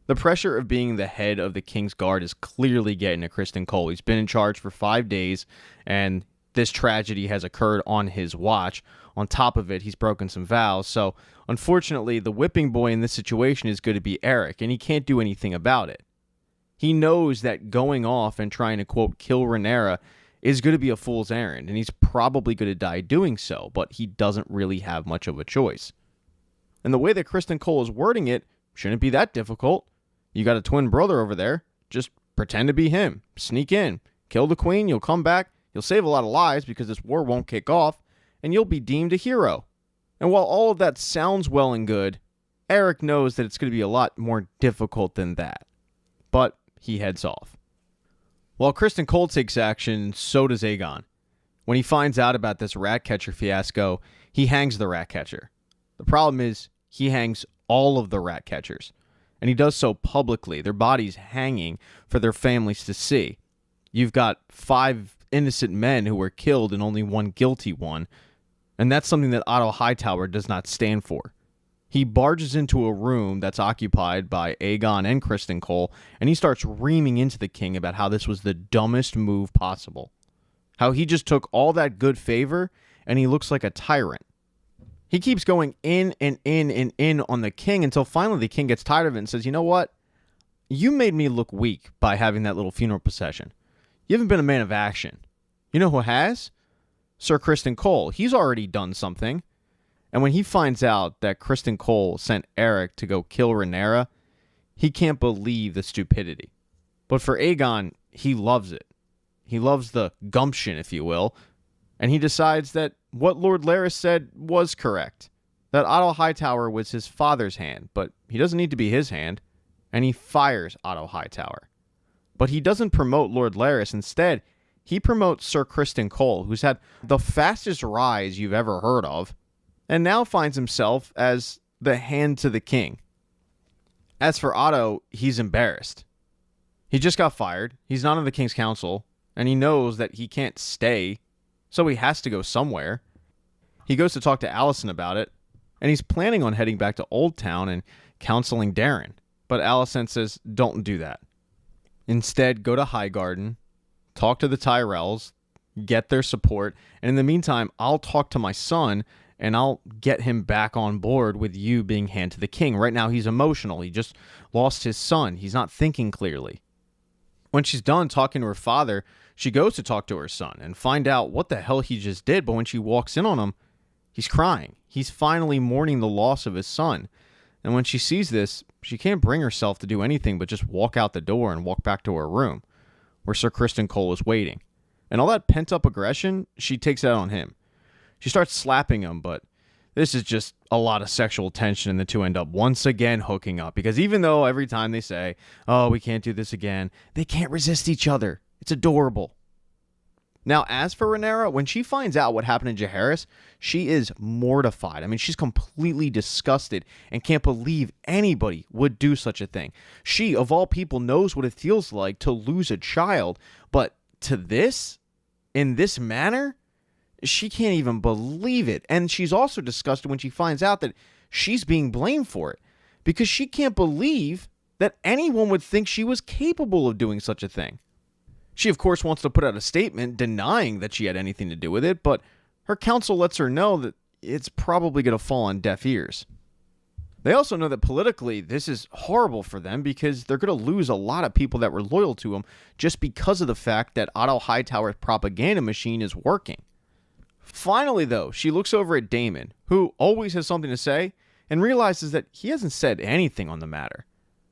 The pressure of being the head of the King's Guard is clearly getting to Criston Cole. He's been in charge for 5 days, and this tragedy has occurred on his watch. On top of it, he's broken some vows. So, unfortunately, the whipping boy in this situation is going to be Eric, and he can't do anything about it. He knows that going off and trying to, quote, kill Rhaenyra is going to be a fool's errand, and he's probably going to die doing so, but he doesn't really have much of a choice. And the way that Criston Cole is wording it shouldn't be that difficult. You got a twin brother over there. Just pretend to be him. Sneak in. Kill the queen. You'll come back. You'll save a lot of lives because this war won't kick off, and you'll be deemed a hero. And while all of that sounds well and good, Eric knows that it's going to be a lot more difficult than that. But he heads off. While Criston Cole takes action, so does Aegon. When he finds out about this rat catcher fiasco, he hangs the rat catcher. The problem is, he hangs all of the rat catchers. And he does so publicly, their bodies hanging for their families to see. You've got 5 innocent men who were killed and only 1 guilty one. And that's something that Otto Hightower does not stand for. He barges into a room that's occupied by Aegon and Criston Cole, and he starts reaming into the king about how this was the dumbest move possible. How he just took all that good favor, and he looks like a tyrant. He keeps going in and in and in on the king until finally the king gets tired of it and says, you know what? You made me look weak by having that little funeral procession. You haven't been a man of action. You know who has? Sir Criston Cole. He's already done something. And when he finds out that Criston Cole sent Eric to go kill Rhaenyra, he can't believe the stupidity. But for Aegon, he loves it. He loves the gumption, if you will. And he decides that what Lord Larys said was correct. That Otto Hightower was his father's hand, but he doesn't need to be his hand. And he fires Otto Hightower. But he doesn't promote Lord Larys. Instead, he promotes Sir Criston Cole, who's had the fastest rise you've ever heard of, and now finds himself as the hand to the king. As for Otto, he's embarrassed. He just got fired, he's not on the king's council, and he knows that he can't stay, so he has to go somewhere. He goes to talk to Alicent about it, and he's planning on heading back to Old Town and counseling Darren. But Alicent says, don't do that. Instead, go to Highgarden, talk to the Tyrells, get their support, and in the meantime, I'll talk to my son, and I'll get him back on board with you being hand to the king. Right now, he's emotional. He just lost his son. He's not thinking clearly. When she's done talking to her father, she goes to talk to her son and find out what the hell he just did. But when she walks in on him, he's crying. He's finally mourning the loss of his son. And when she sees this, she can't bring herself to do anything but just walk out the door and walk back to her room, where Sir Criston Cole is waiting. And all that pent-up aggression, she takes out on him. She starts slapping him, but this is just a lot of sexual tension, and the two end up once again hooking up. Because even though every time they say, oh, we can't do this again, they can't resist each other. It's adorable. Now, as for Rhaenyra, when she finds out what happened to Jaehaerys, she is mortified. I mean, she's completely disgusted and can't believe anybody would do such a thing. She, of all people, knows what it feels like to lose a child, but to this, in this manner, she can't even believe it. And she's also disgusted when she finds out that she's being blamed for it, because she can't believe that anyone would think she was capable of doing such a thing. She, of course, wants to put out a statement denying that she had anything to do with it, but her counsel lets her know that it's probably going to fall on deaf ears. They also know that politically, this is horrible for them because they're going to lose a lot of people that were loyal to them just because of the fact that Otto Hightower's propaganda machine is working. Finally, though, she looks over at Daemon, who always has something to say, and realizes that he hasn't said anything on the matter.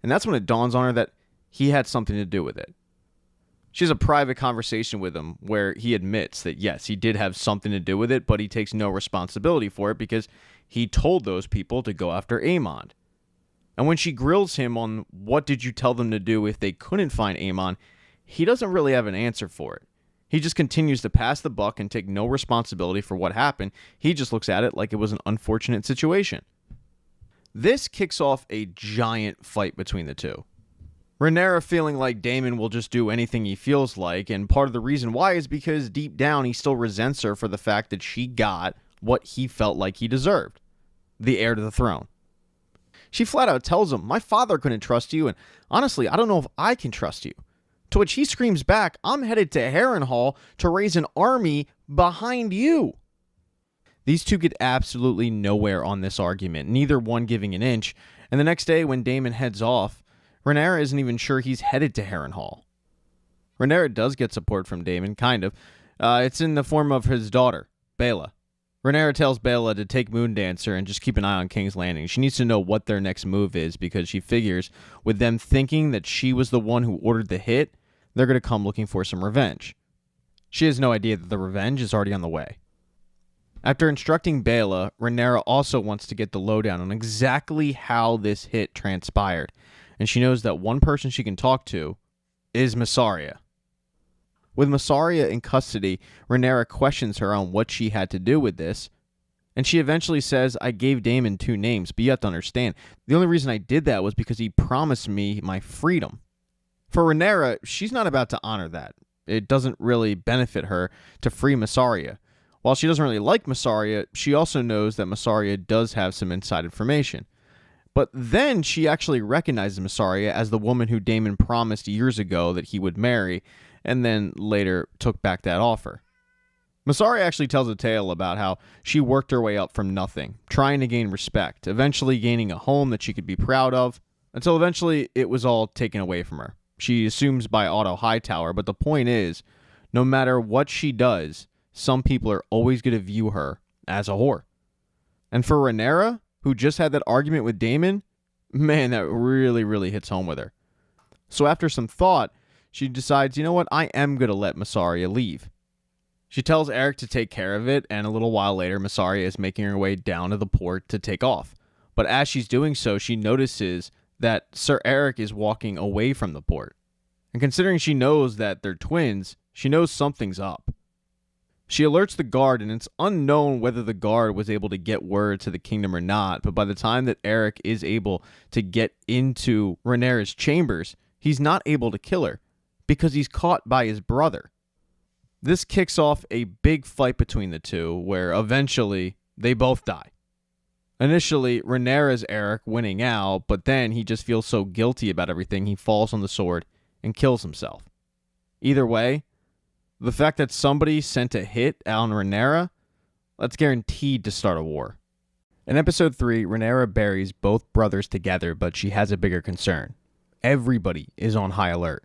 And that's when it dawns on her that he had something to do with it. She has a private conversation with him where he admits that, yes, he did have something to do with it, but he takes no responsibility for it because he told those people to go after Aemon. And when she grills him on what did you tell them to do if they couldn't find Aemon, he doesn't really have an answer for it. He just continues to pass the buck and take no responsibility for what happened. He just looks at it like it was an unfortunate situation. This kicks off a giant fight between the two. Rhaenyra feeling like Daemon will just do anything he feels like, and part of the reason why is because deep down he still resents her for the fact that she got what he felt like he deserved, the heir to the throne. She flat out tells him, my father couldn't trust you, and honestly, I don't know if I can trust you. To which he screams back, I'm headed to Harrenhal to raise an army behind you. These two get absolutely nowhere on this argument, neither one giving an inch, and the next day when Daemon heads off, Rhaenyra isn't even sure he's headed to Harrenhal. Rhaenyra does get support from Daemon, kind of. It's in the form of his daughter, Baela. Rhaenyra tells Baela to take Moondancer and just keep an eye on King's Landing. She needs to know what their next move is because she figures with them thinking that she was the one who ordered the hit, they're going to come looking for some revenge. She has no idea that the revenge is already on the way. After instructing Baela, Rhaenyra also wants to get the lowdown on exactly how this hit transpired, and she knows that one person she can talk to is Mysaria. With Mysaria in custody, Rhaenyra questions her on what she had to do with this, and she eventually says, I gave Daemon 2 names, but you have to understand, the only reason I did that was because he promised me my freedom. For Rhaenyra, she's not about to honor that. It doesn't really benefit her to free Mysaria. While she doesn't really like Mysaria, she also knows that Mysaria does have some inside information. But then she actually recognizes Mysaria as the woman who Daemon promised years ago that he would marry, and then later took back that offer. Mysaria actually tells a tale about how she worked her way up from nothing, trying to gain respect, eventually gaining a home that she could be proud of, until eventually it was all taken away from her. She assumes by Otto Hightower, but the point is, no matter what she does, some people are always going to view her as a whore. And for Rhaenyra, who just had that argument with Daemon, man, that really, really hits home with her. So after some thought, she decides, you know what, I am going to let Mysaria leave. She tells Eric to take care of it, and a little while later, Mysaria is making her way down to the port to take off. But as she's doing so, she notices that Sir Eric is walking away from the port. And considering she knows that they're twins, she knows something's up. She alerts the guard, and it's unknown whether the guard was able to get word to the kingdom or not, but by the time that Eric is able to get into Rhaenyra's chambers, he's not able to kill her, because he's caught by his brother. This kicks off a big fight between the two, where eventually they both die. Initially, Rhaenyra's Eric winning out, but then he just feels so guilty about everything, he falls on the sword and kills himself. Either way, the fact that somebody sent a hit on Rhaenyra, that's guaranteed to start a war. In episode 3, Rhaenyra buries both brothers together, but she has a bigger concern. Everybody is on high alert.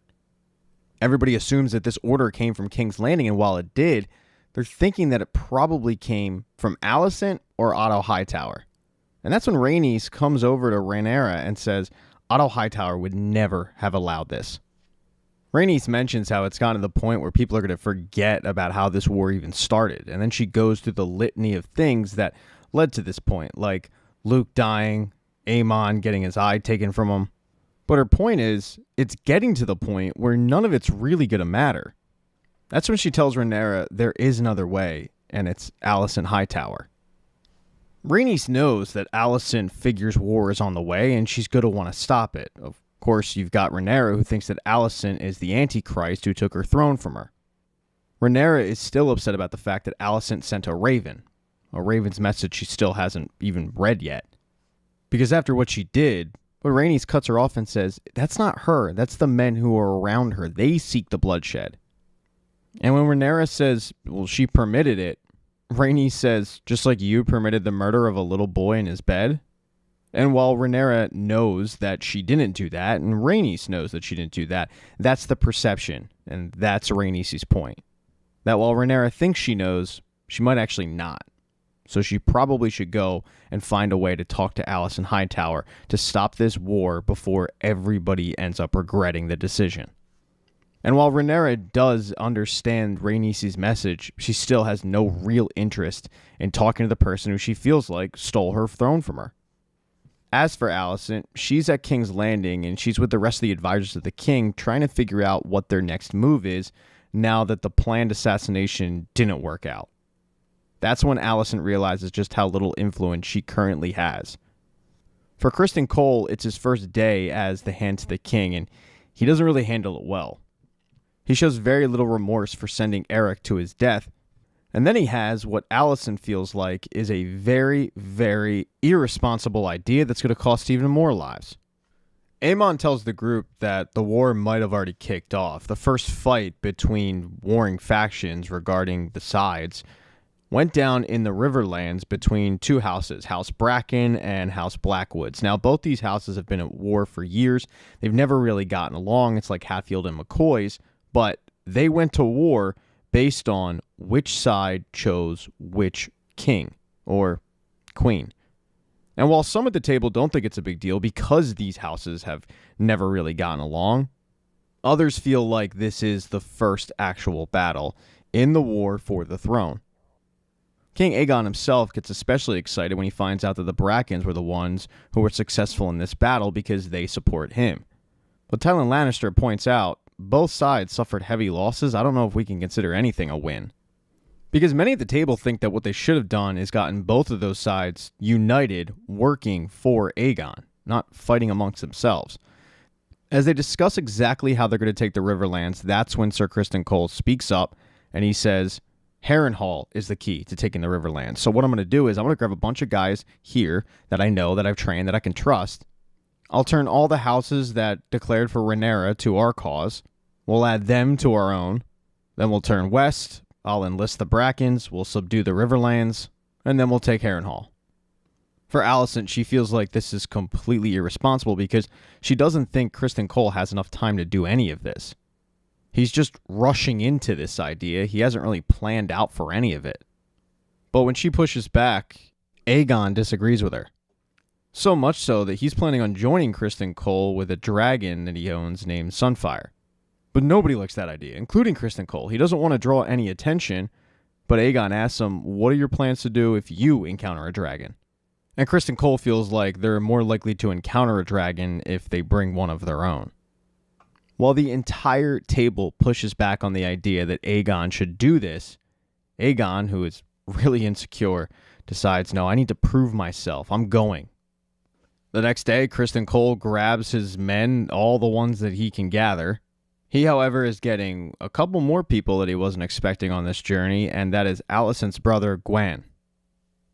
Everybody assumes that this order came from King's Landing, and while it did, they're thinking that it probably came from Alicent or Otto Hightower. And that's when Rhaenys comes over to Rhaenyra and says Otto Hightower would never have allowed this. Rhaenys mentions how it's gotten to the point where people are going to forget about how this war even started, and then she goes through the litany of things that led to this point, like Luke dying, Aemon getting his eye taken from him. But her point is, it's getting to the point where none of it's really going to matter. That's when she tells Rhaenyra there is another way, and it's Alicent Hightower. Rhaenys knows that Alicent figures war is on the way, and she's going to want to stop it. Of course, you've got Rhaenyra, who thinks that Alicent is the Antichrist who took her throne from her. Rhaenyra is still upset about the fact that Alicent sent a raven's message she still hasn't even read yet. Because after what she did, Rhaenys cuts her off and says, that's not her, that's the men who are around her, they seek the bloodshed. And when Rhaenyra says, well, she permitted it, Rhaenys says, just like you permitted the murder of a little boy in his bed. And while Rhaenyra knows that she didn't do that, and Rhaenys knows that she didn't do that, that's the perception, and that's Rhaenys' point. That while Rhaenyra thinks she knows, she might actually not. So she probably should go and find a way to talk to Alicent Hightower to stop this war before everybody ends up regretting the decision. And while Rhaenyra does understand Rhaenys' message, she still has no real interest in talking to the person who she feels like stole her throne from her. As for Alicent, she's at King's Landing, and she's with the rest of the advisors of the king trying to figure out what their next move is now that the planned assassination didn't work out. That's when Alicent realizes just how little influence she currently has. For Criston Cole, it's his first day as the Hand to the King, and he doesn't really handle it well. He shows very little remorse for sending Eric to his death, and then he has what Alicent feels like is a very, very irresponsible idea that's going to cost even more lives. Aemon tells the group that the war might have already kicked off. The first fight between warring factions regarding the sides went down in the Riverlands between two houses, House Bracken and House Blackwoods. Now, both these houses have been at war for years. They've never really gotten along. It's like Hatfield and McCoy's, but they went to war based on which side chose which king or queen. And while some at the table don't think it's a big deal because these houses have never really gotten along, others feel like this is the first actual battle in the war for the throne. King Aegon himself gets especially excited when he finds out that the Brackens were the ones who were successful in this battle because they support him. But Tywin Lannister points out both sides suffered heavy losses. I don't know if we can consider anything a win. Because many at the table think that what they should have done is gotten both of those sides united, working for Aegon, not fighting amongst themselves. As they discuss exactly how they're going to take the Riverlands, that's when Sir Criston Cole speaks up and he says, Harrenhal is the key to taking the Riverlands. So what I'm going to do is I'm going to grab a bunch of guys here that I know, that I've trained, that I can trust. I'll turn all the houses that declared for Rhaenyra to our cause. We'll add them to our own. Then we'll turn west. I'll enlist the Brackens, we'll subdue the Riverlands, and then we'll take Harrenhal. For Alicent, she feels like this is completely irresponsible because she doesn't think Criston Cole has enough time to do any of this. He's just rushing into this idea. He hasn't really planned out for any of it. But when she pushes back, Aegon disagrees with her. So much so that he's planning on joining Criston Cole with a dragon that he owns named Sunfire. But nobody likes that idea, including Criston Cole. He doesn't want to draw any attention, but Aegon asks him, what are your plans to do if you encounter a dragon? And Criston Cole feels like they're more likely to encounter a dragon if they bring one of their own. While the entire table pushes back on the idea that Aegon should do this, Aegon, who is really insecure, decides, no, I need to prove myself. I'm going. The next day, Criston Cole grabs his men, all the ones that he can gather. He, however, is getting a couple more people that he wasn't expecting on this journey, and that is Alicent's brother, Gwen.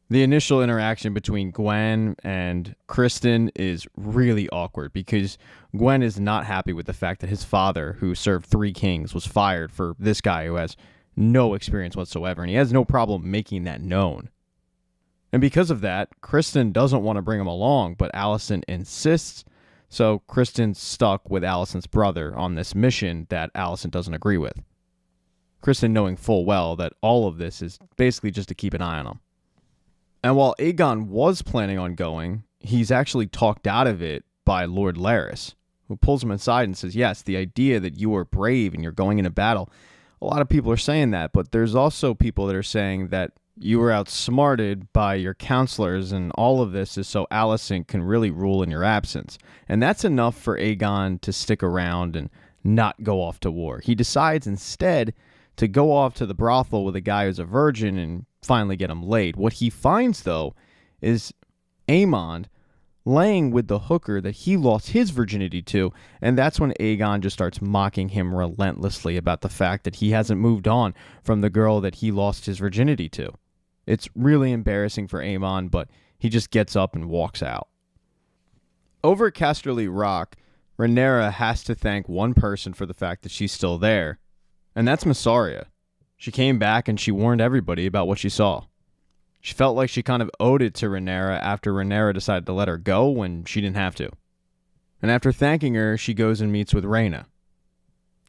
The initial interaction between Gwen and Criston is really awkward because Gwen is not happy with the fact that his father, who served 3 kings, was fired for this guy who has no experience whatsoever, and he has no problem making that known. And because of that, Criston doesn't want to bring him along, but Alicent insists. So Criston's stuck with Alicent's brother on this mission that Alicent doesn't agree with. Criston knowing full well that all of this is basically just to keep an eye on him. And while Aegon was planning on going, he's actually talked out of it by Lord Larys, who pulls him aside and says, yes, the idea that you are brave and you're going into battle, a lot of people are saying that, but there's also people that are saying that you were outsmarted by your counselors, and all of this is so Alicent can really rule in your absence. And that's enough for Aegon to stick around and not go off to war. He decides instead to go off to the brothel with a guy who's a virgin and finally get him laid. What he finds, though, is Aemond laying with the hooker that he lost his virginity to, and that's when Aegon just starts mocking him relentlessly about the fact that he hasn't moved on from the girl that he lost his virginity to. It's really embarrassing for Aemon, but he just gets up and walks out. Over at Casterly Rock, Rhaenyra has to thank one person for the fact that she's still there, and that's Mysaria. She came back and she warned everybody about what she saw. She felt like she kind of owed it to Rhaenyra after Rhaenyra decided to let her go when she didn't have to. And after thanking her, she goes and meets with Rhaena.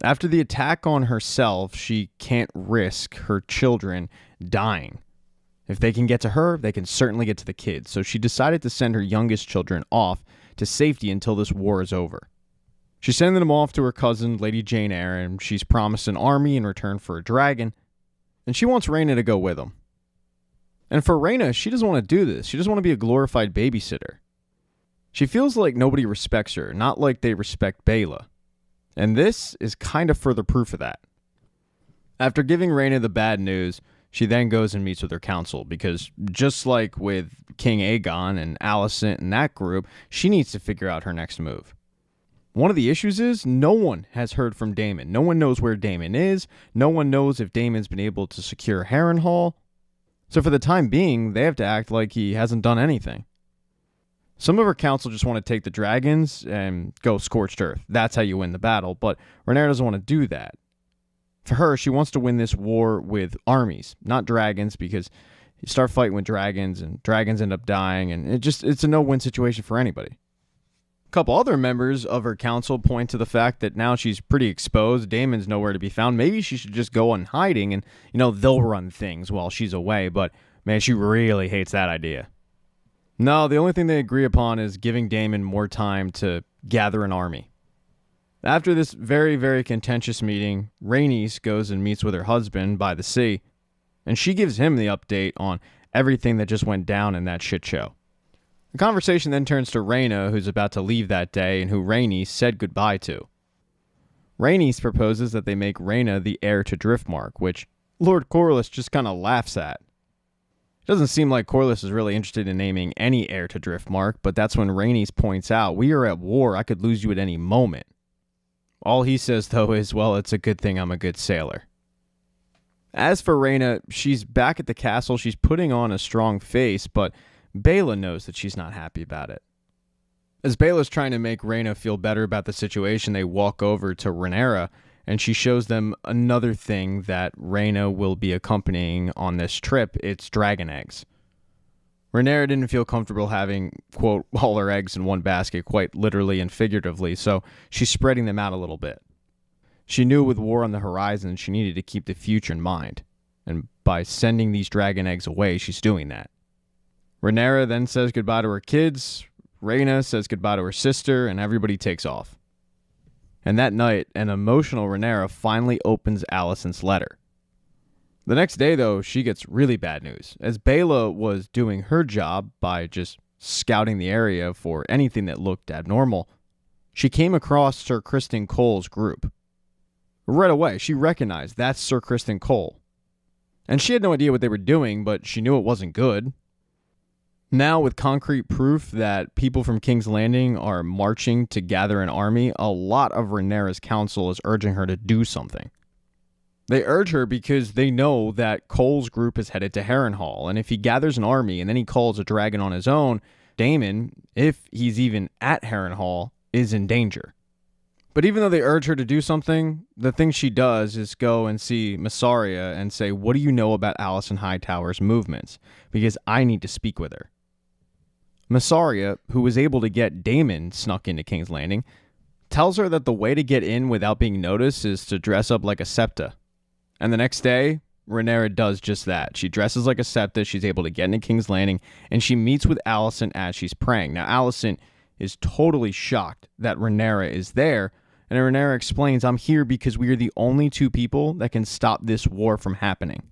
After the attack on herself, she can't risk her children dying. If they can get to her, they can certainly get to the kids. So she decided to send her youngest children off to safety until this war is over. She's sending them off to her cousin, Lady Jane Eyre, and she's promised an army in return for a dragon. And she wants Rhaena to go with them. And for Rhaena, she doesn't want to do this. She doesn't want to be a glorified babysitter. She feels like nobody respects her, not like they respect Baela. And this is kind of further proof of that. After giving Rhaena the bad news, she then goes and meets with her council, because just like with King Aegon and Alicent and that group, she needs to figure out her next move. One of the issues is no one has heard from Daemon. No one knows where Daemon is. No one knows if Daemon's been able to secure Harrenhal. So for the time being, they have to act like he hasn't done anything. Some of her council just want to take the dragons and go scorched earth. That's how you win the battle, but Rhaenyra doesn't want to do that. For her, she wants to win this war with armies, not dragons, because you start fighting with dragons and dragons end up dying, and it's a no-win situation for anybody. A couple other members of her council point to the fact that now she's pretty exposed. Daemon's nowhere to be found. Maybe she should just go on hiding and, they'll run things while she's away. But, man, she really hates that idea. No, the only thing they agree upon is giving Daemon more time to gather an army. After this very, very contentious meeting, Rhaenys goes and meets with her husband by the sea, and she gives him the update on everything that just went down in that shit show. The conversation then turns to Rhaena, who's about to leave that day and who Rhaenys said goodbye to. Rhaenys proposes that they make Rhaena the heir to Driftmark, which Lord Corlys just kind of laughs at. It doesn't seem like Corlys is really interested in naming any heir to Driftmark, but that's when Rhaenys points out, "We are at war, I could lose you at any moment." All he says, though, is, "Well, it's a good thing I'm a good sailor." As for Rhaena, she's back at the castle, she's putting on a strong face, but Baela knows that she's not happy about it. As Baela's trying to make Rhaena feel better about the situation, they walk over to Rhaenyra, and she shows them another thing that Rhaena will be accompanying on this trip. It's dragon eggs. Rhaenyra didn't feel comfortable having, quote, all her eggs in one basket, quite literally and figuratively, so she's spreading them out a little bit. She knew with war on the horizon, she needed to keep the future in mind, and by sending these dragon eggs away, she's doing that. Rhaenyra then says goodbye to her kids, Rhaena says goodbye to her sister, and everybody takes off. And that night, an emotional Rhaenyra finally opens Alicent's letter. The next day, though, she gets really bad news. As Baela was doing her job by just scouting the area for anything that looked abnormal, she came across Sir Criston Cole's group. Right away, she recognized that's Sir Criston Cole. And she had no idea what they were doing, but she knew it wasn't good. Now, with concrete proof that people from King's Landing are marching to gather an army, a lot of Rhaenyra's council is urging her to do something. They urge her because they know that Cole's group is headed to Harrenhal, and if he gathers an army and then he calls a dragon on his own, Daemon, if he's even at Harrenhal, is in danger. But even though they urge her to do something, the thing she does is go and see Mysaria and say, "What do you know about Alicent Hightower's movements? Because I need to speak with her." Mysaria, who was able to get Daemon snuck into King's Landing, tells her that the way to get in without being noticed is to dress up like a septa. And the next day, Rhaenyra does just that. She dresses like a septa, she's able to get into King's Landing, and she meets with Alicent as she's praying. Now, Alicent is totally shocked that Rhaenyra is there, and Rhaenyra explains, "I'm here because we are the only two people that can stop this war from happening."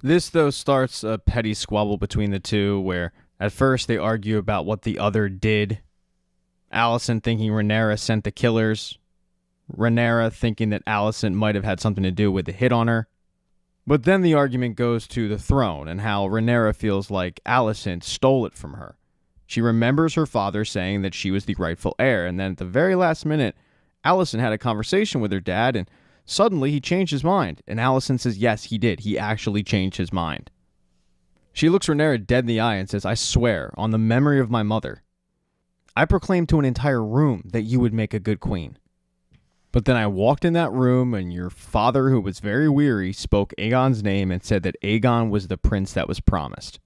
This, though, starts a petty squabble between the two, where at first they argue about what the other did. Alicent thinking Rhaenyra sent the killers, Rhaenyra thinking that Alicent might have had something to do with the hit on her. But then the argument goes to the throne and how Rhaenyra feels like Alicent stole it from her. She remembers her father saying that she was the rightful heir, and then at the very last minute, Alicent had a conversation with her dad, and suddenly he changed his mind. And Alicent says, yes, he did. He actually changed his mind. She looks Rhaenyra dead in the eye and says, "I swear, on the memory of my mother, I proclaimed to an entire room that you would make a good queen. But then I walked in that room, and your father, who was very weary, spoke Aegon's name and said that Aegon was the prince that was promised."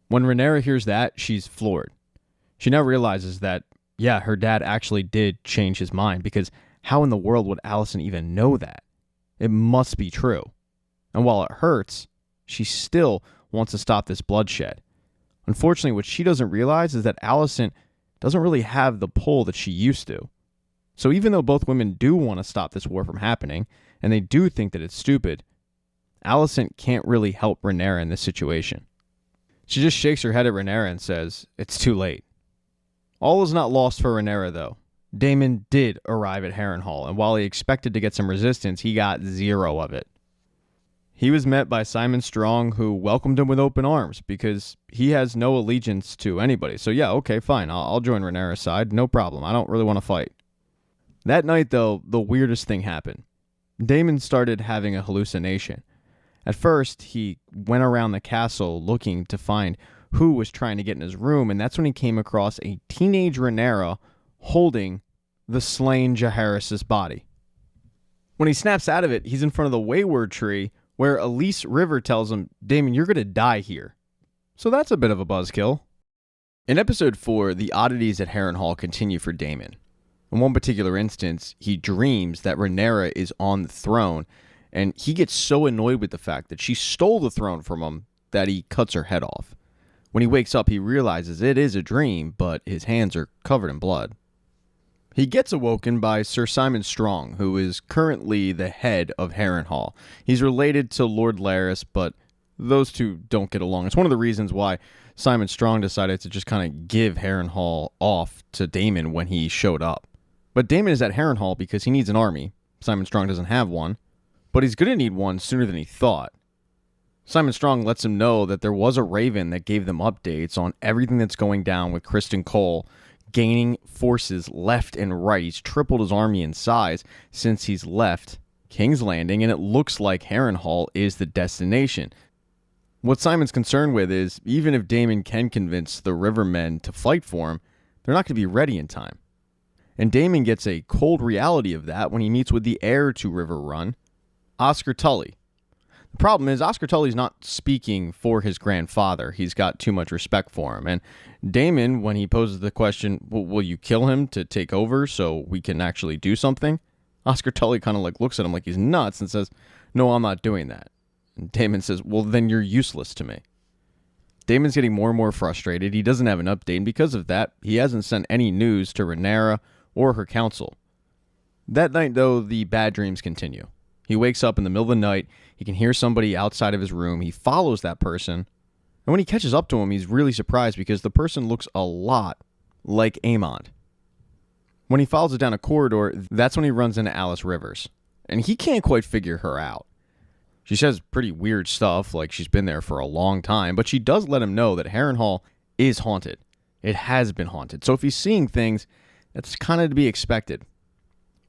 When Rhaenyra hears that, she's floored. She now realizes that, yeah, her dad actually did change his mind, because how in the world would Alicent even know that? It must be true. And while it hurts, she still wants to stop this bloodshed. Unfortunately, what she doesn't realize is that Alicent doesn't really have the pull that she used to. So even though both women do want to stop this war from happening, and they do think that it's stupid, Alicent can't really help Rhaenyra in this situation. She just shakes her head at Rhaenyra and says, "It's too late." All is not lost for Rhaenyra, though. Daemon did arrive at Harrenhal, and while he expected to get some resistance, he got zero of it. He was met by Simon Strong, who welcomed him with open arms, because he has no allegiance to anybody. So yeah, okay, fine, I'll join Rhaenyra's side, no problem, I don't really want to fight. That night, though, the weirdest thing happened. Daemon started having a hallucination. At first, he went around the castle looking to find who was trying to get in his room, and that's when he came across a teenage Rhaenyra holding the slain Jaehaerys' body. When he snaps out of it, he's in front of the Wayward Tree, where Elise River tells him, Daemon, you're going to die here. So that's a bit of a buzzkill. In episode 4, the oddities at Harrenhal continue for Daemon. In one particular instance, he dreams that Rhaenyra is on the throne, and he gets so annoyed with the fact that she stole the throne from him that he cuts her head off. When he wakes up, he realizes it is a dream, but his hands are covered in blood. He gets awoken by Sir Simon Strong, who is currently the head of Harrenhal. He's related to Lord Larys, but those two don't get along. It's one of the reasons why Simon Strong decided to just kind of give Harrenhal off to Daemon when he showed up. But Daemon is at Harrenhal because he needs an army. Simon Strong doesn't have one, but he's going to need one sooner than he thought. Simon Strong lets him know that there was a raven that gave them updates on everything that's going down with Criston Cole gaining forces left and right. He's tripled his army in size since he's left King's Landing, and it looks like Harrenhal is the destination. What Simon's concerned with is, even if Daemon can convince the Rivermen to fight for him, they're not going to be ready in time. And Daemon gets a cold reality of that when he meets with the heir to River Run, Oscar Tully. The problem is Oscar Tully's not speaking for his grandfather. He's got too much respect for him. And Daemon, when he poses the question, will you kill him to take over so we can actually do something? Oscar Tully kind of looks at him like he's nuts and says, no, I'm not doing that. And Daemon says, well, then you're useless to me. Daemon's getting more and more frustrated. He doesn't have an update, and because of that, he hasn't sent any news to Rhaenyra or her council. That night, though, the bad dreams continue. He wakes up in the middle of the night. He can hear somebody outside of his room. He follows that person. And when he catches up to him, he's really surprised because the person looks a lot like Aemond. When he follows it down a corridor, that's when he runs into Alice Rivers. And he can't quite figure her out. She says pretty weird stuff, like she's been there for a long time, but she does let him know that Harrenhal is haunted. It has been haunted. So if he's seeing things, that's kind of to be expected.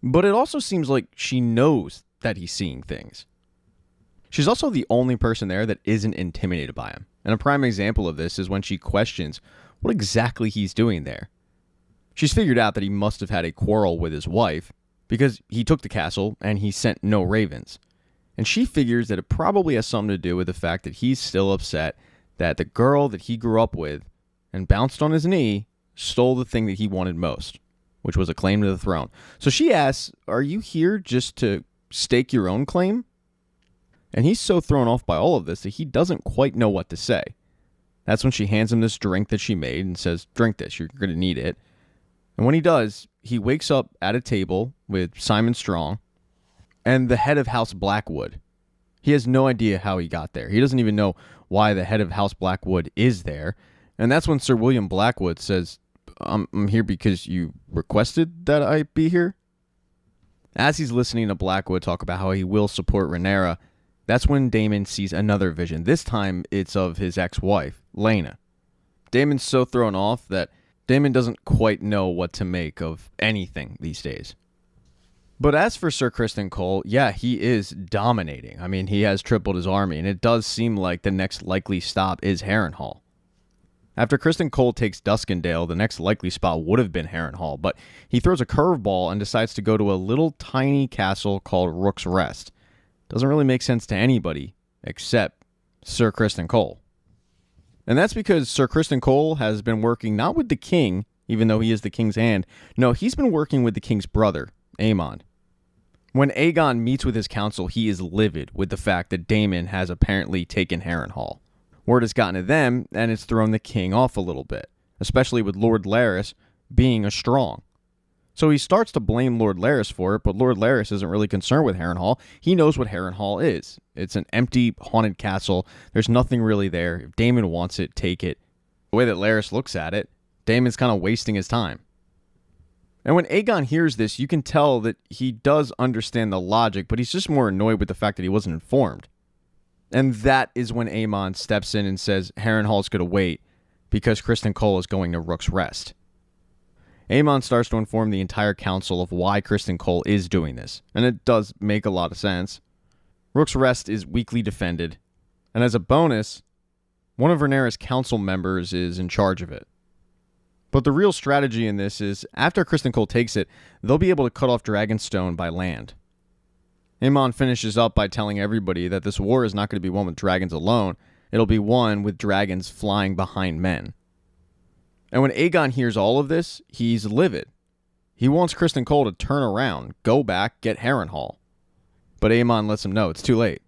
But it also seems like she knows that he's seeing things. She's also the only person there that isn't intimidated by him. And a prime example of this is when she questions what exactly he's doing there. She's figured out that he must have had a quarrel with his wife because he took the castle and he sent no ravens. And she figures that it probably has something to do with the fact that he's still upset that the girl that he grew up with and bounced on his knee stole the thing that he wanted most, which was a claim to the throne. So she asks, are you here just to stake your own claim? And he's so thrown off by all of this that he doesn't quite know what to say. That's when she hands him this drink that she made and says, drink this, you're going to need it. And when he does, he wakes up at a table with Simon Strong and the head of House Blackwood. He has no idea how he got there. He doesn't even know why the head of House Blackwood is there. And that's when Sir William Blackwood says, I'm here because you requested that I be here. As he's listening to Blackwood talk about how he will support Rhaenyra, that's when Daemon sees another vision. This time, it's of his ex-wife, Laena. Daemon's so thrown off that Daemon doesn't quite know what to make of anything these days. But as for Sir Criston Cole, yeah, he is dominating. I mean, he has tripled his army, and it does seem like the next likely stop is Harrenhal. After Criston Cole takes Duskendale, the next likely spot would have been Harrenhal, but he throws a curveball and decides to go to a little tiny castle called Rook's Rest. Doesn't really make sense to anybody except Sir Criston Cole. And that's because Sir Criston Cole has been working not with the king, even though he is the king's hand. No, he's been working with the king's brother, Aemond. When Aegon meets with his council, he is livid with the fact that Daemon has apparently taken Harrenhal. Word has gotten to them, and it's thrown the king off a little bit, especially with Lord Larys being a strong. So he starts to blame Lord Larys for it, but Lord Larys isn't really concerned with Harrenhal. He knows what Harrenhal is. It's an empty, haunted castle. There's nothing really there. If Daemon wants it, take it. The way that Larys looks at it, Daemon's kind of wasting his time. And when Aegon hears this, you can tell that he does understand the logic, but he's just more annoyed with the fact that he wasn't informed. And that is when Aemon steps in and says Harrenhal's going to wait because Criston Cole is going to Rook's Rest. Aemon starts to inform the entire council of why Criston Cole is doing this, and it does make a lot of sense. Rook's Rest is weakly defended, and as a bonus, one of Rhaenyra's council members is in charge of it. But the real strategy in this is, after Criston Cole takes it, they'll be able to cut off Dragonstone by land. Aemon finishes up by telling everybody that this war is not going to be won with dragons alone. It'll be won with dragons flying behind men. And when Aegon hears all of this, he's livid. He wants Criston Cole to turn around, go back, get Harrenhal. But Aemon lets him know it's too late.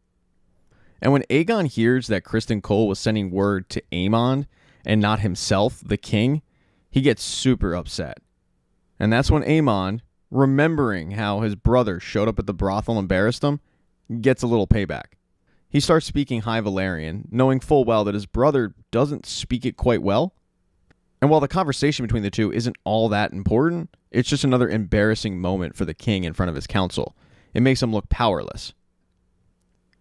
And when Aegon hears that Criston Cole was sending word to Aemon and not himself, the king, he gets super upset. And that's when Aemon, remembering how his brother showed up at the brothel and embarrassed him, gets a little payback. He starts speaking High Valyrian, knowing full well that his brother doesn't speak it quite well. And while the conversation between the two isn't all that important, it's just another embarrassing moment for the king in front of his council. It makes him look powerless.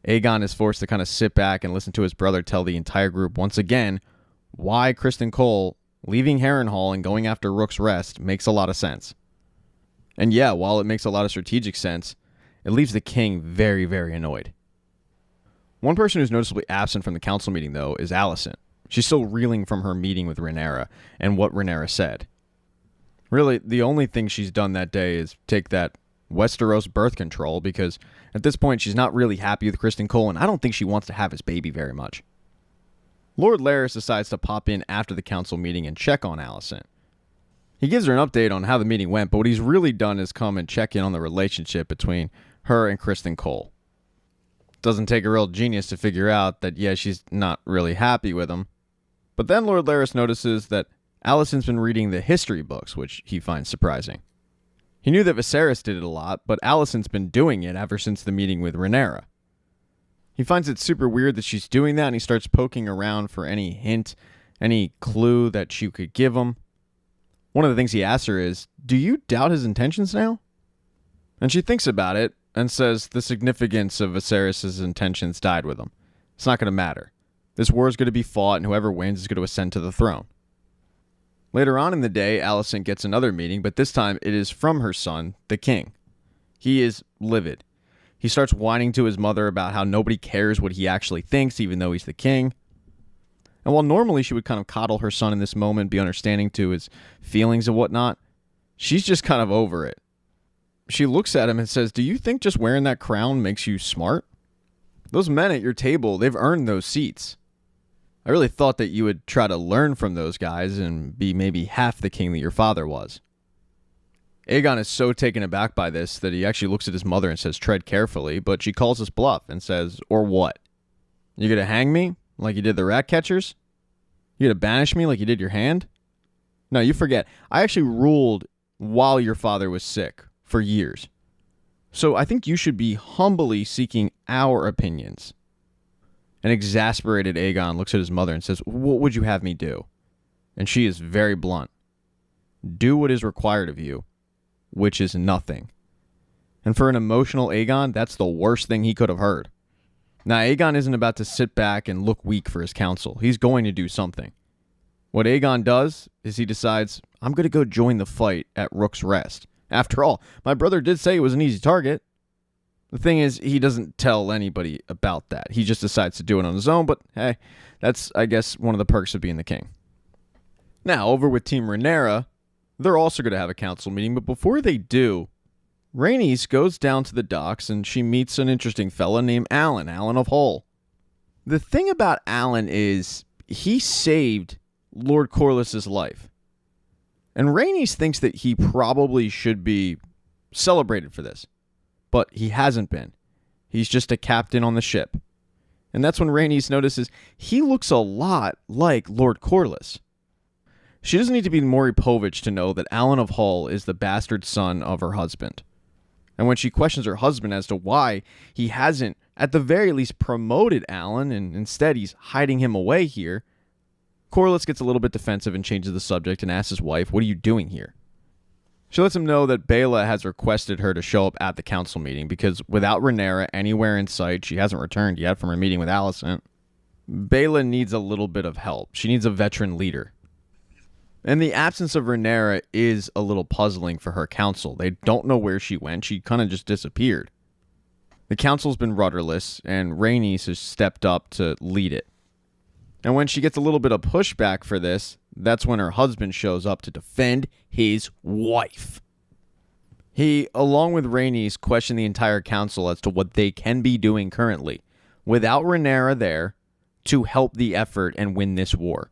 Aegon is forced to kind of sit back and listen to his brother tell the entire group once again why Criston Cole leaving Harrenhal and going after Rook's Rest makes a lot of sense. And yeah, while it makes a lot of strategic sense, it leaves the king very, very annoyed. One person who's noticeably absent from the council meeting, though, is Alicent. She's still reeling from her meeting with Rhaenyra and what Rhaenyra said. Really, the only thing she's done that day is take that Westeros birth control, because at this point she's not really happy with Criston Cole, and I don't think she wants to have his baby very much. Lord Larys decides to pop in after the council meeting and check on Alicent. He gives her an update on how the meeting went, but what he's really done is come and check in on the relationship between her and Criston Cole. Doesn't take a real genius to figure out that, yeah, she's not really happy with him. But then Lord Larys notices that Alicent's been reading the history books, which he finds surprising. He knew that Viserys did it a lot, but Alicent's been doing it ever since the meeting with Rhaenyra. He finds it super weird that she's doing that, and he starts poking around for any hint, any clue that she could give him. One of the things he asks her is, "Do you doubt his intentions now?" And she thinks about it and says the significance of Viserys' intentions died with him. It's not going to matter. This war is going to be fought, and whoever wins is going to ascend to the throne. Later on in the day, Alicent gets another meeting, but this time it is from her son, the king. He is livid. He starts whining to his mother about how nobody cares what he actually thinks, even though he's the king. And while normally she would kind of coddle her son in this moment, be understanding to his feelings and whatnot, she's just kind of over it. She looks at him and says, "Do you think just wearing that crown makes you smart? Those men at your table, they've earned those seats. I really thought that you would try to learn from those guys and be maybe half the king that your father was." Aegon is so taken aback by this that he actually looks at his mother and says, "Tread carefully," but she calls his bluff and says, "Or what? You gonna hang me like you did the rat catchers? You gonna banish me like you did your hand? No, you forget. I actually ruled while your father was sick for years. So I think you should be humbly seeking our opinions." An exasperated Aegon looks at his mother and says, "What would you have me do?" And she is very blunt. "Do what is required of you, which is nothing." And for an emotional Aegon, that's the worst thing he could have heard. Now, Aegon isn't about to sit back and look weak for his council. He's going to do something. What Aegon does is he decides, I'm going to go join the fight at Rook's Rest. After all, my brother did say it was an easy target. The thing is, he doesn't tell anybody about that. He just decides to do it on his own, but hey, that's, I guess, one of the perks of being the king. Now, over with Team Rhaenyra, they're also going to have a council meeting, but before they do, Rhaenys goes down to the docks and she meets an interesting fella named Alan of Hull. The thing about Alan is he saved Lord Corlys's life. And Rhaenys thinks that he probably should be celebrated for this. But he hasn't been. He's just a captain on the ship. And that's when Rhaenys notices he looks a lot like Lord Corlys. She doesn't need to be Maury Povich to know that Alan of Hull is the bastard son of her husband. And when she questions her husband as to why he hasn't, at the very least, promoted Alan, and instead he's hiding him away here, Corlys gets a little bit defensive and changes the subject and asks his wife, "What are you doing here?" She lets him know that Baela has requested her to show up at the council meeting because without Rhaenyra anywhere in sight, she hasn't returned yet from her meeting with Alicent. Baela needs a little bit of help. She needs a veteran leader. And the absence of Rhaenyra is a little puzzling for her council. They don't know where she went. She kind of just disappeared. The council's been rudderless, and Rhaenys has stepped up to lead it. And when she gets a little bit of pushback for this, that's when her husband shows up to defend his wife. He, along with Rhaenys, question the entire council as to what they can be doing currently, without Rhaenyra there, to help the effort and win this war.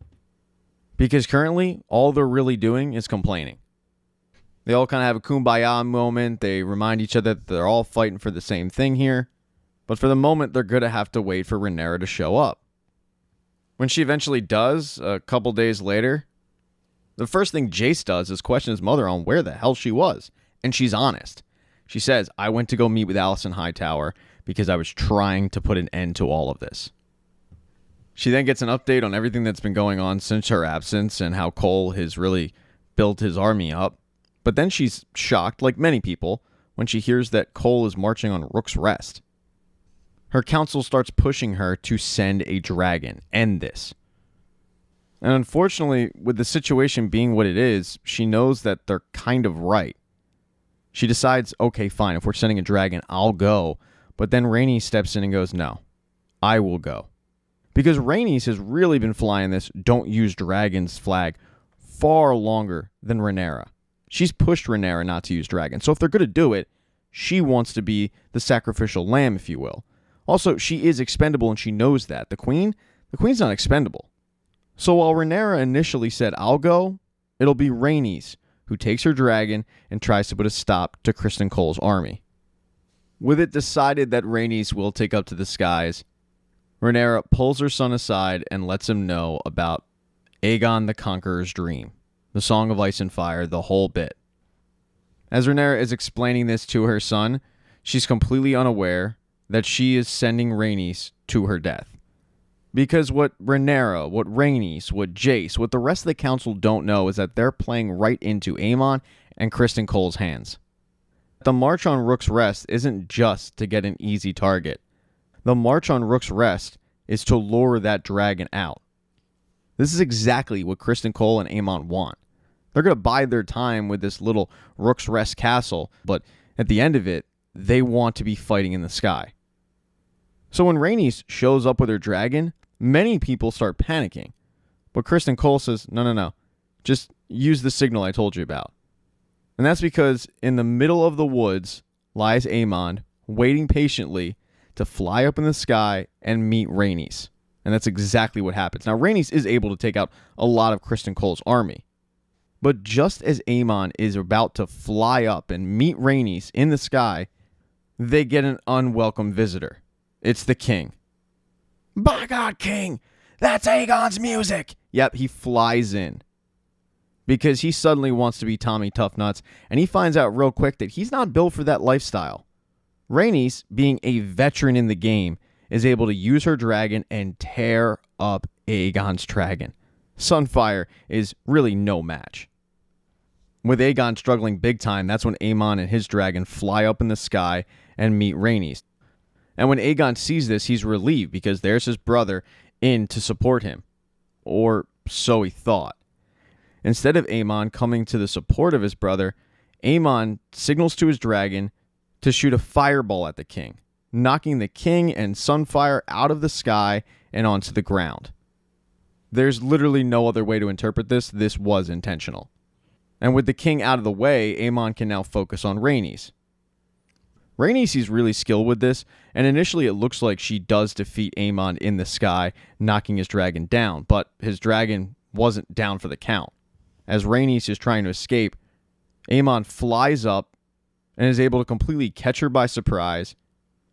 Because currently, all they're really doing is complaining. They all kind of have a kumbaya moment. They remind each other that they're all fighting for the same thing here. But for the moment, they're going to have to wait for Rhaenyra to show up. When she eventually does, a couple days later, the first thing Jace does is question his mother on where the hell she was. And she's honest. She says, I went to go meet with Alicent Hightower because I was trying to put an end to all of this. She then gets an update on everything that's been going on since her absence and how Cole has really built his army up. But then she's shocked, like many people, when she hears that Cole is marching on Rook's Rest. Her council starts pushing her to send a dragon. End this. And unfortunately, with the situation being what it is, she knows that they're kind of right. She decides, okay, fine, if we're sending a dragon, I'll go. But then Rhaenys steps in and goes, no, I will go. Because Rhaenys has really been flying this don't use dragons flag far longer than Rhaenyra. She's pushed Rhaenyra not to use dragons. So if they're going to do it, she wants to be the sacrificial lamb, if you will. Also, she is expendable and she knows that. The queen's not expendable. So while Rhaenyra initially said, I'll go, it'll be Rhaenys who takes her dragon and tries to put a stop to Criston Cole's army. With it decided that Rhaenys will take up to the skies, Rhaenyra pulls her son aside and lets him know about Aegon the Conqueror's dream, the Song of Ice and Fire, the whole bit. As Rhaenyra is explaining this to her son, she's completely unaware that she is sending Rhaenys to her death. Because what Rhaenyra, what Rhaenys, what Jace, what the rest of the council don't know is that they're playing right into Aemon and Criston Cole's hands. The march on Rook's Rest isn't just to get an easy target. The march on Rook's Rest is to lure that dragon out. This is exactly what Criston Cole and Aemon want. They're going to bide their time with this little Rook's Rest castle, but at the end of it, they want to be fighting in the sky. So when Rhaenys shows up with her dragon, many people start panicking. But Criston Cole says, no. Just use the signal I told you about. And that's because in the middle of the woods lies Aemon, waiting patiently to fly up in the sky and meet Rhaenys. And that's exactly what happens. Now, Rhaenys is able to take out a lot of Criston Cole's army. But just as Aemon is about to fly up and meet Rhaenys in the sky, they get an unwelcome visitor. It's the king. By God, king! That's Aegon's music! Yep, he flies in. Because he suddenly wants to be Tommy Toughnuts, and he finds out real quick that he's not built for that lifestyle. Rhaenys, being a veteran in the game, is able to use her dragon and tear up Aegon's dragon. Sunfire is really no match. With Aegon struggling big time, that's when Aemon and his dragon fly up in the sky and meet Rhaenys. And when Aegon sees this, he's relieved because there's his brother in to support him. Or so he thought. Instead of Aemon coming to the support of his brother, Aemon signals to his dragon to shoot a fireball at the king, knocking the king and Sunfire out of the sky and onto the ground. There's literally no other way to interpret this. This was intentional. And with the king out of the way, Aemon can now focus on Rhaenys. Rhaenys is really skilled with this, and initially it looks like she does defeat Aemon in the sky, knocking his dragon down, but his dragon wasn't down for the count. As Rhaenys is trying to escape, Aemon flies up and is able to completely catch her by surprise,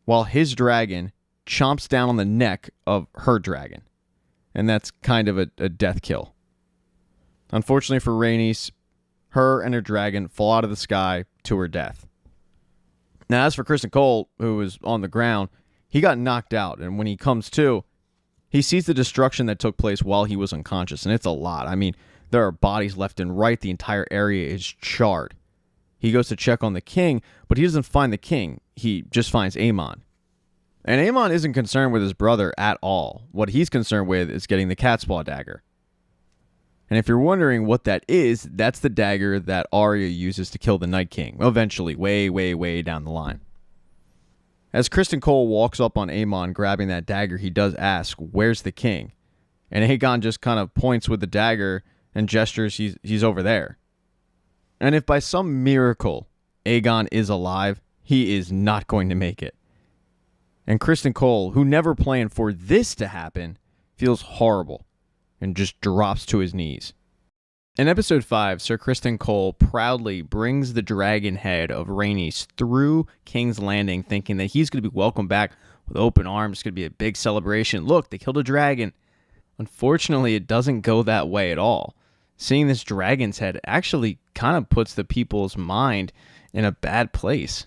while his dragon chomps down on the neck of her dragon. And that's kind of a death kill. Unfortunately for Rhaenys, her and her dragon fall out of the sky to her death. Now, as for Criston Cole, who was on the ground, he got knocked out, and when he comes to, he sees the destruction that took place while he was unconscious, and it's a lot. I mean, there are bodies left and right. The entire area is charred. He goes to check on the king, but he doesn't find the king. He just finds Aemon. And Aemon isn't concerned with his brother at all. What he's concerned with is getting the cat's paw dagger. And if you're wondering what that is, that's the dagger that Arya uses to kill the Night King, eventually, way down the line. As Criston Cole walks up on Aemon grabbing that dagger, he does ask, where's the king? And Aegon just kind of points with the dagger and gestures he's over there. And if by some miracle Aegon is alive, he is not going to make it. And Criston Cole, who never planned for this to happen, feels horrible and just drops to his knees. In episode 5, Sir Criston Cole proudly brings the dragon head of Rhaenys through King's Landing, thinking that he's going to be welcomed back with open arms. It's going to be a big celebration. Look, they killed a dragon. Unfortunately, it doesn't go that way at all. Seeing this dragon's head actually kind of puts the people's mind in a bad place.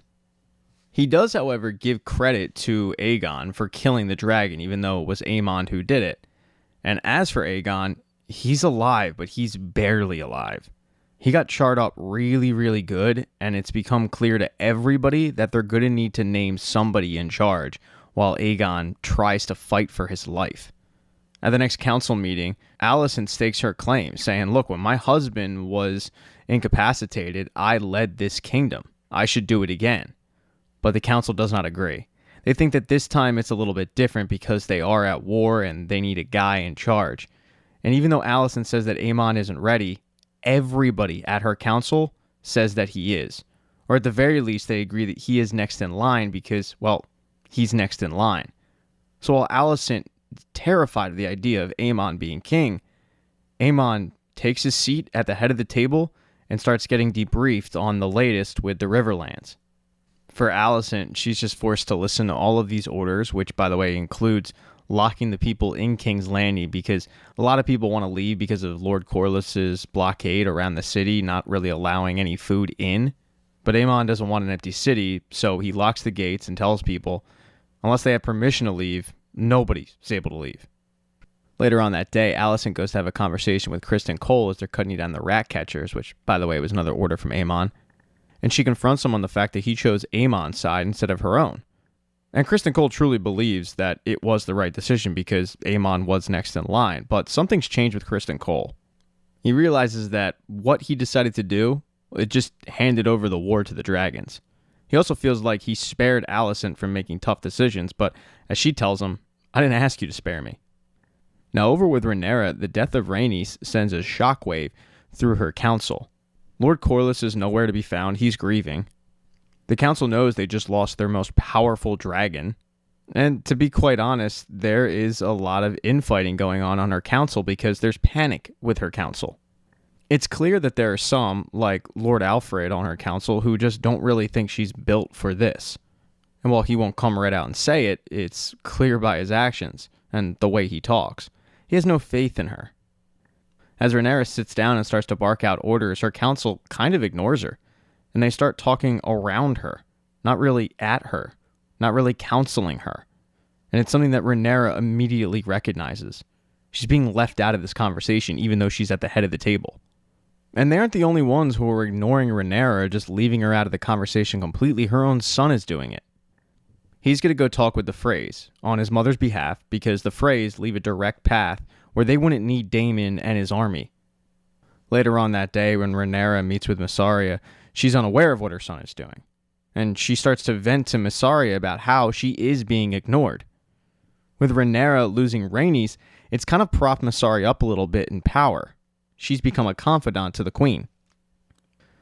He does, however, give credit to Aegon for killing the dragon, even though it was Aemon who did it. And as for Aegon, he's alive, but he's barely alive. He got charred up really, really good, and it's become clear to everybody that they're going to need to name somebody in charge while Aegon tries to fight for his life. At the next council meeting, Alicent stakes her claim, saying, look, when my husband was incapacitated, I led this kingdom. I should do it again. But the council does not agree. They think that this time it's a little bit different because they are at war and they need a guy in charge. And even though Alicent says that Aemon isn't ready, everybody at her council says that he is. Or at the very least, they agree that he is next in line because, well, he's next in line. So while Alicent is terrified of the idea of Aemon being king, Aemon takes his seat at the head of the table and starts getting debriefed on the latest with the Riverlands. For Alicent, she's just forced to listen to all of these orders, which, by the way, includes locking the people in King's Landing because a lot of people want to leave because of Lord Corlys's blockade around the city, not really allowing any food in. But Aemon doesn't want an empty city, so he locks the gates and tells people, unless they have permission to leave, nobody's able to leave. Later on that day, Alicent goes to have a conversation with Criston Cole as they're cutting down the rat catchers, which, by the way, was another order from Aemon. And she confronts him on the fact that he chose Aemon's side instead of her own. And Criston Cole truly believes that it was the right decision because Aemon was next in line. But something's changed with Criston Cole. He realizes that what he decided to do, it just handed over the war to the dragons. He also feels like he spared Alicent from making tough decisions, but as she tells him, I didn't ask you to spare me. Now over with Rhaenyra, the death of Rhaenys sends a shockwave through her council. Lord Corlys is nowhere to be found. He's grieving. The council knows they just lost their most powerful dragon. And to be quite honest, there is a lot of infighting going on her council because there's panic with her council. It's clear that there are some, like Lord Alfred on her council, who just don't really think she's built for this. And while he won't come right out and say it, it's clear by his actions and the way he talks. He has no faith in her. As Rhaenyra sits down and starts to bark out orders, her council kind of ignores her, and they start talking around her, not really at her, not really counseling her. And it's something that Rhaenyra immediately recognizes. She's being left out of this conversation even though she's at the head of the table. And they aren't the only ones who are ignoring Rhaenyra or just leaving her out of the conversation completely. Her own son is doing it. He's going to go talk with the Freys on his mother's behalf because the Freys leave a direct path where they wouldn't need Daemon and his army. Later on that day, when Rhaenyra meets with Mysaria, she's unaware of what her son is doing. And she starts to vent to Mysaria about how she is being ignored. With Rhaenyra losing Rhaenys, it's kind of propped Mysaria up a little bit in power. She's become a confidant to the queen.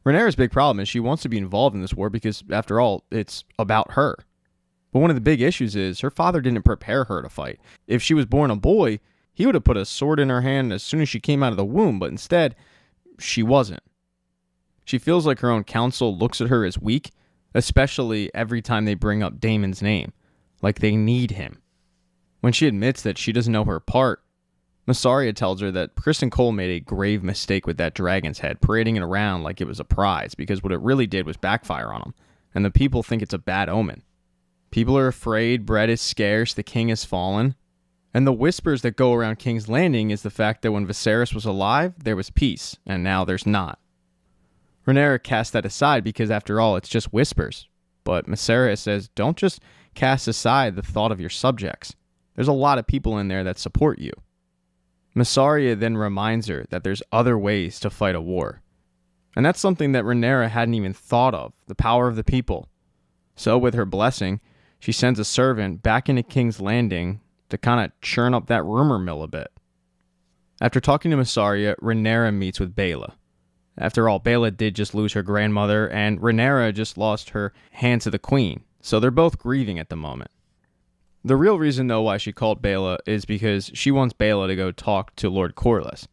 Rhaenyra's big problem is she wants to be involved in this war because, after all, it's about her. But one of the big issues is her father didn't prepare her to fight. If she was born a boy, he would have put a sword in her hand as soon as she came out of the womb, but instead, she wasn't. She feels like her own council looks at her as weak, especially every time they bring up Daemon's name, like they need him. When she admits that she doesn't know her part, Mysaria tells her that Criston Cole made a grave mistake with that dragon's head, parading it around like it was a prize, because what it really did was backfire on him, and the people think it's a bad omen. People are afraid, bread is scarce, the king has fallen. And the whispers that go around King's Landing is the fact that when Viserys was alive, there was peace, and now there's not. Rhaenyra casts that aside because, after all, it's just whispers. But Mysaria says, don't just cast aside the thought of your subjects. There's a lot of people in there that support you. Mysaria then reminds her that there's other ways to fight a war. And that's something that Rhaenyra hadn't even thought of, the power of the people. So with her blessing, she sends a servant back into King's Landing to kind of churn up that rumor mill a bit. After talking to Mysaria, Rhaenyra meets with Baela. After all, Baela did just lose her grandmother, and Rhaenyra just lost her hand to the queen, so they're both grieving at the moment. The real reason, though, why she called Baela is because she wants Baela to go talk to Lord Corlys.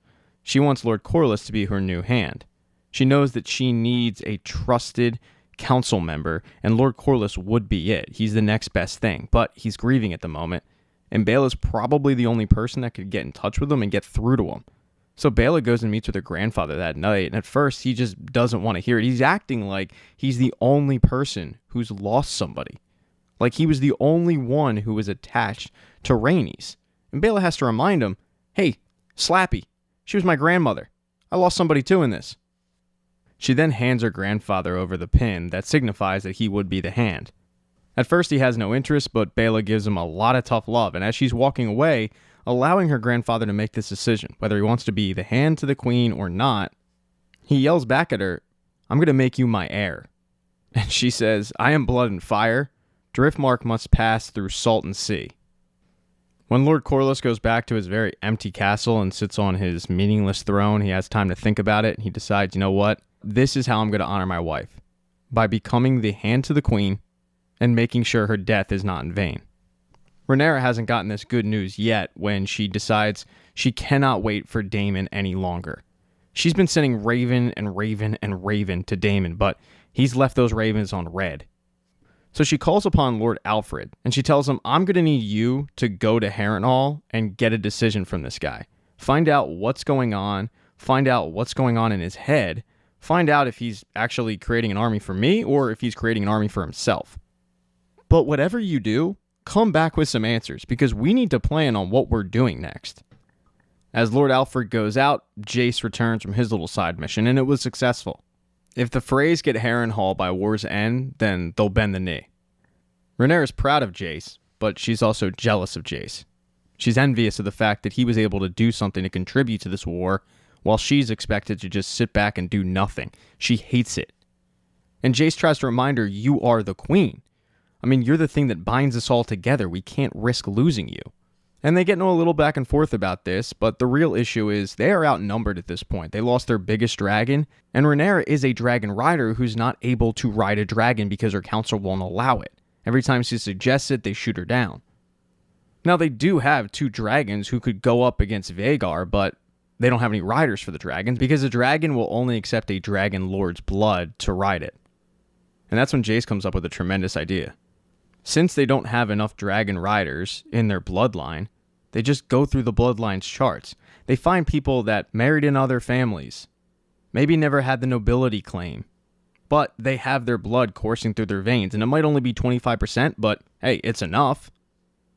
She wants Lord Corlys to be her new hand. She knows that she needs a trusted council member, and Lord Corlys would be it. He's the next best thing, but he's grieving at the moment, and Baela's probably the only person that could get in touch with him and get through to him. So Baela goes and meets with her grandfather that night, and at first he just doesn't want to hear it. He's acting like he's the only person who's lost somebody. Like he was the only one who was attached to Rhaenys. And Baela has to remind him, hey, Slappy, she was my grandmother. I lost somebody too in this. She then hands her grandfather over the pin that signifies that he would be the hand. At first he has no interest, but Baela gives him a lot of tough love, and as she's walking away, allowing her grandfather to make this decision, whether he wants to be the hand to the queen or not, he yells back at her, I'm going to make you my heir. And she says, I am blood and fire. Driftmark must pass through salt and sea. When Lord Corlys goes back to his very empty castle and sits on his meaningless throne, he has time to think about it, and he decides, you know what? This is how I'm going to honor my wife. By becoming the hand to the queen and making sure her death is not in vain. Rhaenyra hasn't gotten this good news yet when she decides she cannot wait for Daemon any longer. She's been sending Raven and Raven and Raven to Daemon, but he's left those ravens on red. So she calls upon Lord Alfred, and she tells him, I'm going to need you to go to Harrenhal and get a decision from this guy. Find out what's going on, find out what's going on in his head, find out if he's actually creating an army for me or if he's creating an army for himself. But whatever you do, come back with some answers, because we need to plan on what we're doing next. As Lord Alfred goes out, Jace returns from his little side mission, and it was successful. If the Freys get Harrenhal by war's end, then they'll bend the knee. Rhaenyra's proud of Jace, but she's also jealous of Jace. She's envious of the fact that he was able to do something to contribute to this war, while she's expected to just sit back and do nothing. She hates it. And Jace tries to remind her, you are the queen. I mean, you're the thing that binds us all together. We can't risk losing you. And they get into a little back and forth about this, but the real issue is they are outnumbered at this point. They lost their biggest dragon, and Rhaenyra is a dragon rider who's not able to ride a dragon because her council won't allow it. Every time she suggests it, they shoot her down. Now, they do have 2 dragons who could go up against Vhagar, but they don't have any riders for the dragons because a dragon will only accept a dragon lord's blood to ride it. And that's when Jace comes up with a tremendous idea. Since they don't have enough dragon riders in their bloodline, they just go through the bloodline's charts. They find people that married in other families, maybe never had the nobility claim, but they have their blood coursing through their veins, and it might only be 25%, but hey, it's enough.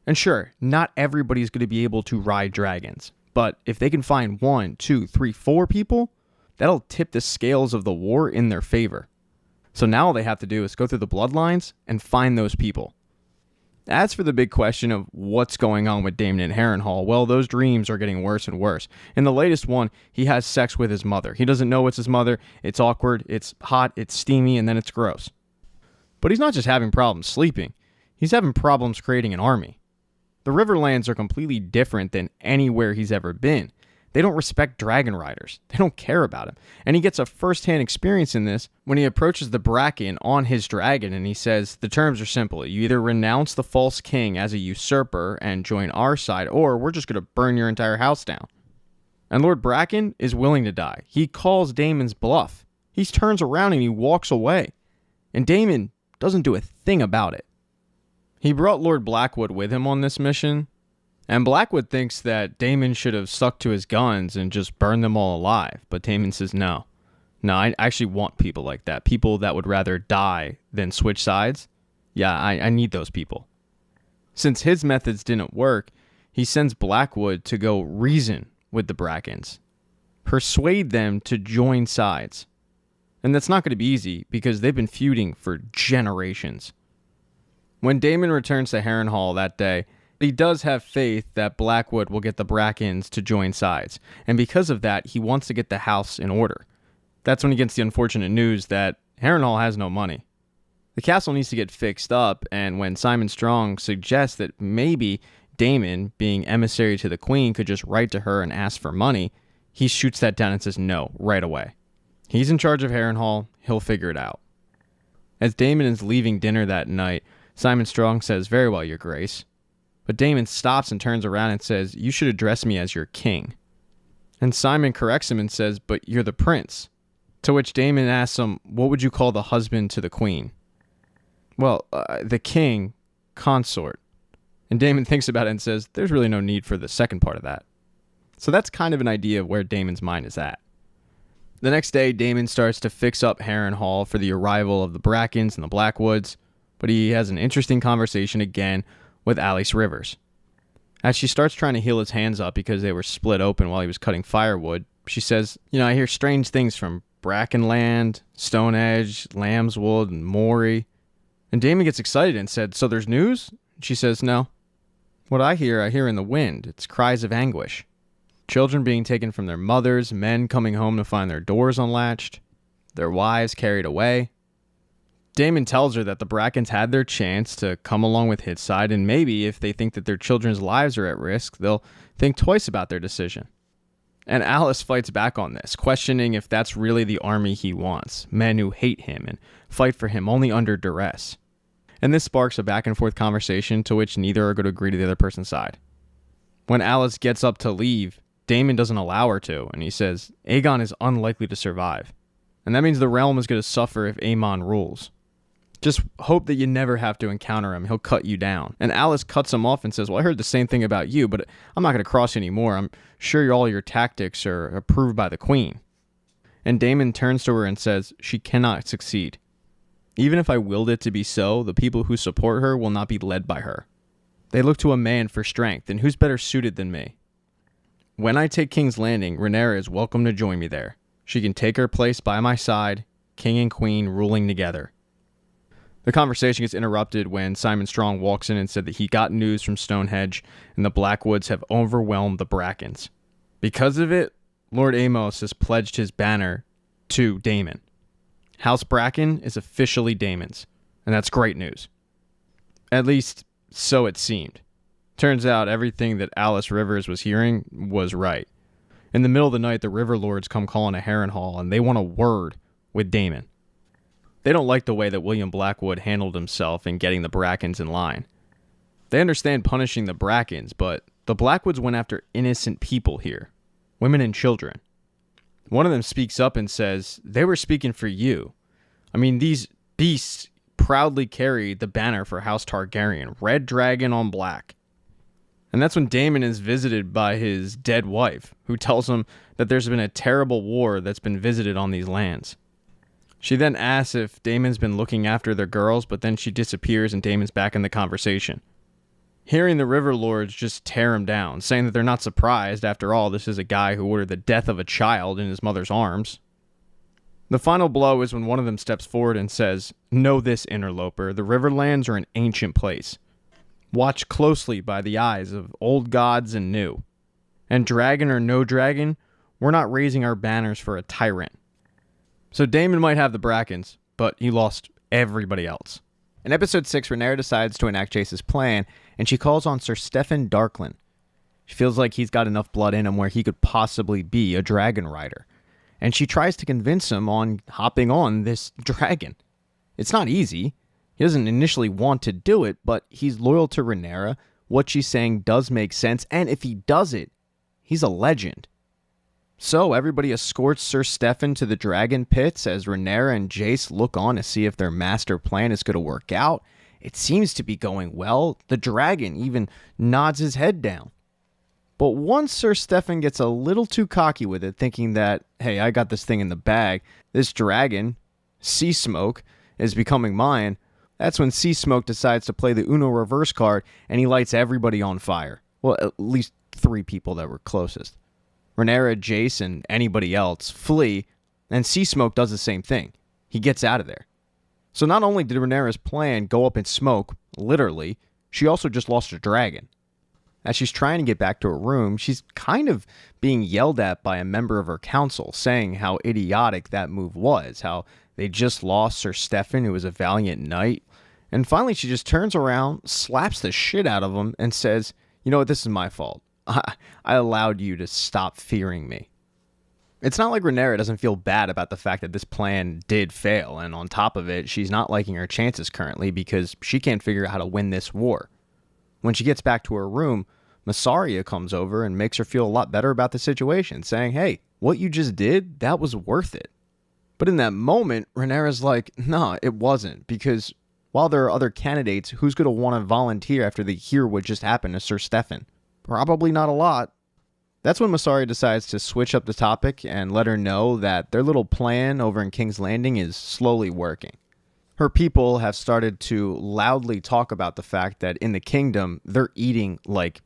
And sure, not everybody's going to be able to ride dragons, but if they can find 1, 2, 3, 4 people, that'll tip the scales of the war in their favor. So now all they have to do is go through the bloodlines and find those people. As for the big question of what's going on with Daemon and Harrenhal, well, those dreams are getting worse and worse. In the latest one, he has sex with his mother. He doesn't know it's his mother. It's awkward, it's hot, it's steamy, and then it's gross. But he's not just having problems sleeping. He's having problems creating an army. The Riverlands are completely different than anywhere he's ever been. They don't respect dragon riders. They don't care about him. And he gets a first-hand experience in this when he approaches the Bracken on his dragon and he says, the terms are simple. You either renounce the false king as a usurper and join our side, or we're just going to burn your entire house down. And Lord Bracken is willing to die. He calls Daemon's bluff. He turns around and he walks away. And Daemon doesn't do a thing about it. He brought Lord Blackwood with him on this mission, and Blackwood thinks that Daemon should have stuck to his guns and just burned them all alive. But Daemon says, no, I actually want people like that. People that would rather die than switch sides. Yeah, I need those people. Since his methods didn't work, he sends Blackwood to go reason with the Brackens. Persuade them to join sides. And that's not going to be easy because they've been feuding for generations. When Daemon returns to Harrenhal that day, he does have faith that Blackwood will get the Brackens to join sides, and because of that, he wants to get the house in order. That's when he gets the unfortunate news that Harrenhal has no money. The castle needs to get fixed up, and when Simon Strong suggests that maybe Daemon, being emissary to the queen, could just write to her and ask for money, he shoots that down and says no right away. He's in charge of Harrenhal. He'll figure it out. As Daemon is leaving dinner that night, Simon Strong says, "Very well, Your Grace." But Daemon stops and turns around and says, "You should address me as your king." And Simon corrects him and says, "But you're the prince." To which Daemon asks him, "What would you call the husband to the queen?" "Well, the king, consort." And Daemon thinks about it and says, "There's really no need for the second part of that." So that's kind of an idea of where Daemon's mind is at. The next day, Daemon starts to fix up Harrenhal for the arrival of the Brackens and the Blackwoods, but he has an interesting conversation again with Alys Rivers. As she starts trying to heal his hands up because they were split open while he was cutting firewood, she says, "I hear strange things from Brackenland, Stone Edge, Lambswood, and Moray." And Daemon gets excited and said, "So there's news?" She says, "No. What I hear in the wind. It's cries of anguish. Children being taken from their mothers, men coming home to find their doors unlatched, their wives carried away." Daemon tells her that the Brackens had their chance to come along with his side, and maybe if they think that their children's lives are at risk, they'll think twice about their decision. And Alys fights back on this, questioning if that's really the army he wants, men who hate him and fight for him only under duress. And this sparks a back and forth conversation to which neither are going to agree to the other person's side. When Alys gets up to leave, Daemon doesn't allow her to, and he says, "Aegon is unlikely to survive. And that means the realm is going to suffer if Aemon rules. Just hope that you never have to encounter him. He'll cut you down." And Alys cuts him off and says, "Well, I heard the same thing about you, but I'm not going to cross anymore. I'm sure all your tactics are approved by the queen." And Daemon turns to her and says, "She cannot succeed. Even if I willed it to be so, the people who support her will not be led by her. They look to a man for strength, and who's better suited than me? When I take King's Landing, Rhaenyra is welcome to join me there. She can take her place by my side, king and queen ruling together." The conversation gets interrupted when Simon Strong walks in and said that he got news from Stonehenge and the Blackwoods have overwhelmed the Brackens. Because of it, Lord Amos has pledged his banner to Daemon. House Bracken is officially Daemon's, and that's great news. At least, so it seemed. Turns out everything that Alys Rivers was hearing was right. In the middle of the night, the River Lords come calling to Harrenhal, and they want a word with Daemon. They don't like the way that William Blackwood handled himself in getting the Brackens in line. They understand punishing the Brackens, but the Blackwoods went after innocent people here, women and children. One of them speaks up and says, "They were speaking for you. I mean, these beasts proudly carried the banner for House Targaryen, red dragon on black." And that's when Daemon is visited by his dead wife, who tells him that there's been a terrible war that's been visited on these lands. She then asks if Daemon's been looking after their girls, but then she disappears and Daemon's back in the conversation. Hearing the River Lords just tear him down, saying that they're not surprised. After all, this is a guy who ordered the death of a child in his mother's arms. The final blow is when one of them steps forward and says, "Know this, interloper, the Riverlands are an ancient place. Watch closely by the eyes of old gods and new. And dragon or no dragon, we're not raising our banners for a tyrant." So Daemon might have the Brackens, but he lost everybody else. In episode 6, Rhaenyra decides to enact Jace's plan, and she calls on Sir Steffon Darkland. She feels like he's got enough blood in him where he could possibly be a dragon rider. And she tries to convince him on hopping on this dragon. It's not easy. He doesn't initially want to do it, but he's loyal to Rhaenyra. What she's saying does make sense, and if he does it, he's a legend. So everybody escorts Sir Steffon to the dragon pits as Rhaenyra and Jace look on to see if their master plan is going to work out. It seems to be going well. The dragon even nods his head down. But once Sir Steffon gets a little too cocky with it, thinking that, hey, I got this thing in the bag, this dragon, Sea Smoke, is becoming mine, that's when Sea Smoke decides to play the Uno reverse card, and he lights everybody on fire. Well, at least 3 people that were closest. Rhaenyra, Jace, and anybody else flee, and Sea Smoke does the same thing. He gets out of there. So not only did Rhaenyra's plan go up in smoke, literally, she also just lost a dragon. As she's trying to get back to her room, she's kind of being yelled at by a member of her council, saying how idiotic that move was, how they just lost Sir Steffon, who was a valiant knight. And finally, she just turns around, slaps the shit out of him, and says, "You know what, this is my fault. I allowed you to stop fearing me." It's not like Rhaenyra doesn't feel bad about the fact that this plan did fail, and on top of it, she's not liking her chances currently because she can't figure out how to win this war. When she gets back to her room, Mysaria comes over and makes her feel a lot better about the situation, saying, hey, what you just did, that was worth it. But in that moment, Rhaenyra's like, nah, it wasn't, because while there are other candidates, who's going to want to volunteer after they hear what just happened to Sir Stefan? Probably not a lot. That's when Mysaria decides to switch up the topic and let her know that their little plan over in King's Landing is slowly working. Her people have started to loudly talk about the fact that in the kingdom, they're eating like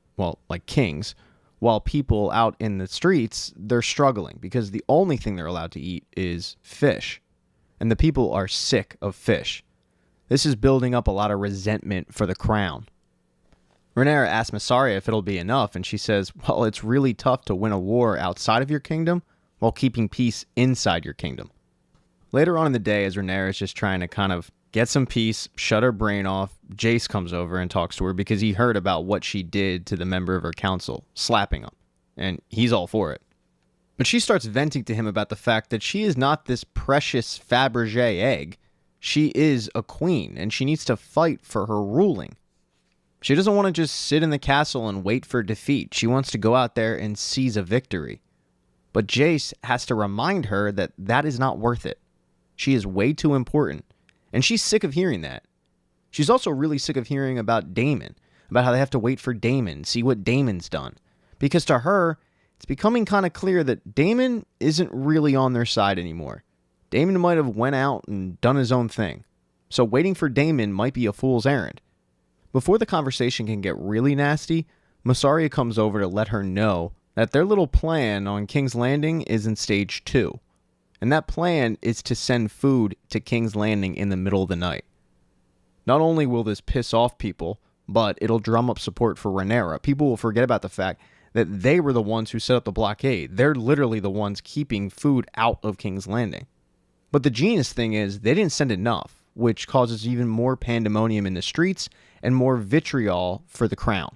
kings, while people out in the streets, they're struggling because the only thing they're allowed to eat is fish. And the people are sick of fish. This is building up a lot of resentment for the crown. Rhaenyra asks Mysaria if it'll be enough, and she says, well, it's really tough to win a war outside of your kingdom while keeping peace inside your kingdom. Later on in the day, as Rhaenyra is just trying to kind of get some peace, shut her brain off, Jace comes over and talks to her because he heard about what she did to the member of her council, slapping him, and he's all for it. But she starts venting to him about the fact that she is not this precious Fabergé egg. She is a queen, and she needs to fight for her ruling. She doesn't want to just sit in the castle and wait for defeat. She wants to go out there and seize a victory. But Jace has to remind her that that is not worth it. She is way too important, and she's sick of hearing that. She's also really sick of hearing about Daemon, about how they have to wait for Daemon, see what Daemon's done. Because to her, it's becoming kind of clear that Daemon isn't really on their side anymore. Daemon might have went out and done his own thing. So waiting for Daemon might be a fool's errand. Before the conversation can get really nasty, Mysaria comes over to let her know that their little plan on King's Landing is in stage 2. And that plan is to send food to King's Landing in the middle of the night. Not only will this piss off people, but it'll drum up support for Rhaenyra. People will forget about the fact that they were the ones who set up the blockade. They're literally the ones keeping food out of King's Landing. But the genius thing is, they didn't send enough, which causes even more pandemonium in the streets and more vitriol for the crown.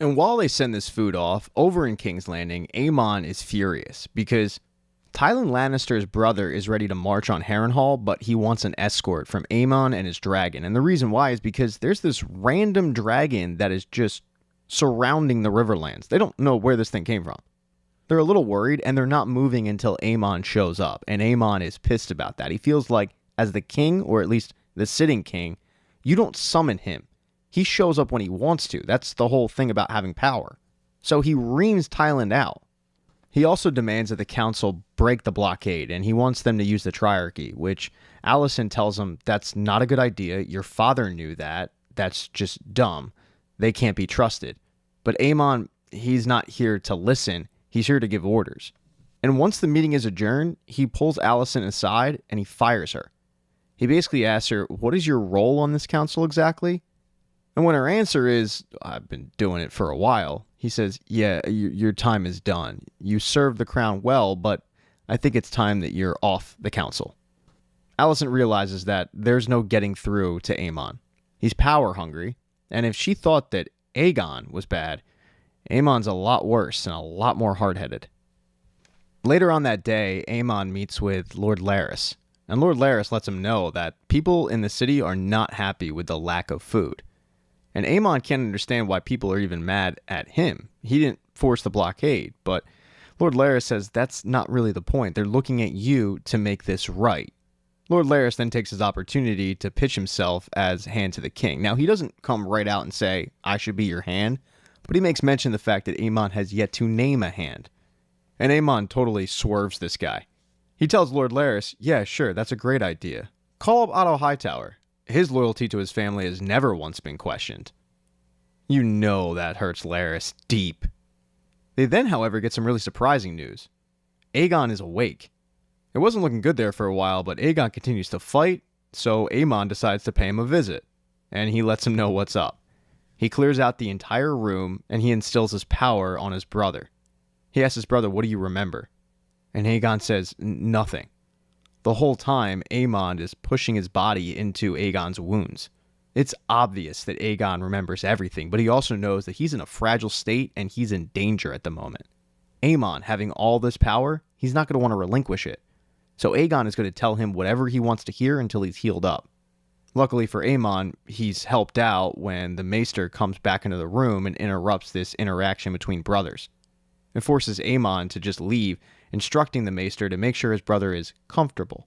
And while they send this food off, over in King's Landing, Aemon is furious because Tywin Lannister's brother is ready to march on Harrenhal, but he wants an escort from Aemon and his dragon. And the reason why is because there's this random dragon that is just surrounding the Riverlands. They don't know where this thing came from. They're a little worried, and they're not moving until Aemon shows up. And Aemon is pissed about that. He feels like, as the king, or at least the sitting king, you don't summon him. He shows up when he wants to. That's the whole thing about having power. So he reams Tywin out. He also demands that the council break the blockade, and he wants them to use the Triarchy, which Alicent tells him that's not a good idea. Your father knew that. That's just dumb. They can't be trusted. But Aemon, he's not here to listen. He's here to give orders. And once the meeting is adjourned, he pulls Alicent aside and he fires her. He basically asks her, what is your role on this council exactly? And when her answer is, I've been doing it for a while, he says, yeah, your time is done. You served the crown well, but I think it's time that you're off the council. Alicent realizes that there's no getting through to Aemon. He's power hungry, and if she thought that Aegon was bad, Aemon's a lot worse and a lot more hard-headed. Later on that day, Aemon meets with Lord Larys, and Lord Larys lets him know that people in the city are not happy with the lack of food. And Aemon can't understand why people are even mad at him. He didn't force the blockade, but Lord Larys says that's not really the point. They're looking at you to make this right. Lord Larys then takes his opportunity to pitch himself as hand to the king. Now, he doesn't come right out and say, I should be your hand, but he makes mention of the fact that Aemon has yet to name a hand. And Aemon totally swerves this guy. He tells Lord Larys, yeah, sure, that's a great idea. Call up Otto Hightower. His loyalty to his family has never once been questioned. You know that hurts Larys deep. They then, however, get some really surprising news. Aegon is awake. It wasn't looking good there for a while, but Aegon continues to fight, so Aemon decides to pay him a visit, and he lets him know what's up. He clears out the entire room, and he instills his power on his brother. He asks his brother, what do you remember? And Aegon says, nothing. The whole time, Aemon is pushing his body into Aegon's wounds. It's obvious that Aegon remembers everything, but he also knows that he's in a fragile state and he's in danger at the moment. Aemon, having all this power, he's not going to want to relinquish it. So Aegon is going to tell him whatever he wants to hear until he's healed up. Luckily for Aemon, he's helped out when the Maester comes back into the room and interrupts this interaction between brothers. It forces Aemon to just leave, instructing the Maester to make sure his brother is comfortable.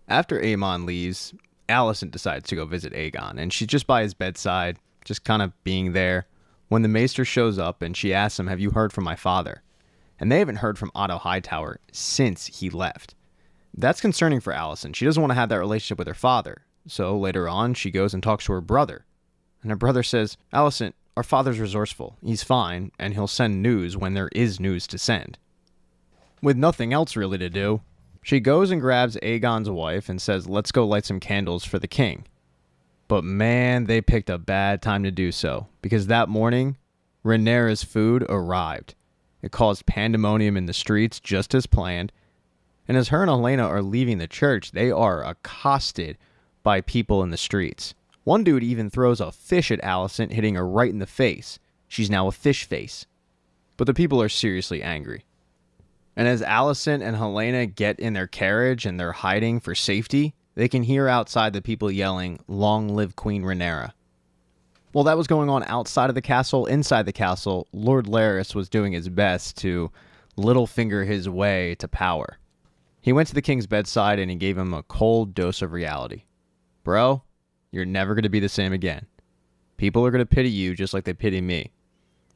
After Aemon leaves, Alicent decides to go visit Aegon, and she's just by his bedside, just kind of being there, when the Maester shows up and she asks him, "Have you heard from my father?" And they haven't heard from Otto Hightower since he left. That's concerning for Alicent. She doesn't want to have that relationship with her father. So later on, she goes and talks to her brother. And her brother says, "Alicent, our father's resourceful. He's fine, and he'll send news when there is news to send." With nothing else really to do, she goes and grabs Aegon's wife and says, "Let's go light some candles for the king." But man, they picked a bad time to do so, because that morning, Rhaenyra's food arrived. It caused pandemonium in the streets, just as planned. And as her and Helena are leaving the church, they are accosted by people in the streets. One dude even throws a fish at Alicent, hitting her right in the face. She's now a fish face. But the people are seriously angry. And as Alicent and Helena get in their carriage and they're hiding for safety, they can hear outside the people yelling, "Long live Queen Rhaenyra." While that was going on outside of the castle, inside the castle, Lord Larys was doing his best to little finger his way to power. He went to the king's bedside and he gave him a cold dose of reality. "Bro, you're never going to be the same again. People are going to pity you just like they pity me.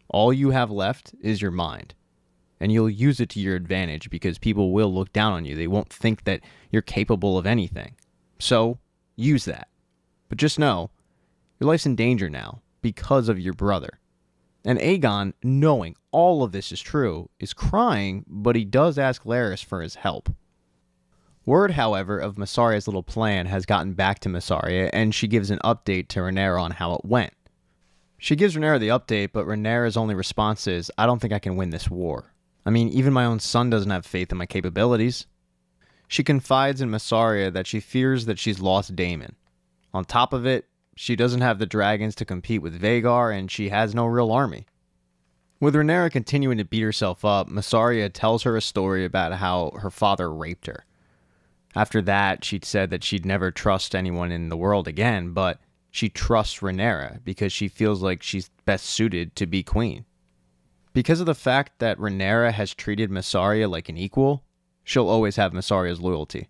All you have left is your mind. And you'll use it to your advantage because people will look down on you. They won't think that you're capable of anything. So, use that. But just know, your life's in danger now because of your brother." And Aegon, knowing all of this is true, is crying, but he does ask Larys for his help. Word, however, of Mysaaria's little plan has gotten back to Mysaria, and she gives an update to Rhaenyra on how it went. She gives Rhaenyra the update, but Rhaenyra's only response is, "I don't think I can win this war. I mean, even my own son doesn't have faith in my capabilities." She confides in Mysaria that she fears that she's lost Daemon. On top of it, she doesn't have the dragons to compete with Vhagar, and she has no real army. With Rhaenyra continuing to beat herself up, Mysaria tells her a story about how her father raped her. After that, she'd said that she'd never trust anyone in the world again, but she trusts Rhaenyra because she feels like she's best suited to be queen. Because of the fact that Rhaenyra has treated Mysaria like an equal, she'll always have Mysaria's loyalty.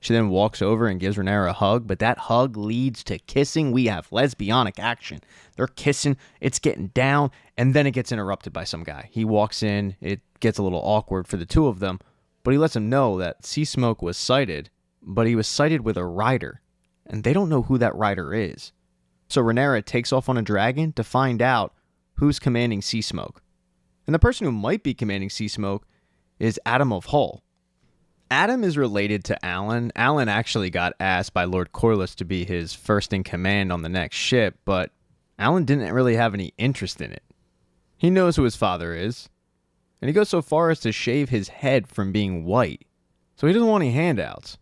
She then walks over and gives Rhaenyra a hug, but that hug leads to kissing. We have lesbianic action. They're kissing, it's getting down, and then it gets interrupted by some guy. He walks in, it gets a little awkward for the two of them, but he lets him know that Sea Smoke was sighted, but he was sighted with a rider, and they don't know who that rider is. So Rhaenyra takes off on a dragon to find out who's commanding Sea Smoke. And the person who might be commanding Sea Smoke is Adam of Hull. Adam is related to Alan. Alan actually got asked by Lord Corlys to be his first in command on the next ship, but Alan didn't really have any interest in it. He knows who his father is, and he goes so far as to shave his head from being white, so he doesn't want any handouts.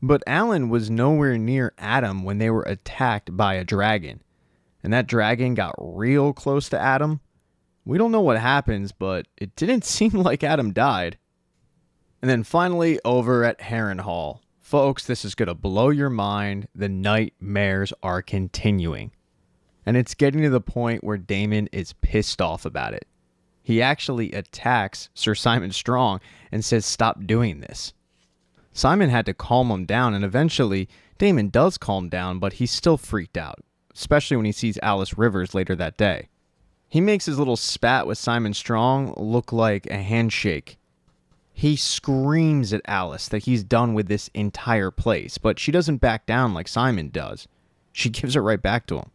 But Alan was nowhere near Adam when they were attacked by a dragon, and that dragon got real close to Adam. We don't know what happens, but it didn't seem like Adam died. And then finally, over at Harrenhal. Folks, this is going to blow your mind. The nightmares are continuing. And it's getting to the point where Daemon is pissed off about it. He actually attacks Sir Simon Strong and says, "Stop doing this." Simon had to calm him down, and eventually Daemon does calm down, but he's still freaked out, especially when he sees Alice Rivers later that day. He makes his little spat with Simon Strong look like a handshake. He screams at Alice that he's done with this entire place, but she doesn't back down like Simon does. She gives it right back to him.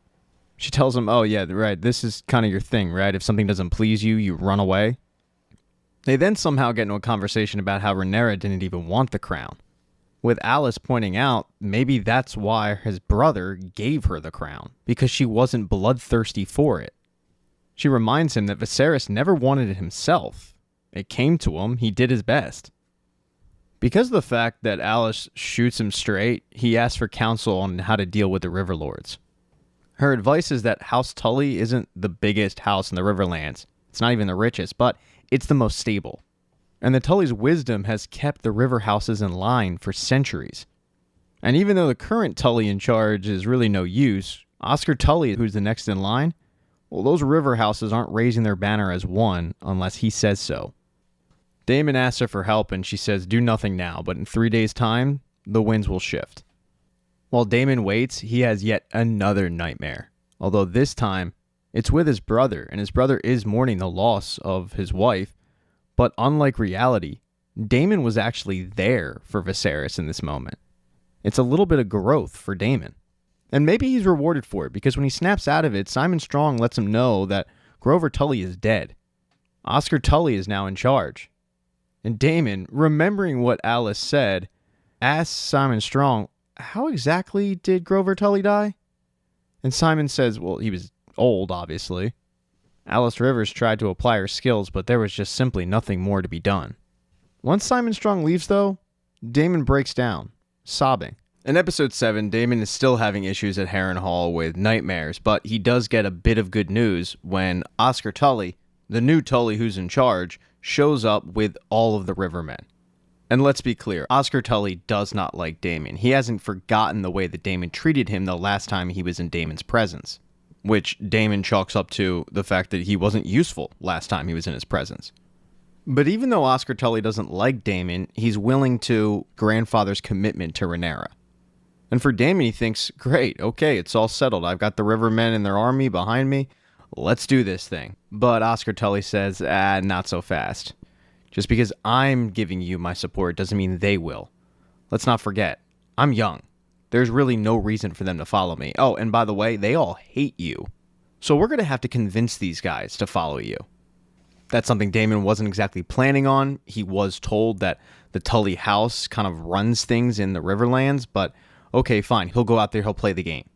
She tells him, "Oh yeah, right, this is kind of your thing, right? If something doesn't please you, you run away." They then somehow get into a conversation about how Rhaenyra didn't even want the crown, with Alice pointing out maybe that's why his brother gave her the crown, because she wasn't bloodthirsty for it. She reminds him that Viserys never wanted it himself. It came to him, he did his best. Because of the fact that Alice shoots him straight, he asks for counsel on how to deal with the Riverlords. Her advice is that House Tully isn't the biggest house in the Riverlands. It's not even the richest, but it's the most stable. And the Tully's wisdom has kept the river houses in line for centuries. And even though the current Tully in charge is really no use, Oscar Tully, who's the next in line, well, those river houses aren't raising their banner as one unless he says so. Daemon asks her for help and she says do nothing now, but in 3 days' time, the winds will shift. While Daemon waits, he has yet another nightmare. Although this time, it's with his brother, and his brother is mourning the loss of his wife. But unlike reality, Daemon was actually there for Viserys in this moment. It's a little bit of growth for Daemon. And maybe he's rewarded for it, because when he snaps out of it, Simon Strong lets him know that Grover Tully is dead. Oscar Tully is now in charge. And Daemon, remembering what Alice said, asks Simon Strong, how exactly did Grover Tully die? And Simon says, well, he was old, obviously. Alice Rivers tried to apply her skills, but there was just simply nothing more to be done. Once Simon Strong leaves, though, Daemon breaks down, sobbing. In episode 7, Daemon is still having issues at Harrenhal with nightmares, but he does get a bit of good news when Oscar Tully, the new Tully who's in charge, shows up with all of the Rivermen. And let's be clear, Oscar Tully does not like Daemon. He hasn't forgotten the way that Daemon treated him the last time he was in Daemon's presence, which Daemon chalks up to the fact that he wasn't useful last time he was in his presence. But even though Oscar Tully doesn't like Daemon, he's willing to grandfather's commitment to Rhaenyra. And for Daemon, he thinks, great, okay, it's all settled. I've got the Rivermen and their army behind me. Let's do this thing. But Oscar Tully says, not so fast. Just because I'm giving you my support doesn't mean they will. Let's not forget, I'm young. There's really no reason for them to follow me. Oh, and by the way, they all hate you. So we're going to have to convince these guys to follow you. That's something Daemon wasn't exactly planning on. He was told that the Tully house kind of runs things in the Riverlands, but okay, fine. He'll go out there, he'll play the game.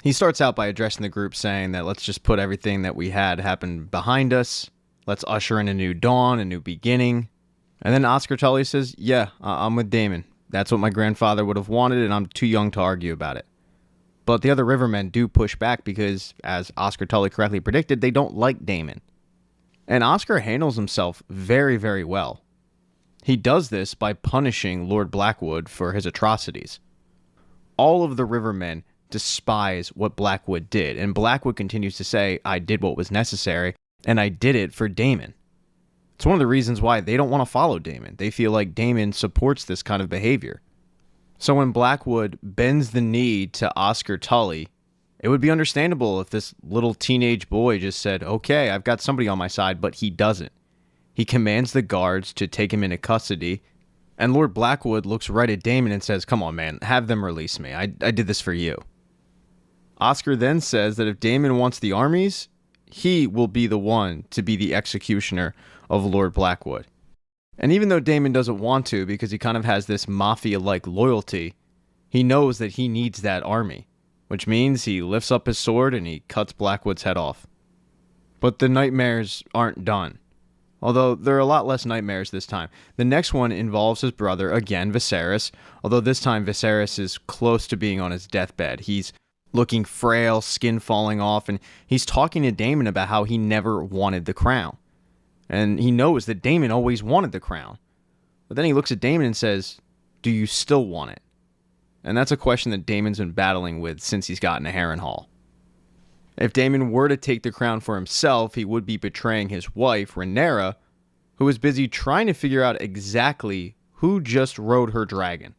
He starts out by addressing the group saying that let's just put everything that we had happen behind us. Let's usher in a new dawn, a new beginning. And then Oscar Tully says, yeah, I'm with Daemon. That's what my grandfather would have wanted, and I'm too young to argue about it. But the other Rivermen do push back because, as Oscar Tully correctly predicted, they don't like Daemon. And Oscar handles himself very, very well. He does this by punishing Lord Blackwood for his atrocities. All of the Rivermen despise what Blackwood did, and Blackwood continues to say, I did what was necessary, and I did it for Daemon. It's one of the reasons why they don't want to follow Daemon. They feel like Daemon supports this kind of behavior. So when Blackwood bends the knee to Oscar Tully, it would be understandable if this little teenage boy just said, okay, I've got somebody on my side, but he doesn't. He commands the guards to take him into custody, and Lord Blackwood looks right at Daemon and says, come on, man, have them release me. I did this for you. Oscar then says that if Daemon wants the armies, he will be the one to be the executioner of Lord Blackwood. And even though Daemon doesn't want to, because he kind of has this mafia-like loyalty, he knows that he needs that army, which means he lifts up his sword and he cuts Blackwood's head off. But the nightmares aren't done. Although there are a lot less nightmares this time. The next one involves his brother, again, Viserys, although this time Viserys is close to being on his deathbed. He's looking frail, skin falling off, and he's talking to Daemon about how he never wanted the crown. And he knows that Daemon always wanted the crown. But then he looks at Daemon and says, do you still want it? And that's a question that Daemon's been battling with since he's gotten to Harrenhal. If Daemon were to take the crown for himself, he would be betraying his wife, Rhaenyra, who is busy trying to figure out exactly who just rode her dragon.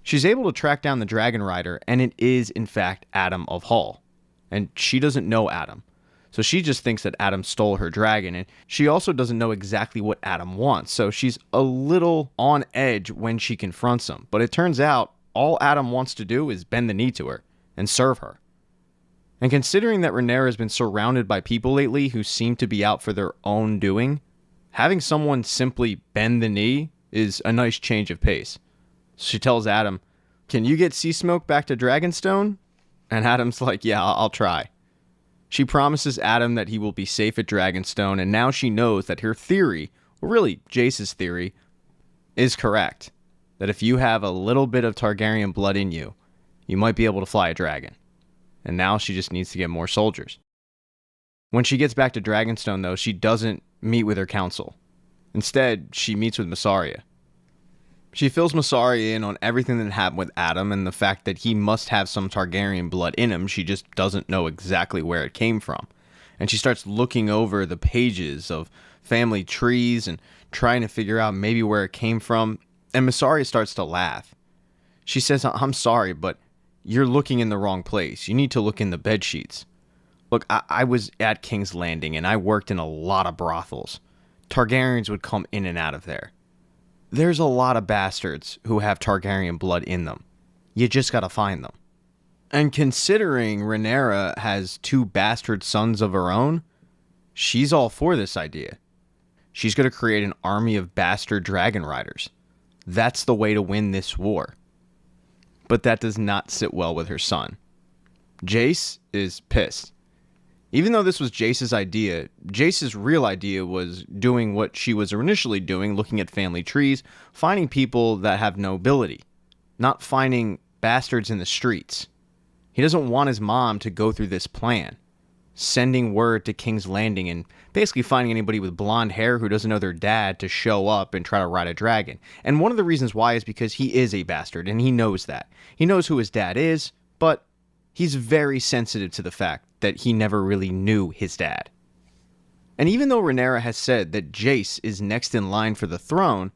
She's able to track down the dragon rider, and it is, in fact, Adam of Hall. And she doesn't know Adam. So she just thinks that Adam stole her dragon, and she also doesn't know exactly what Adam wants, so she's a little on edge when she confronts him. But it turns out all Adam wants to do is bend the knee to her and serve her. And considering that Rhaenyra has been surrounded by people lately who seem to be out for their own doing, having someone simply bend the knee is a nice change of pace. So she tells Adam, can you get Sea Smoke back to Dragonstone? And Adam's like, yeah, I'll try. She promises Adam that he will be safe at Dragonstone, and now she knows that her theory, or really Jace's theory, is correct. That if you have a little bit of Targaryen blood in you, you might be able to fly a dragon. And now she just needs to get more soldiers. When she gets back to Dragonstone, though, she doesn't meet with her council. Instead, she meets with Mysaria. She fills Mysaria in on everything that happened with Adam and the fact that he must have some Targaryen blood in him. She just doesn't know exactly where it came from. And she starts looking over the pages of family trees and trying to figure out maybe where it came from. And Mysaria starts to laugh. She says, "I'm sorry, but you're looking in the wrong place. You need to look in the bed sheets. Look, I was at King's Landing and I worked in a lot of brothels. Targaryens would come in and out of there. There's a lot of bastards who have Targaryen blood in them. You just gotta find them." And considering Rhaenyra has 2 bastard sons of her own, she's all for this idea. She's gonna create an army of bastard dragon riders. That's the way to win this war. But that does not sit well with her son. Jace is pissed. Even though this was Jace's idea, Jace's real idea was doing what she was initially doing, looking at family trees, finding people that have nobility, not finding bastards in the streets. He doesn't want his mom to go through this plan, sending word to King's Landing and basically finding anybody with blonde hair who doesn't know their dad to show up and try to ride a dragon. And one of the reasons why is because he is a bastard, and he knows that. He knows who his dad is, but he's very sensitive to the fact that he never really knew his dad. And even though Rhaenyra has said that Jace is next in line for the throne,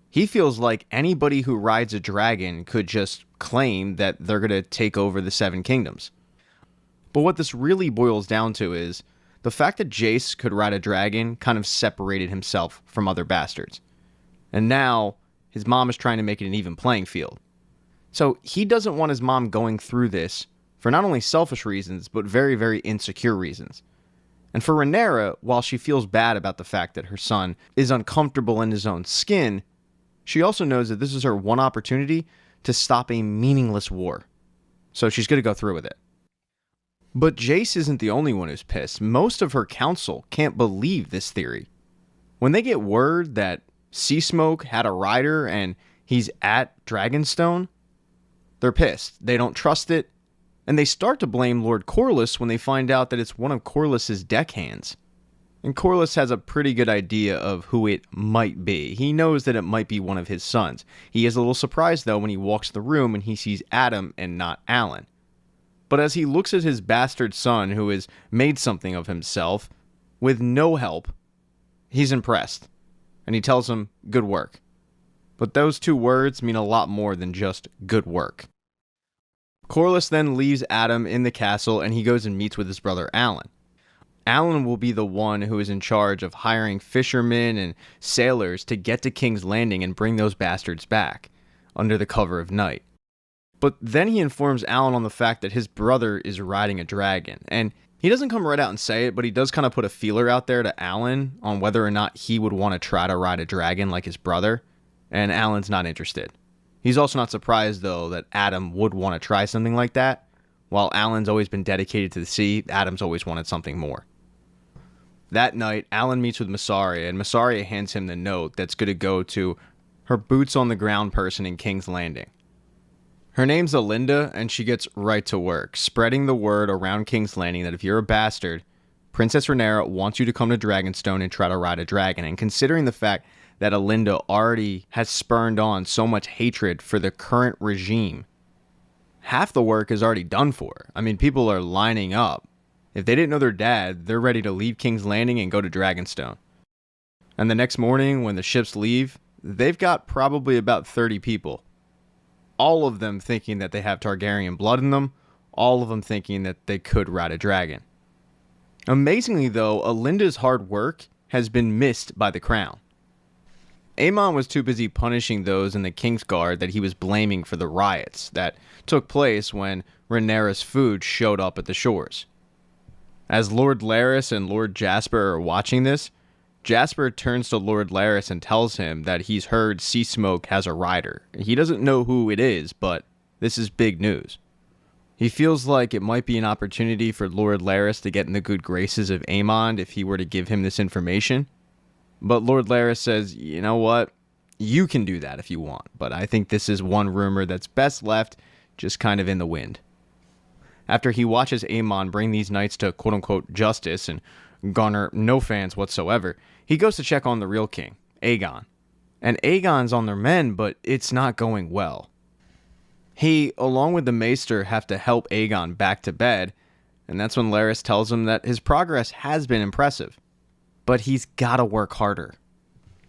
he feels like anybody who rides a dragon could just claim that they're going to take over the 7 kingdoms. But what this really boils down to is the fact that Jace could ride a dragon kind of separated himself from other bastards. And now his mom is trying to make it an even playing field. So he doesn't want his mom going through this for not only selfish reasons, but very, very insecure reasons. And for Rhaenyra, while she feels bad about the fact that her son is uncomfortable in his own skin, she also knows that this is her one opportunity to stop a meaningless war. So she's going to go through with it. But Jace isn't the only one who's pissed. Most of her council can't believe this theory. When they get word that Seasmoke had a rider and he's at Dragonstone, they're pissed. They don't trust it. And they start to blame Lord Corlys when they find out that it's one of Corlys's deckhands. And Corlys has a pretty good idea of who it might be. He knows that it might be one of his sons. He is a little surprised, though, when he walks the room and he sees Adam and not Alan. But as he looks at his bastard son, who has made something of himself, with no help, he's impressed. And he tells him, "Good work." But those 2 words mean a lot more than just good work. Corlys then leaves Adam in the castle and he goes and meets with his brother Alan. Alan will be the one who is in charge of hiring fishermen and sailors to get to King's Landing and bring those bastards back, under the cover of night. But then he informs Alan on the fact that his brother is riding a dragon, and he doesn't come right out and say it, but he does kind of put a feeler out there to Alan on whether or not he would want to try to ride a dragon like his brother, and Alan's not interested. He's also not surprised, though, that Adam would want to try something like that. While Alan's always been dedicated to the sea, Adam's always wanted something more. That night, Alan meets with Mysaria, and Mysaria hands him the note that's going to go to her boots-on-the-ground person in King's Landing. Her name's Alinda, and she gets right to work, spreading the word around King's Landing that if you're a bastard, Princess Rhaenyra wants you to come to Dragonstone and try to ride a dragon. And considering the fact that Alinda already has spurned on so much hatred for the current regime, half the work is already done for her. I mean, people are lining up. If they didn't know their dad, they're ready to leave King's Landing and go to Dragonstone. And the next morning, when the ships leave, they've got probably about 30 people. All of them thinking that they have Targaryen blood in them. All of them thinking that they could ride a dragon. Amazingly, though, Alinda's hard work has been missed by the crown. Aemon was too busy punishing those in the Kingsguard that he was blaming for the riots that took place when Rhaenyra's food showed up at the shores. As Lord Larys and Lord Jasper are watching this, Jasper turns to Lord Larys and tells him that he's heard Seasmoke has a rider. He doesn't know who it is, but this is big news. He feels like it might be an opportunity for Lord Larys to get in the good graces of Aemon if he were to give him this information. But Lord Larys says, you know what? You can do that if you want, but I think this is one rumor that's best left just kind of in the wind. After he watches Aemon bring these knights to quote-unquote justice and garner no fans whatsoever, he goes to check on the real king. Aegon. And Aegon's on their men, but it's not going well. He, along with the Maester, have to help Aegon back to bed, and that's when Larys tells him that his progress has been impressive, but he's gotta work harder.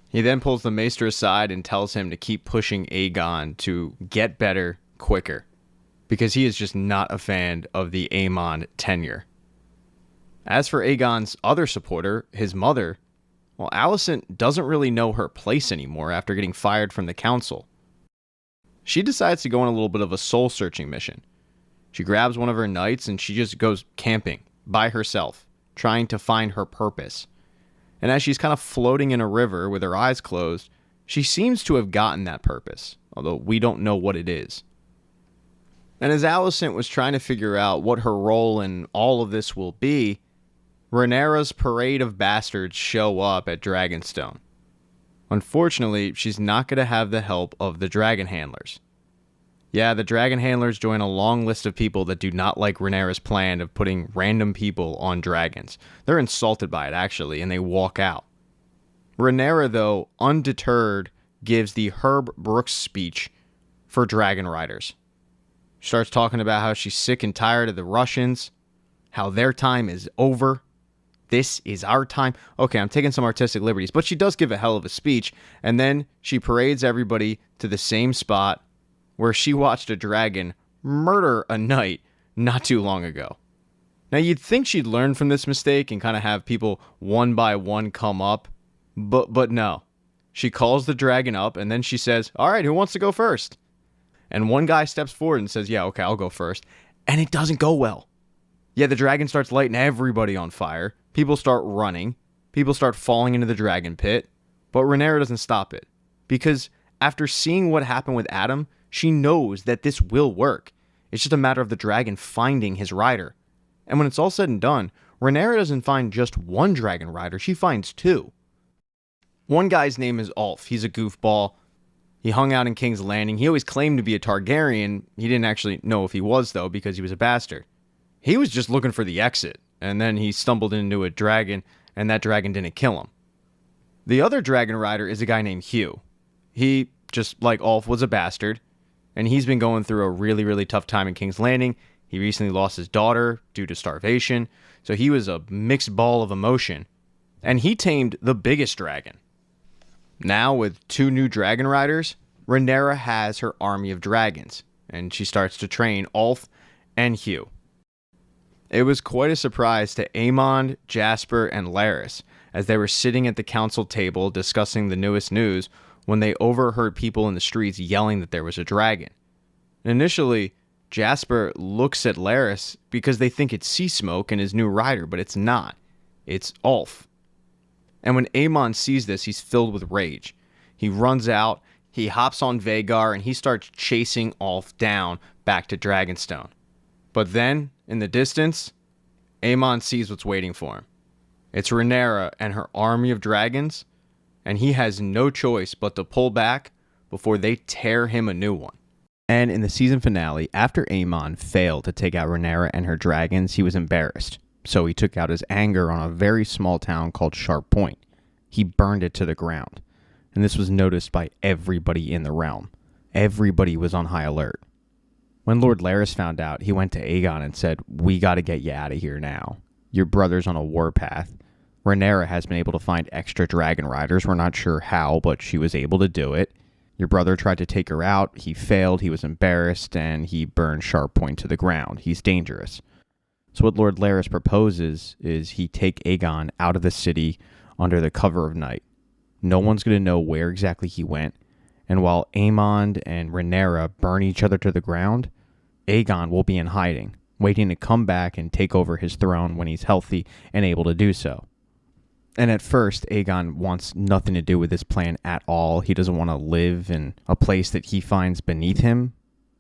He then pulls the Maester aside and tells him to keep pushing Aegon to get better quicker, because he is just not a fan of the Aemon tenure. As for Aegon's other supporter, his mother, well, Alicent doesn't really know her place anymore after getting fired from the council. She decides to go on a little bit of a soul-searching mission. She grabs one of her knights and she just goes camping by herself, trying to find her purpose. And as she's kind of floating in a river with her eyes closed, she seems to have gotten that purpose, although we don't know what it is. And as Alicent was trying to figure out what her role in all of this will be, Rhaenyra's parade of bastards show up at Dragonstone. Unfortunately, she's not going to have the help of the dragon handlers. Yeah, the dragon handlers join a long list of people that do not like Rhaenyra's plan of putting random people on dragons. They're insulted by it, actually, and they walk out. Rhaenyra, though, undeterred, gives the Herb Brooks speech for dragon riders. She starts talking about how she's sick and tired of the Russians, how their time is over. This is our time. Okay, I'm taking some artistic liberties, but she does give a hell of a speech, and then she parades everybody to the same spot where she watched a dragon murder a knight not too long ago. Now, you'd think she'd learn from this mistake and kind of have people one by one come up, but no. She calls the dragon up, and then she says, all right, who wants to go first? And one guy steps forward and says, yeah, okay, I'll go first. And it doesn't go well. Yeah, the dragon starts lighting everybody on fire. People start running. People start falling into the dragon pit. But Rhaenyra doesn't stop it. Because after seeing what happened with Adam, she knows that this will work. It's just a matter of the dragon finding his rider. And when it's all said and done, Rhaenyra doesn't find just one dragon rider, she finds two. One guy's name is Ulf. He's a goofball. He hung out in King's Landing. He always claimed to be a Targaryen. He didn't actually know if he was, though, because he was a bastard. He was just looking for the exit, and then he stumbled into a dragon, and that dragon didn't kill him. The other dragon rider is a guy named Hugh. He, just like Ulf, was a bastard, and he's been going through a really, really tough time in King's Landing. He recently lost his daughter due to starvation, so he was a mixed ball of emotion, and he tamed the biggest dragon. Now, with two new dragon riders, Rhaenyra has her army of dragons, and she starts to train Ulf and Hugh. It was quite a surprise to Aemond, Jasper, and Larys as they were sitting at the council table discussing the newest news when they overheard people in the streets yelling that there was a dragon. Initially, Jasper looks at Larys because they think it's Sea Smoke and his new rider, but it's not. It's Ulf. And when Aemond sees this, he's filled with rage. He runs out, he hops on Vhagar, and he starts chasing Ulf down back to Dragonstone. But then, in the distance, Aemond sees what's waiting for him. It's Rhaenyra and her army of dragons, and he has no choice but to pull back before they tear him a new one. And in the season finale, after Aemond failed to take out Rhaenyra and her dragons, he was embarrassed. So he took out his anger on a very small town called Sharp Point. He burned it to the ground. And this was noticed by everybody in the realm. Everybody was on high alert. When Lord Larys found out, he went to Aegon and said, we got to get you out of here now. Your brother's on a warpath. Rhaenyra has been able to find extra dragon riders. We're not sure how, but she was able to do it. Your brother tried to take her out. He failed. He was embarrassed, and he burned Sharp Point to the ground. He's dangerous. So what Lord Larys proposes is he take Aegon out of the city under the cover of night. No one's going to know where exactly he went. And while Aemond and Rhaenyra burn each other to the ground, Aegon will be in hiding, waiting to come back and take over his throne when he's healthy and able to do so. And at first, Aegon wants nothing to do with this plan at all. He doesn't want to live in a place that he finds beneath him.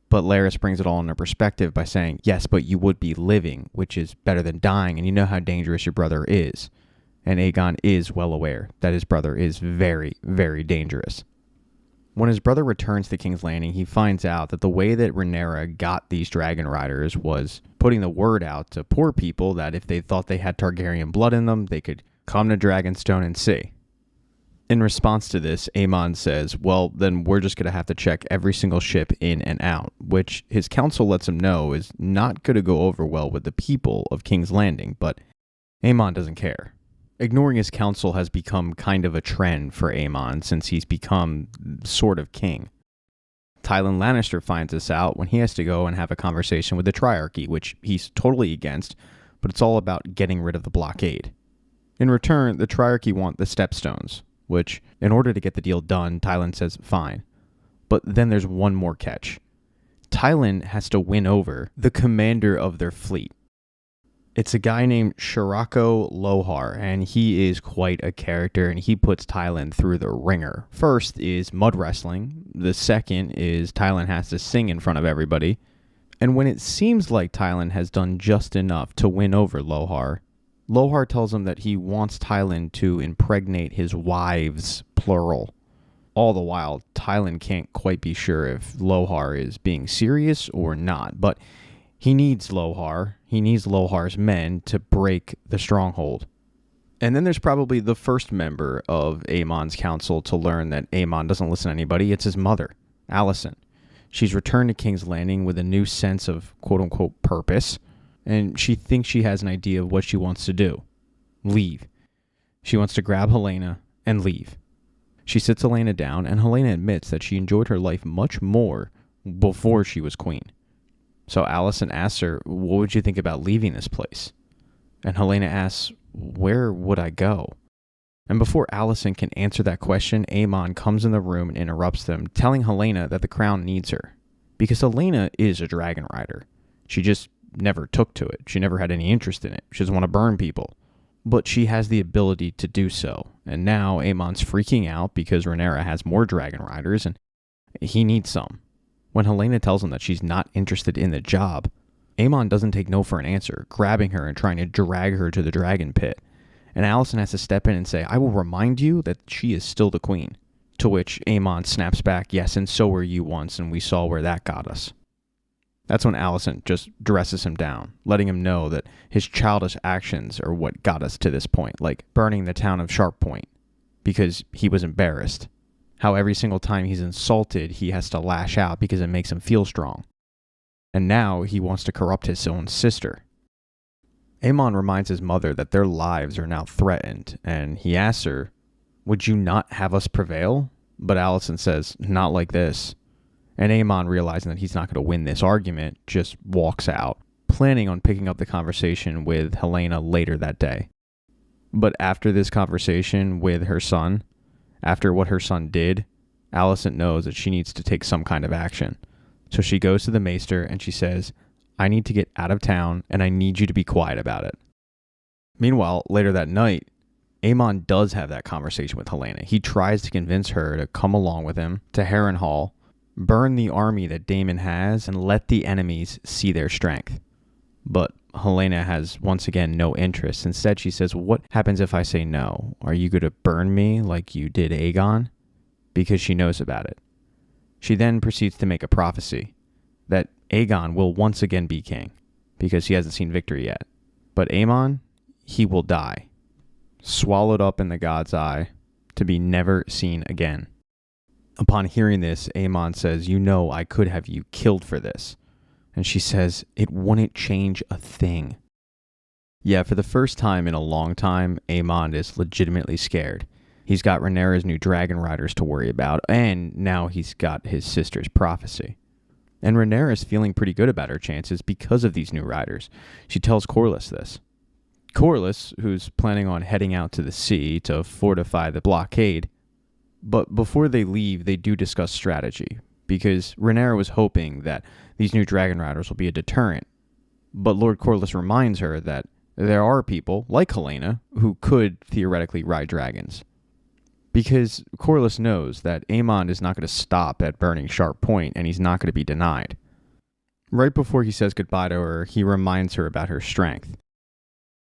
But Larys brings it all into perspective by saying, yes, but you would be living, which is better than dying, and you know how dangerous your brother is. And Aegon is well aware that his brother is very, very dangerous. When his brother returns to King's Landing, he finds out that the way that Rhaenyra got these dragon riders was putting the word out to poor people that if they thought they had Targaryen blood in them, they could come to Dragonstone and see. In response to this, Aemon says, well, then we're just going to have to check every single ship in and out, which his council lets him know is not going to go over well with the people of King's Landing, but Aemon doesn't care. Ignoring his council has become kind of a trend for Aemon since he's become sort of king. Tywin Lannister finds this out when he has to go and have a conversation with the Triarchy, which he's totally against, but it's all about getting rid of the blockade. In return, the Triarchy want the Stepstones, which, in order to get the deal done, Tywin says fine. But then there's one more catch. Tywin has to win over the commander of their fleet. It's a guy named Shirako Lohar, and he is quite a character, and he puts Tywin through the ringer. First is mud wrestling. The second is Tywin has to sing in front of everybody. And when it seems like Tywin has done just enough to win over Lohar, Lohar tells him that he wants Tywin to impregnate his wives, plural. All the while, Tywin can't quite be sure if Lohar is being serious or not, but he needs Lohar. He needs Lohar's men to break the stronghold. And then there's probably the first member of Aemon's council to learn that Aemon doesn't listen to anybody. It's his mother, Alicent. She's returned to King's Landing with a new sense of quote-unquote purpose, and she thinks she has an idea of what she wants to do. Leave. She wants to grab Helaena and leave. She sits Helaena down, and Helaena admits that she enjoyed her life much more before she was queen. So Alicent asks her, what would you think about leaving this place? And Helaena asks, where would I go? And before Alicent can answer that question, Aemon comes in the room and interrupts them, telling Helaena that the crown needs her. Because Helaena is a dragon rider. She just never took to it. She never had any interest in it. She doesn't want to burn people. But she has the ability to do so. And now Aemon's freaking out because Rhaenyra has more dragon riders and he needs some. When Helaena tells him that she's not interested in the job, Aemon doesn't take no for an answer, grabbing her and trying to drag her to the dragon pit. And Alicent has to step in and say, I will remind you that she is still the queen. To which Aemon snaps back, yes, and so were you once, and we saw where that got us. That's when Alicent just dresses him down, letting him know that his childish actions are what got us to this point, like burning the town of Sharp Point, because he was embarrassed. How every single time he's insulted, he has to lash out because it makes him feel strong. And now he wants to corrupt his own sister. Aemon reminds his mother that their lives are now threatened, and he asks her, would you not have us prevail? But Alicent says, not like this. And Aemon, realizing that he's not going to win this argument, just walks out, planning on picking up the conversation with Helaena later that day. But after this conversation with her son, after what her son did, Alicent knows that she needs to take some kind of action. So she goes to the maester and she says, I need to get out of town and I need you to be quiet about it. Meanwhile, later that night, Aemon does have that conversation with Helaena. He tries to convince her to come along with him to Harrenhal, burn the army that Daemon has, and let the enemies see their strength. But Helaena has once again no interest. Instead, she says, what happens if I say no? Are you going to burn me like you did Aegon? Because she knows about it. She then proceeds to make a prophecy that Aegon will once again be king, because he hasn't seen victory yet. But Aemon, he will die, swallowed up in the god's eye, to be never seen again. Upon hearing this, Aemon says, you know I could have you killed for this. And she says, it wouldn't change a thing. Yeah, for the first time in a long time, Aemon is legitimately scared. He's got Rhaenyra's new dragon riders to worry about, and now he's got his sister's prophecy. And Rhaenyra is feeling pretty good about her chances because of these new riders. She tells Corlys this. Corlys, who's planning on heading out to the sea to fortify the blockade, but before they leave, they do discuss strategy, because Rhaenyra was hoping that these new dragon riders will be a deterrent. But Lord Corlys reminds her that there are people, like Helaena, who could theoretically ride dragons. Because Corlys knows that Aemon is not going to stop at burning Sharp Point, and he's not going to be denied. Right before he says goodbye to her, he reminds her about her strength.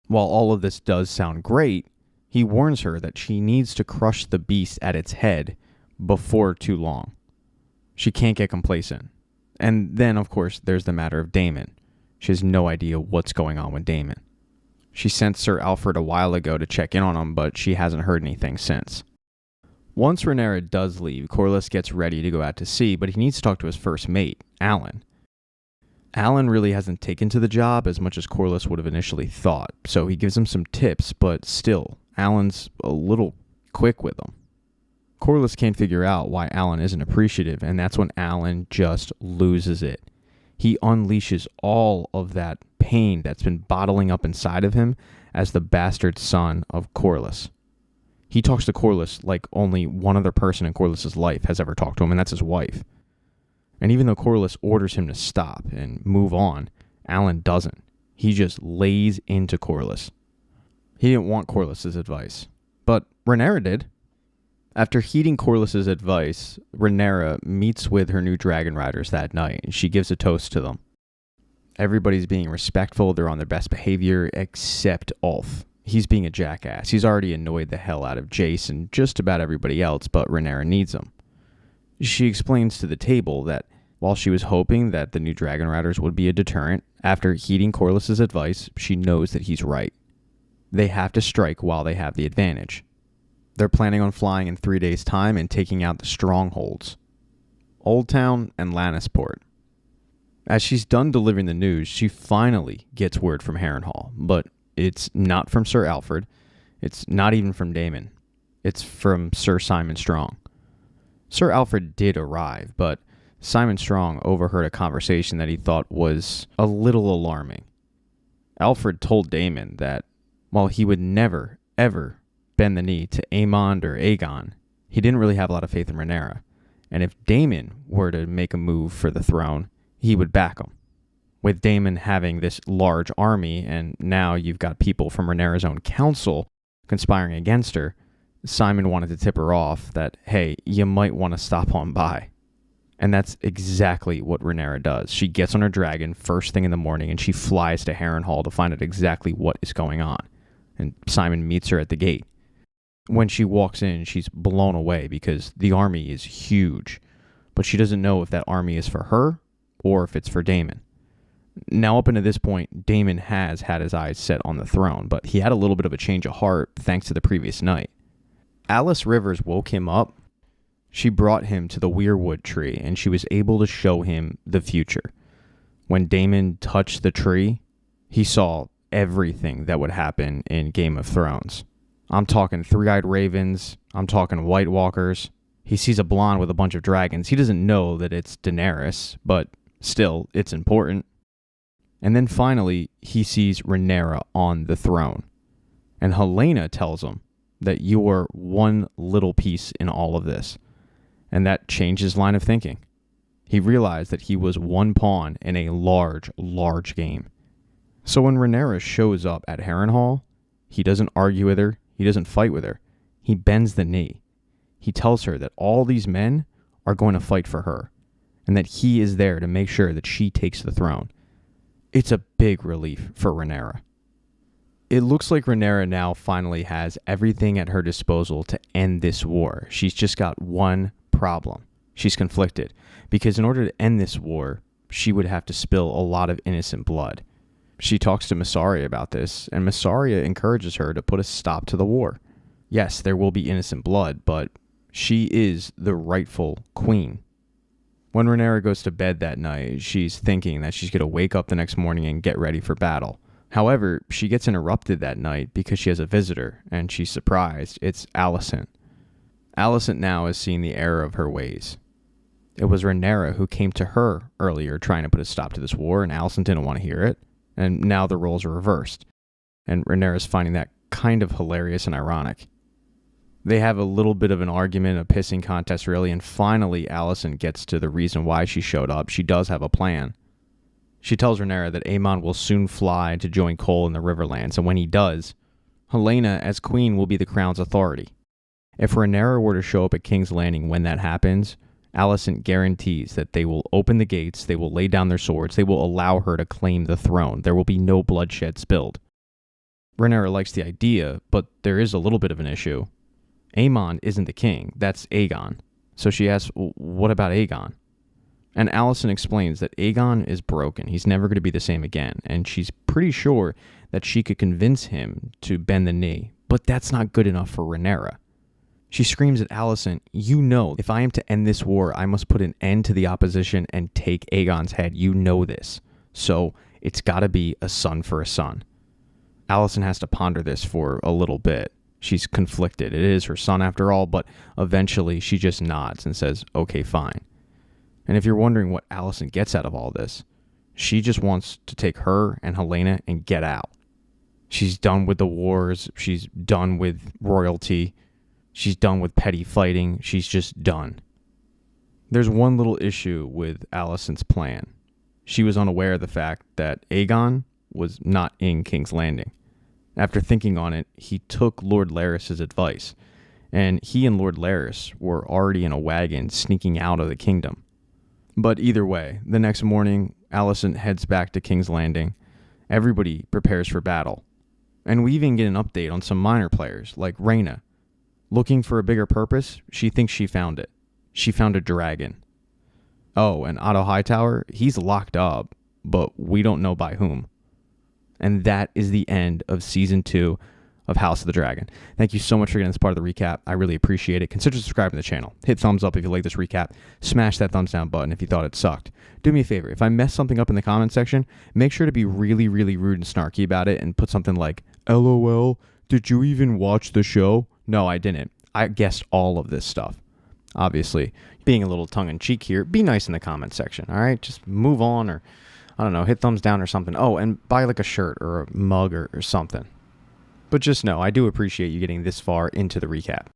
While all of this does sound great, he warns her that she needs to crush the beast at its head before too long. She can't get complacent. And then, of course, there's the matter of Daemon. She has no idea what's going on with Daemon. She sent Sir Alfred a while ago to check in on him, but she hasn't heard anything since. Once Rhaenyra does leave, Corlys gets ready to go out to sea, but he needs to talk to his first mate, Alan. Alan really hasn't taken to the job as much as Corlys would have initially thought, so he gives him some tips, but still, Alan's a little quick with him. Corlys can't figure out why Alan isn't appreciative, and that's when Alan just loses it. He unleashes all of that pain that's been bottling up inside of him as the bastard son of Corlys. He talks to Corlys like only one other person in Corlys' life has ever talked to him, and that's his wife. And even though Corlys orders him to stop and move on, Alan doesn't. He just lays into Corlys. He didn't want Corlys' advice, but Rhaenyra did. After heeding Corlys' advice, Rhaenyra meets with her new dragon riders that night, and she gives a toast to them. Everybody's being respectful, they're on their best behavior, except Ulf. He's being a jackass. He's already annoyed the hell out of Jace and just about everybody else, but Rhaenyra needs him. She explains to the table that while she was hoping that the new dragon riders would be a deterrent, after heeding Corlys' advice, she knows that he's right. They have to strike while they have the advantage. They're planning on flying in 3 days' time and taking out the strongholds, Old Town and Lannisport. As she's done delivering the news, she finally gets word from Harrenhal, but it's not from Sir Alfred. It's not even from Daemon. It's from Sir Simon Strong. Sir Alfred did arrive, but Simon Strong overheard a conversation that he thought was a little alarming. Alfred told Daemon that while he would never, ever bend the knee to Aemond or Aegon, he didn't really have a lot of faith in Rhaenyra. And if Daemon were to make a move for the throne, he would back him. With Daemon having this large army, and now you've got people from Rhaenyra's own council conspiring against her, Simon wanted to tip her off that, hey, you might want to stop on by. And that's exactly what Rhaenyra does. She gets on her dragon first thing in the morning, and she flies to Harrenhal to find out exactly what is going on. And Simon meets her at the gate. When she walks in, she's blown away because the army is huge, but she doesn't know if that army is for her or if it's for Daemon. Now, up until this point, Daemon has had his eyes set on the throne, but he had a little bit of a change of heart thanks to the previous night. Alice Rivers woke him up. She brought him to the weirwood tree, and she was able to show him the future. When Daemon touched the tree, he saw everything that would happen in Game of Thrones. I'm talking three-eyed ravens. I'm talking White Walkers. He sees a blonde with a bunch of dragons. He doesn't know that it's Daenerys, but still, it's important. And then finally, he sees Rhaenyra on the throne. And Helaena tells him that you are one little piece in all of this. And that changed his line of thinking. He realized that he was one pawn in a large, large game. So when Rhaenyra shows up at Harrenhal, he doesn't argue with her. He doesn't fight with her. He bends the knee. He tells her that all these men are going to fight for her, and that he is there to make sure that she takes the throne. It's a big relief for Rhaenyra. It looks like Rhaenyra now finally has everything at her disposal to end this war. She's just got one problem. She's conflicted, because in order to end this war, she would have to spill a lot of innocent blood. She talks to Mysaria about this, and Mysaria encourages her to put a stop to the war. Yes, there will be innocent blood, but she is the rightful queen. When Rhaenyra goes to bed that night, she's thinking that she's going to wake up the next morning and get ready for battle. However, she gets interrupted that night because she has a visitor, and she's surprised. It's Alicent. Alicent now has seen the error of her ways. It was Rhaenyra who came to her earlier trying to put a stop to this war, and Alicent didn't want to hear it. And now the roles are reversed. And Rhaenyra's finding that kind of hilarious and ironic. They have a little bit of an argument, a pissing contest really, and finally Alicent gets to the reason why she showed up. She does have a plan. She tells Rhaenyra that Aemon will soon fly to join Cole in the Riverlands, and when he does, Helaena as queen will be the crown's authority. If Rhaenyra were to show up at King's Landing when that happens, Alicent guarantees that they will open the gates, they will lay down their swords, they will allow her to claim the throne. There will be no bloodshed spilled. Rhaenyra likes the idea, but there is a little bit of an issue. Aemon isn't the king, that's Aegon. So she asks, what about Aegon? And Alicent explains that Aegon is broken. He's never going to be the same again, and she's pretty sure that she could convince him to bend the knee, but that's not good enough for Rhaenyra. She screams at Alicent, "You know, if I am to end this war, I must put an end to the opposition and take Aegon's head. You know this. So it's got to be a son for a son." Alicent has to ponder this for a little bit. She's conflicted. It is her son after all, but eventually she just nods and says, "Okay, fine." And if you're wondering what Alicent gets out of all this, she just wants to take her and Helaena and get out. She's done with the wars. She's done with royalty. She's done with petty fighting. She's just done. There's one little issue with Alicent's plan. She was unaware of the fact that Aegon was not in King's Landing. After thinking on it, he took Lord Larys' advice, and he and Lord Larys were already in a wagon sneaking out of the kingdom. But either way, the next morning, Alicent heads back to King's Landing. Everybody prepares for battle. And we even get an update on some minor players, like Rhaenyra. Looking for a bigger purpose, she thinks she found it. She found a dragon. Oh, and Otto Hightower, he's locked up, but we don't know by whom. And that is the end of Season 2 of House of the Dragon. Thank you so much for getting this part of the recap. I really appreciate it. Consider subscribing to the channel. Hit thumbs up if you like this recap. Smash that thumbs down button if you thought it sucked. Do me a favor. If I mess something up in the comment section, make sure to be really, really rude and snarky about it and put something like, "LOL, did you even watch the show?" No, I didn't. I guessed all of this stuff. Obviously, being a little tongue-in-cheek here, be nice in the comment section, all right? Just move on, or, I don't know, hit thumbs down or something. Oh, and buy like a shirt or a mug or something. But just know, I do appreciate you getting this far into the recap.